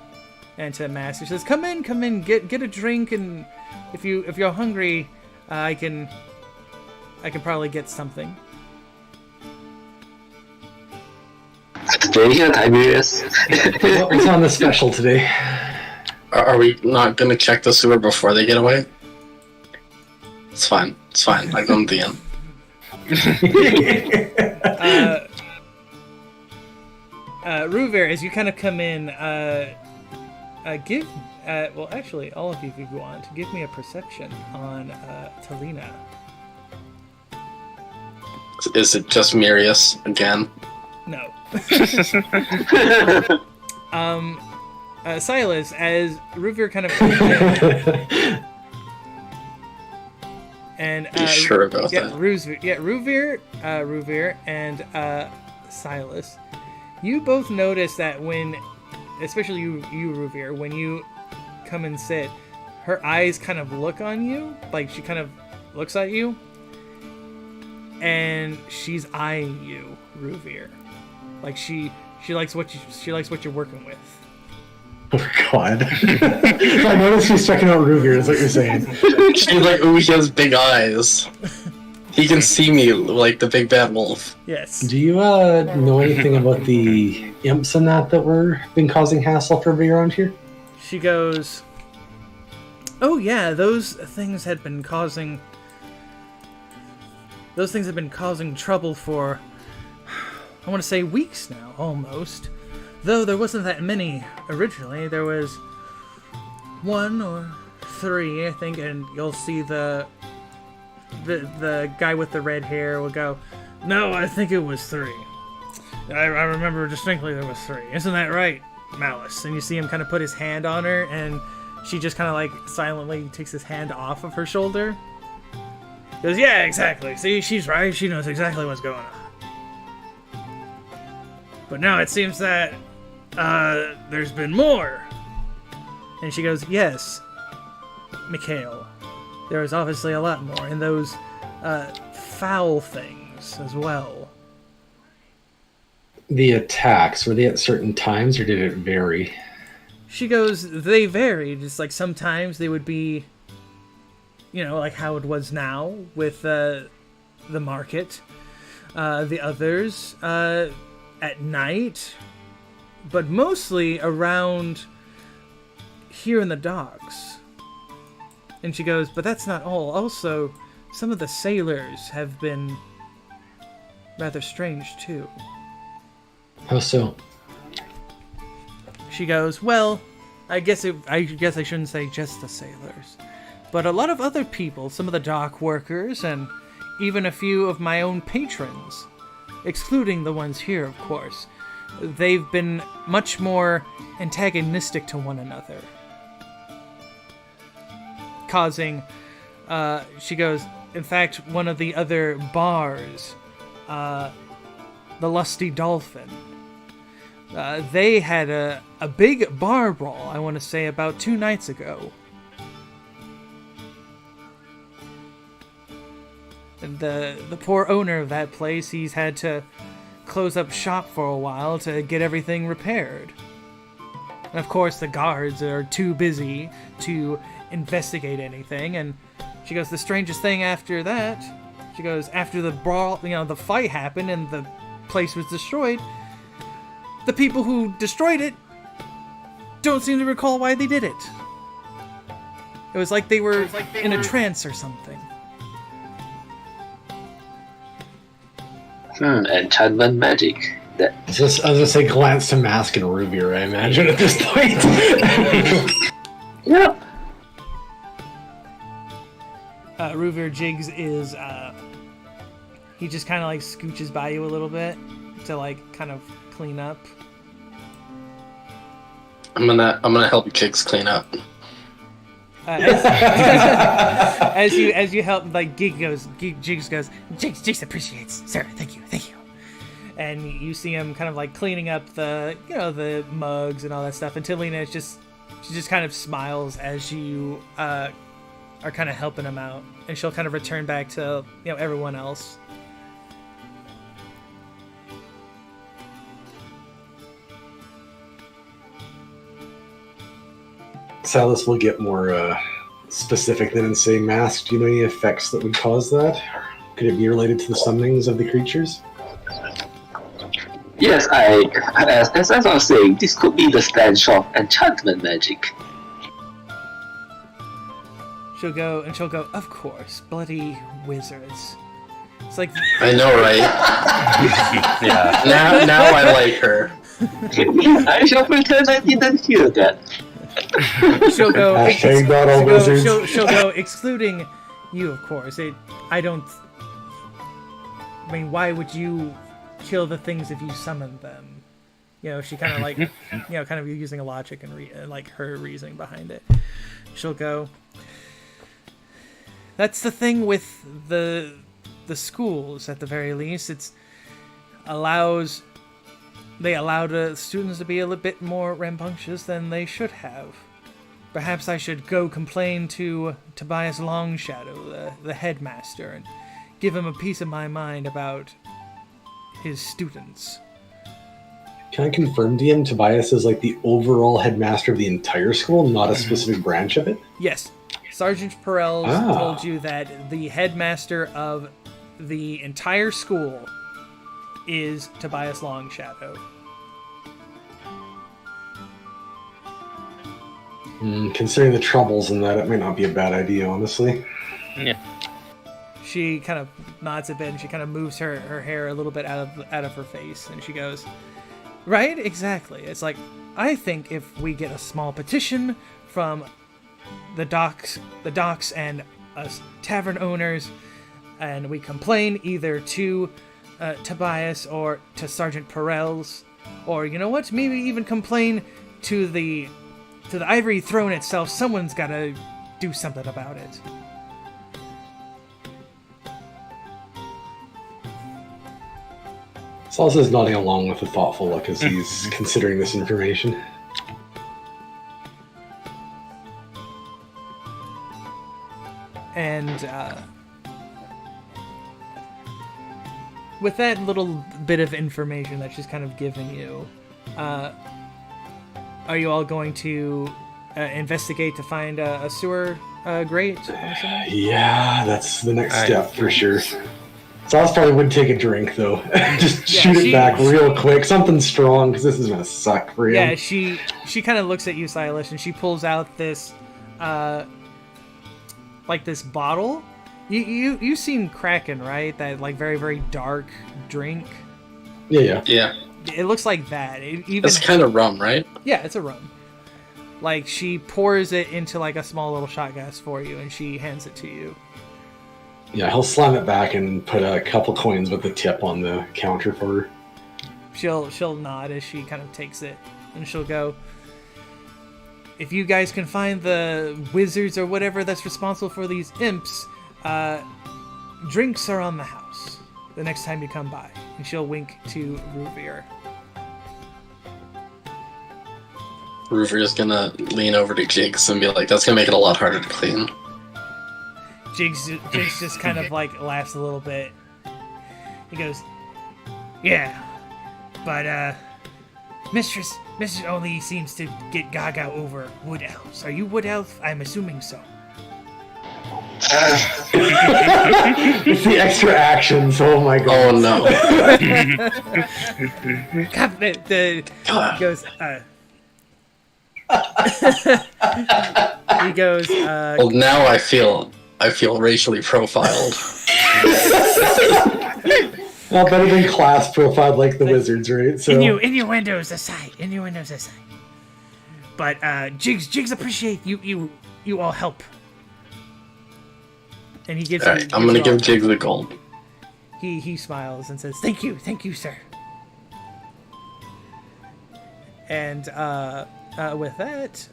and to Master. She says, "Come in, get a drink, and if you're hungry, I can probably get something." Stay here, Tiberius. What's on the special today? Are we not going to check the sewer before they get away? It's fine. I go to the end. Ruvir, as you kind of come in, well, actually, all of you, if you want, give me a perception on Talina. Is it just Mirius again? No. Silas, as Ruvir kind of comes in, and you sure about that? Ruvir and Silas, you both notice that when, especially you Ruvir, when you come and sit, her eyes kind of look on you, like she kind of looks at you, and she's eyeing you, Ruvir, like she likes what you're working with. Oh God! I noticed she's checking out Ruvir. Is what you're saying? She's like, "Ooh, he has big eyes. He can see me like the big bad wolf." Yes. Do you know anything about the imps and that were been causing hassle for everybody around here? She goes, "Oh yeah, those things have been causing trouble for, I want to say, weeks now, almost. Though there wasn't that many originally. There was 1 or 3, I think, and you'll see the guy with the red hair will go, no, I think it was 3. I remember distinctly there was 3. Isn't that right, Malice?" And you see him kind of put his hand on her, and she just kind of like silently takes his hand off of her shoulder. Goes, "Yeah, exactly. See, she's right. She knows exactly what's going on. But now it seems that there's been more." And she goes, "Yes, Mikhail. There is obviously a lot more, and those foul things as well." The attacks, were they at certain times, or did it vary? She goes, "They varied. It's like sometimes they would be, like how it was now with the market. The others at night, but mostly around here in the docks." And she goes, "But that's not all. Also, some of the sailors have been rather strange too." How so? She goes, "Well, I guess I shouldn't say just the sailors, but a lot of other people, some of the dock workers, and even a few of my own patrons, excluding the ones here, of course. They've been much more antagonistic to one another, causing, she goes, in fact, one of the other bars, the Lusty Dolphin, they had a big bar brawl, I want to say, about 2 nights ago. And the poor owner of that place, he's had to close up shop for a while to get everything repaired. And of course, the guards are too busy to investigate anything. And she goes, the strangest thing after that, she goes, after the brawl, the fight happened and the place was destroyed, the people who destroyed it don't seem to recall why they did it. It was like they were in a trance or something. Enchantment magic. I was gonna say glance to Mask and Ruvier, I imagine, at this point. Yep. Ruvier Jigs is, he just kind of like scooches by you a little bit to like kind of clean up. I'm gonna help Jigs clean up. As you help, like Jigs goes, Jigs appreciates, sir, thank you. And you see him kind of like cleaning up the mugs and all that stuff. And Tilina she just kind of smiles as you are kind of helping him out, and she'll kind of return back to everyone else. Silas will get more specific then and say, Mask, do you know any effects that would cause that? Could it be related to the summonings of the creatures? Yes, as I was saying, this could be the stench of enchantment magic. She'll go, of course, bloody wizards. It's like, I know, right? Yeah. Now I like her. I shall pretend I didn't hear that. She'll go. Hashtag not all wizards. She'll go. Excluding you, of course. I mean, why would you kill the things if you summoned them? She kind of like, kind of using a logic and like her reasoning behind it. She'll go. That's the thing with the schools, at the very least. They allowed students to be a little bit more rambunctious than they should have. Perhaps I should go complain to Tobias Longshadow, the headmaster, and give him a piece of my mind about his students. Can I confirm, DM, Tobias is like the overall headmaster of the entire school, not a specific branch of it? Yes. Sergeant Perels told you that the headmaster of the entire school is Tobias Longshadow. Considering the troubles in that, it might not be a bad idea, honestly. Yeah. She kind of nods a bit, and she kind of moves her hair a little bit out of her face, and she goes, right, exactly. It's like, I think if we get a small petition from the docks and us tavern owners, and we complain either to Tobias or to Sergeant Perels, or you know what, maybe even complain to the Ivory Throne itself. Someone's got to do something about it. Salsa is nodding along with a thoughtful look as he's considering this information. And with that little bit of information that she's kind of giving you, are you all going to investigate to find a sewer grate? Yeah, that's the next step for sure. Sauce probably would take a drink though. Just shoot it back real quick. Something strong, because this is gonna suck for him. Yeah, she kind of looks at you, Silas, and she pulls out this, like this bottle. You've seen Kraken, right? That like very, very dark drink. Yeah. It looks like that. It's kind of rum, right? Yeah, it's a rum. Like, she pours it into, like, a small little shot glass for you, and she hands it to you. Yeah, he'll slam it back and put a couple coins with the tip on the counter for her. She'll nod as she kind of takes it, and she'll go, if you guys can find the wizards or whatever that's responsible for these imps, drinks are on the house the next time you come by. And she'll wink to Ruvir. Ruvir's gonna lean over to Jigs and be like, that's gonna make it a lot harder to clean. Jigs just kind of like laughs a little bit. He goes, yeah, but Mistress only seems to get gaga over wood elves. Are you wood elf? I'm assuming so. It's the extra actions. Oh my god. Oh no. He goes, he goes, Well, now I feel racially profiled. Well, better than class profiled like the wizards, right? So innuendos aside. But Jigs appreciate you all help. And he gives you. Alright, I'm gonna give Jigs the gold. He smiles and says, "Thank you, sir." And with that,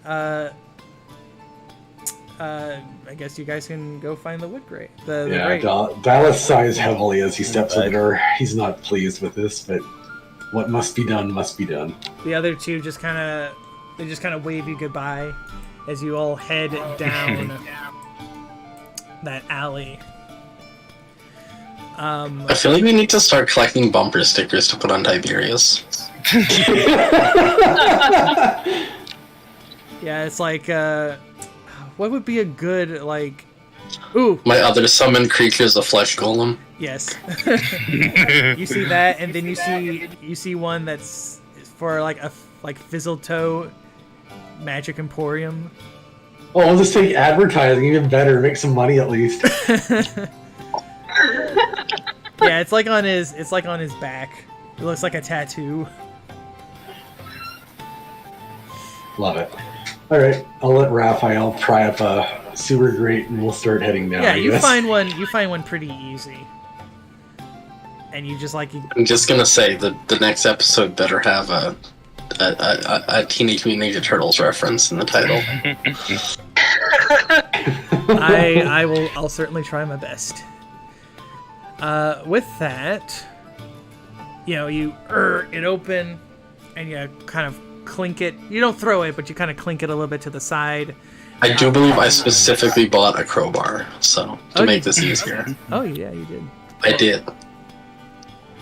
I guess you guys can go find the wood grate. The grate. Dallas sighs heavily as he steps in the door. He's not pleased with this, but what must be done must be done. The other two just kind of wave you goodbye as you all head down that alley. I feel like we need to start collecting bumper stickers to put on Tiberius. Yeah, it's like, what would be a good, like, ooh. My other summoned creature is a flesh golem. Yes. You see that, and then you see one that's for like a fizzle toe magic emporium. Oh, we'll just take advertising, even better, make some money at least. Yeah, it's like on his back. It looks like a tattoo. Love it. Alright, I'll let Raphael pry up a sewer grate and we'll start heading down. Yeah, you find one pretty easy. And you just I'm just gonna say that the next episode better have a Teenage Mutant Ninja Turtles reference in the title. I'll certainly try my best. With that, you it open, and you kind of clink it. You don't throw it, but you kind of clink it a little bit to the side. I do believe I specifically bought a crowbar, so to make this easier. Oh yeah, you did. I did.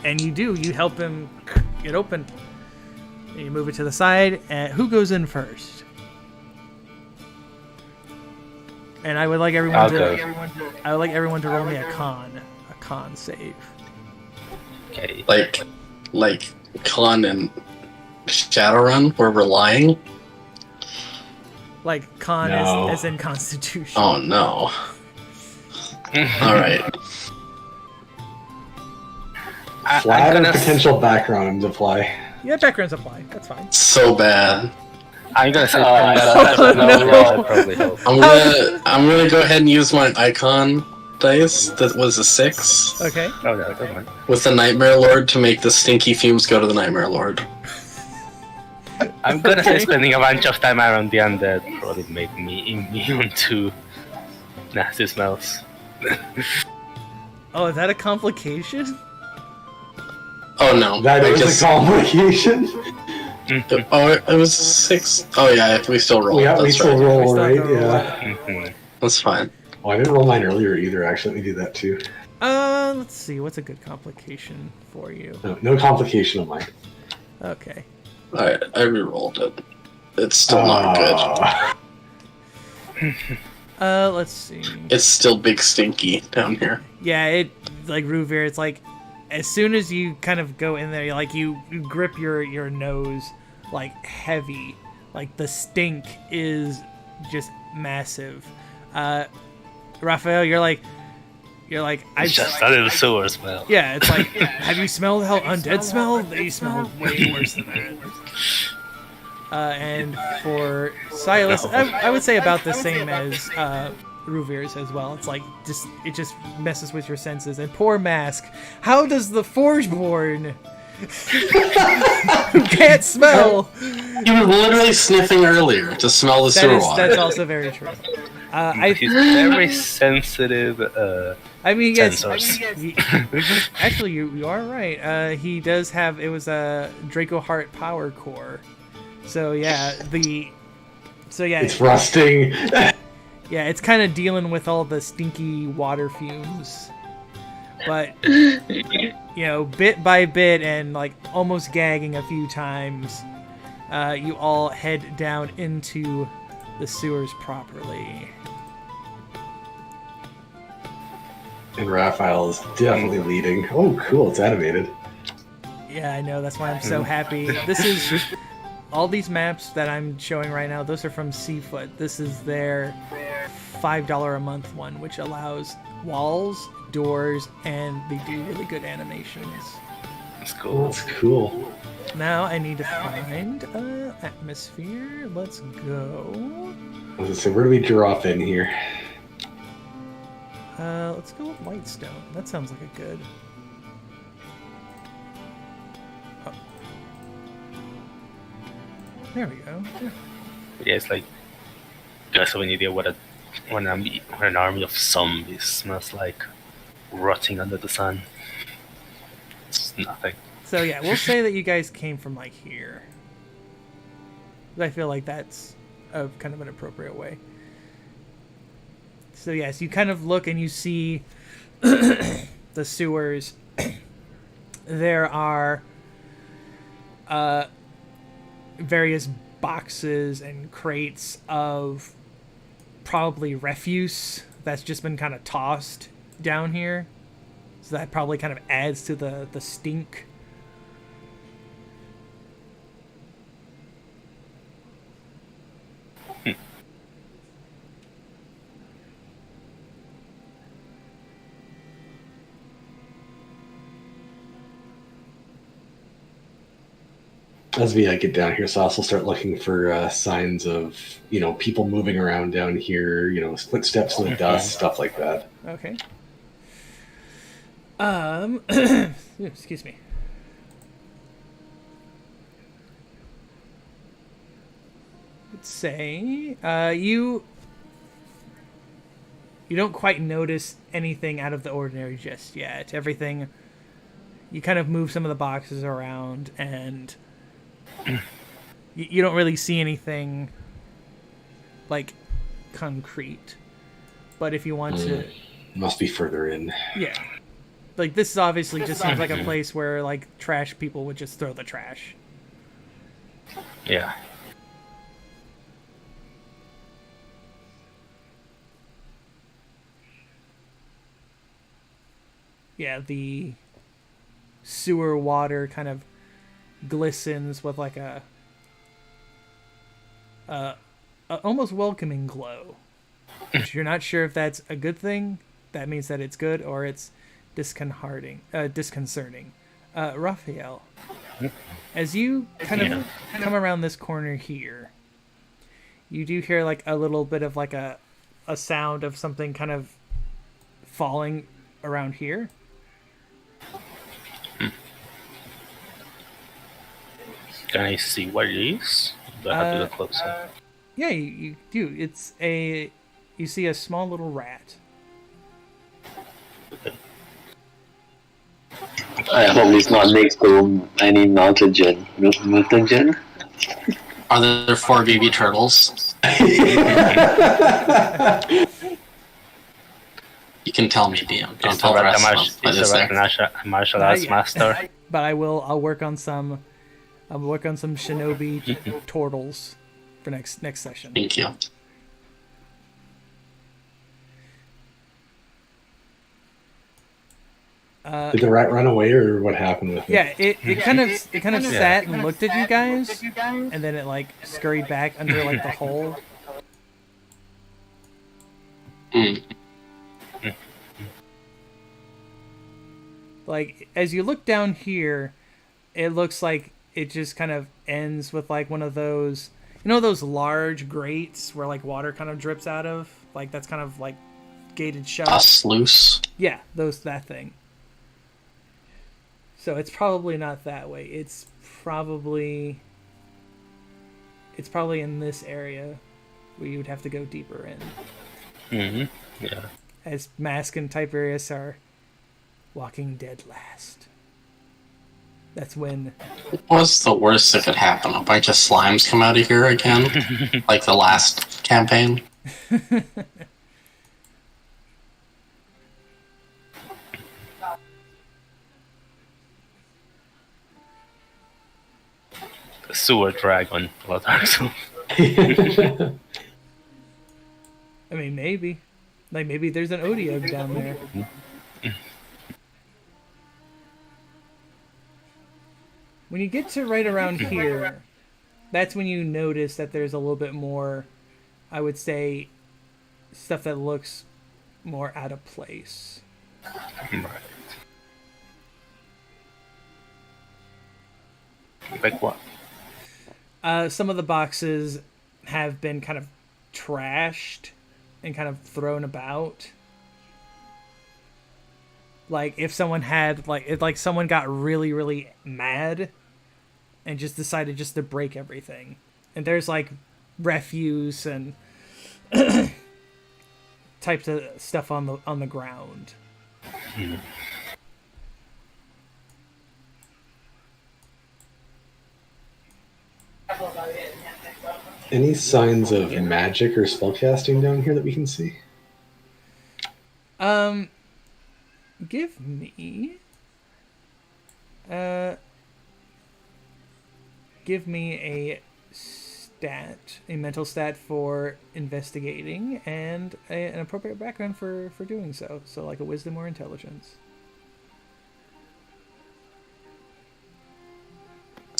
And you help him get open. And you move it to the side. And who goes in first? And I would like everyone to roll me a con save. Okay. Like con and Shadowrun, where we're lying. Like con No. as in Constitution. Oh no. All right. Flat or potential background apply. Yeah, backgrounds apply. That's fine. So bad. I'm gonna say no. probably help. I'm gonna go ahead and use my icon dice. That was a 6. Okay. Oh no, don't mind. With the Nightmare Lord to make the stinky fumes go to the Nightmare Lord. I'm gonna say spending a bunch of time around the undead probably make me immune to nasty smells. Oh, is that a complication? Oh no. That is a complication. Oh, it was 6. Oh yeah, we still roll. Yeah, we That's still right. roll, right? roll. Yeah. That's fine. Oh, I didn't roll mine earlier either, actually. Let me do that too. Let's see. What's a good complication for you? No complication on mine. Okay. Alright, I re-rolled it. It's still not good. Let's see. It's still big stinky down here. Yeah, it like Ruvir. It's like as soon as you kind of go in there, you grip your nose like heavy, like the stink is just massive. Raphael, you're like I It's just a little sewer smell. Yeah, it's like, have you smelled how undead smell? They smell way worse than that. And for Silas, I would say about the same as Ruvir's as well. It's like it just messes with your senses. And poor Mask, how does the Forgeborn who can't smell? He was literally sniffing earlier to smell the sewer water. That's also very true. He's very sensitive. I mean, yes. Sensors. Actually, you are right. He does have. It was a Draco Heart Power Core. So yeah, It's rusting. Yeah, it's kind of dealing with all the stinky water fumes. But bit by bit and like almost gagging a few times, you all head down into the sewers properly. And Raphael is definitely leading. Oh, cool! It's animated. Yeah, I know. That's why I'm so happy. This is all these maps that I'm showing right now. Those are from Seafoot. This is their $5 a month one, which allows walls, doors, and they do really good animations. That's cool. That's cool. Now I need to find atmosphere. Let's go. So where do we drop in here? Let's go with Whitestone. That sounds like a good. Oh. There we go. Yeah, it's like you guys have an idea what an army of zombies smells like, rotting under the sun. It's nothing. So yeah, we'll say that you guys came from like here. I feel like that's a kind of an appropriate way. So yes, you kind of look and you see the sewers. There are various boxes and crates of probably refuse that's just been kind of tossed down here. So that probably kind of adds to the stink. As we get down here, so I'll also start looking for signs of, people moving around down here, footsteps in the dust, stuff like that. Okay. Excuse me. Let's say you don't quite notice anything out of the ordinary just yet. Everything, you kind of move some of the boxes around and you don't really see anything like concrete. But if you want to, must be further in. yeah, like this is obviously just seems like a place where like trash people would just throw the trash. Yeah. Yeah, the sewer water kind of glistens with like a almost welcoming glow. Which you're not sure if that's a good thing. That means that it's good, or it's disconcerting. Raphael, as you kind of come around this corner here, you do hear like a little bit of like a sound of something kind of falling around here. Can I see what it is? Do I have to look closer? Yeah, you do. You see a small little rat. I hope it's not next to any mutagen. Mutagen? Are there 4 baby turtles? You can tell me, DM. Don't tell the rest of us. Is a martial arts master? But I'll work on some. I'll work on some shinobi turtles for next session. Thank you. Did the rat run away, or what happened with it? Yeah, it kind of sat and looked at you guys, and then it like scurried back under like the hole. Like as you look down here, it looks like it just kind of ends with like one of those, you know, those large grates where like water kind of drips out of, like that's kind of like gated shut. A sluice. Yeah, that thing. So it's probably not that way. It's probably in this area where you would have to go deeper in. Yeah. As Mask and Tiberius are walking dead last. That's when... What's the worst that could happen? A bunch of slimes come out of here again? Like the last campaign? The sewer dragon. Well, Dark Souls. I mean, maybe. Like, maybe there's an Odiug down there. When you get to right around here, that's when you notice that there's a little bit more, I would say, stuff that looks more out of place. Right. Like what? Some of the boxes have been kind of trashed and kind of thrown about. Like if someone had like someone got really, really mad and just decided just to break everything. And there's like refuse and types of stuff on the ground. Any signs of magic or spellcasting down here that we can see? Give me a mental stat for investigating, and an appropriate background for doing so. So like a wisdom or intelligence.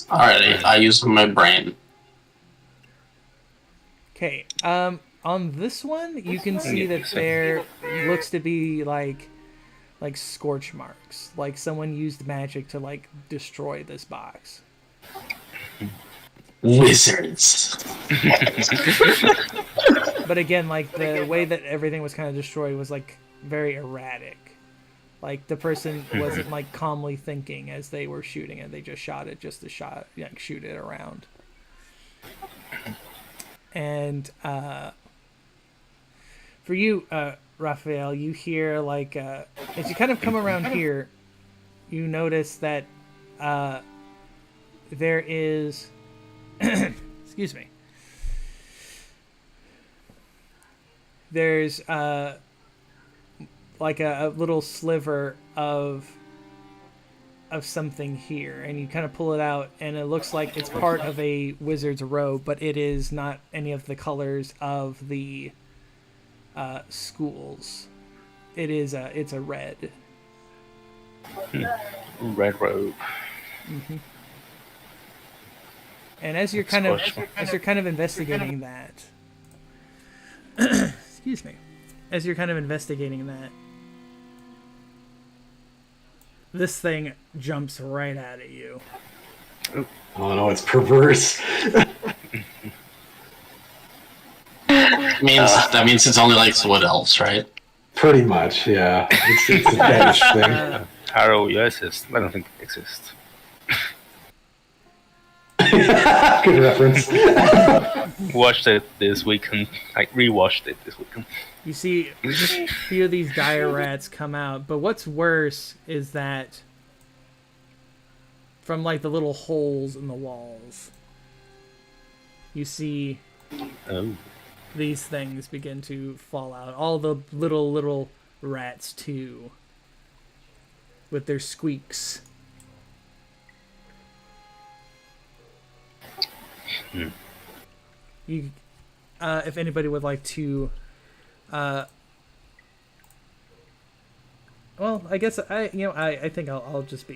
Alrighty, I use my brain. Okay, on this one, you can see that there looks to be like scorch marks. Like someone used magic to like destroy this box. Wizards. But again, like the way that everything was kind of destroyed was like very erratic. Like the person wasn't like calmly thinking as they were shooting it. They just shot it just to shoot it around. And for you, Raphael, you hear like as you kind of come around here, you notice that there is excuse me. There's like a little sliver of something here, and you kind of pull it out, and it looks like it's part of a wizard's robe, but it is not any of the colors of the schools. It's a red. Red robe. Mm-hmm. And as you're kind of investigating that, excuse me, as you're kind of investigating that, this thing jumps right out at you. Oh no, it's perverse. That means it's only like wood elves, right? Pretty much, yeah. It's a banish thing. Arrow, yes, I don't think it exists. Good reference. Watched it this weekend. I rewatched it this weekend. You see a few of these dire rats come out, but what's worse is that from like the little holes in the walls, you see these things begin to fall out. All the little rats too, with their squeaks. You, if anybody would like to, well, I guess I think I'll just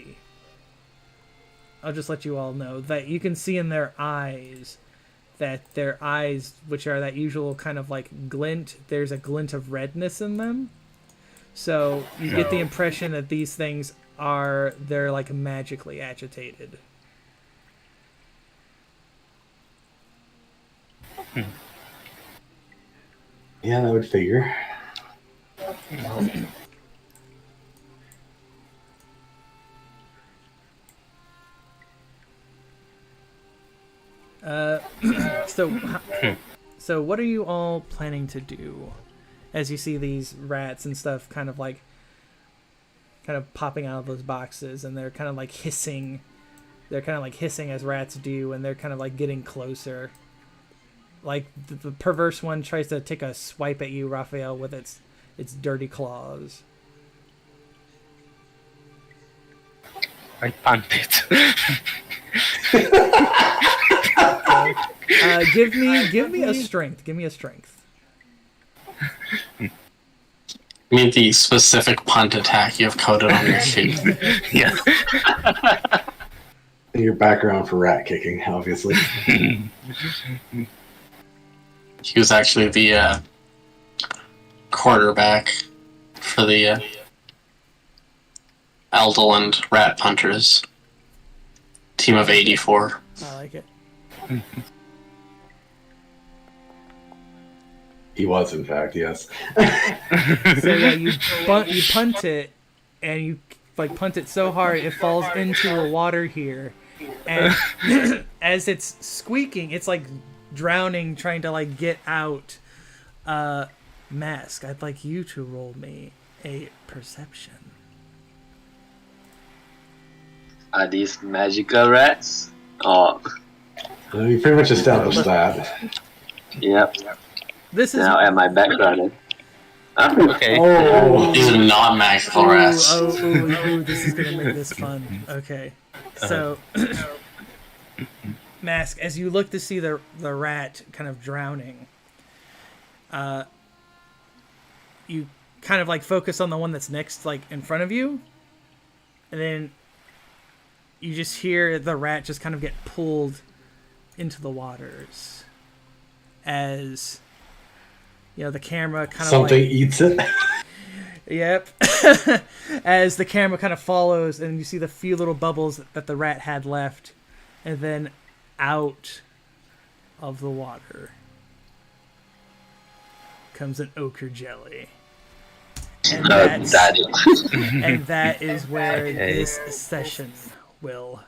let you all know that you can see in their eyes that their eyes, which are that usual kind of like glint, there's a glint of redness in them. So you get the impression that these things they're like magically agitated. Yeah, that would figure. So what are you all planning to do as you see these rats and stuff kind of popping out of those boxes, and they're kind of like hissing. They're kind of like hissing as rats do, and they're kind of like getting closer. Like the perverse one tries to take a swipe at you, Raphael, with its dirty claws. I punt it. Give me a strength. Give me a strength. I mean the specific punt attack you have coded on your sheet. Yeah. Your background for rat kicking, obviously. He was actually the quarterback for the Eldolan Rat Punters. Team of 84. I like it. He was, in fact, yes. So yeah, you punt it, and you like punt it so hard it falls into the water here, and as it's squeaking, it's like drowning, trying to like get out. Mask, I'd like you to roll me a perception. Are these magical rats? Oh, You pretty much established that. yep. This is Now am I backgrounded? Okay. Oh, These are not magical rats. ooh, this is gonna make this fun. Okay, so Mask, as you look to see the rat kind of drowning, you kind of like focus on the one that's next, like in front of you, and then you just hear the rat just kind of get pulled into the waters as the camera kind of something like, eats it. Yep. As the camera kind of follows, and you see the few little bubbles that the rat had left, and then out of the water comes an ochre jelly. And and that is where this session will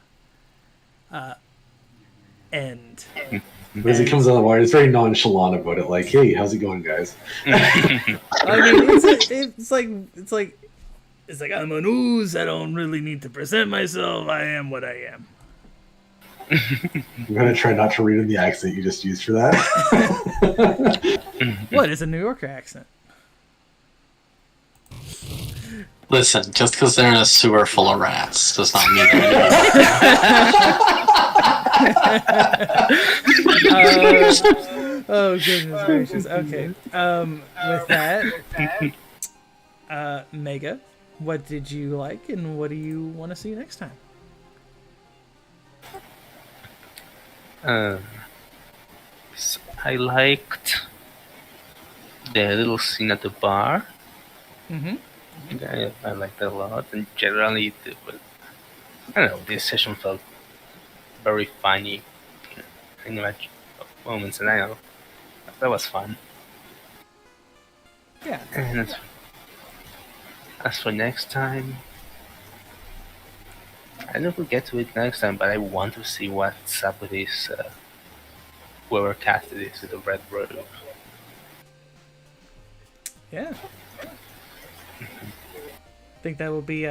end. But as he comes on the water, it's very nonchalant about it. Like, hey, how's it going, guys? I mean, it's like I'm an ooze. I don't really need to present myself. I am what I am. I'm gonna try not to read in the accent you just used for that. What is a New Yorker accent? Listen, just because they're in a sewer full of rats does not mean Oh goodness gracious. Okay. With that, Mega, what did you like, and what do you want to see next time? I liked the little scene at the bar. Mm-hmm. I liked that a lot, and generally, I don't know, this session felt very funny in much moments, and I know that was fun. Yeah. And as for next time, I don't know if we'll get to it next time, but I want to see what's up with this whoever casted this with the red robe. Yeah. I think that will be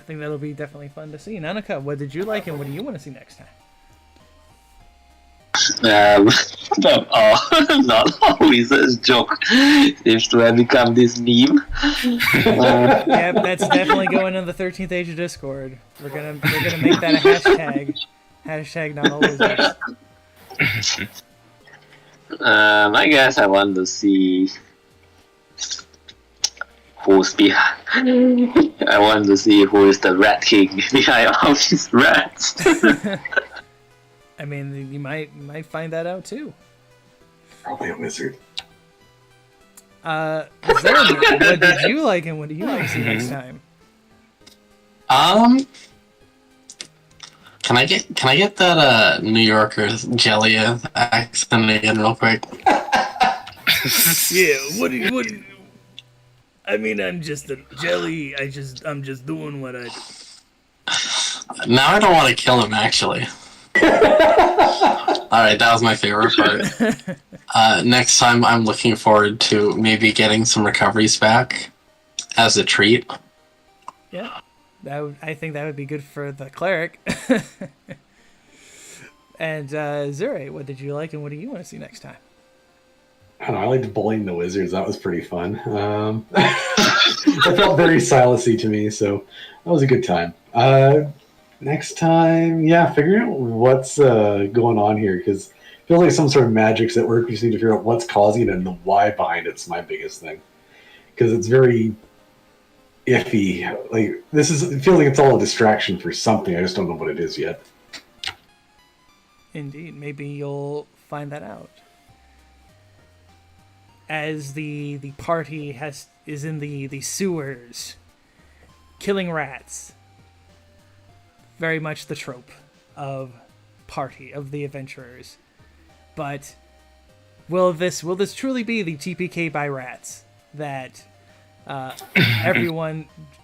that'll be definitely fun to see. Nanika, what did you like, and what do you want to see next time? Not always joke seems to have become this meme. Yeah, that's definitely going in the 13th Age of Discord. We're gonna make that a hashtag. Hashtag not always. I guess I want to see who's behind. I want to see who is the rat king behind all these rats. I mean, you might find that out too. Probably a wizard. Zen, what did you like, and what do you like to see next time? Can Can I get that New Yorker jelly accent again real quick? Yeah, what I mean, I'm just a jelly. I'm just doing what I do. Now I don't want to kill him, actually. Alright, that was my favorite part. Next time, I'm looking forward to maybe getting some recoveries back as a treat. Yeah, I think that would be good for the cleric. And Zure, what did you like, and what do you want to see next time? I don't know, I liked bullying the wizards. That was pretty fun. It felt very Silasy to me, so that was a good time. Next time, yeah, figuring out what's going on here, because it feels like some sort of magic's at work. We just need to figure out what's causing it and the why behind it's my biggest thing, because it's very iffy. Like it feels like it's all a distraction for something. I just don't know what it is yet. Indeed, maybe you'll find that out. As the party is in the sewers, killing rats. Very much the trope of the adventurers. But will this truly be the TPK by rats that everyone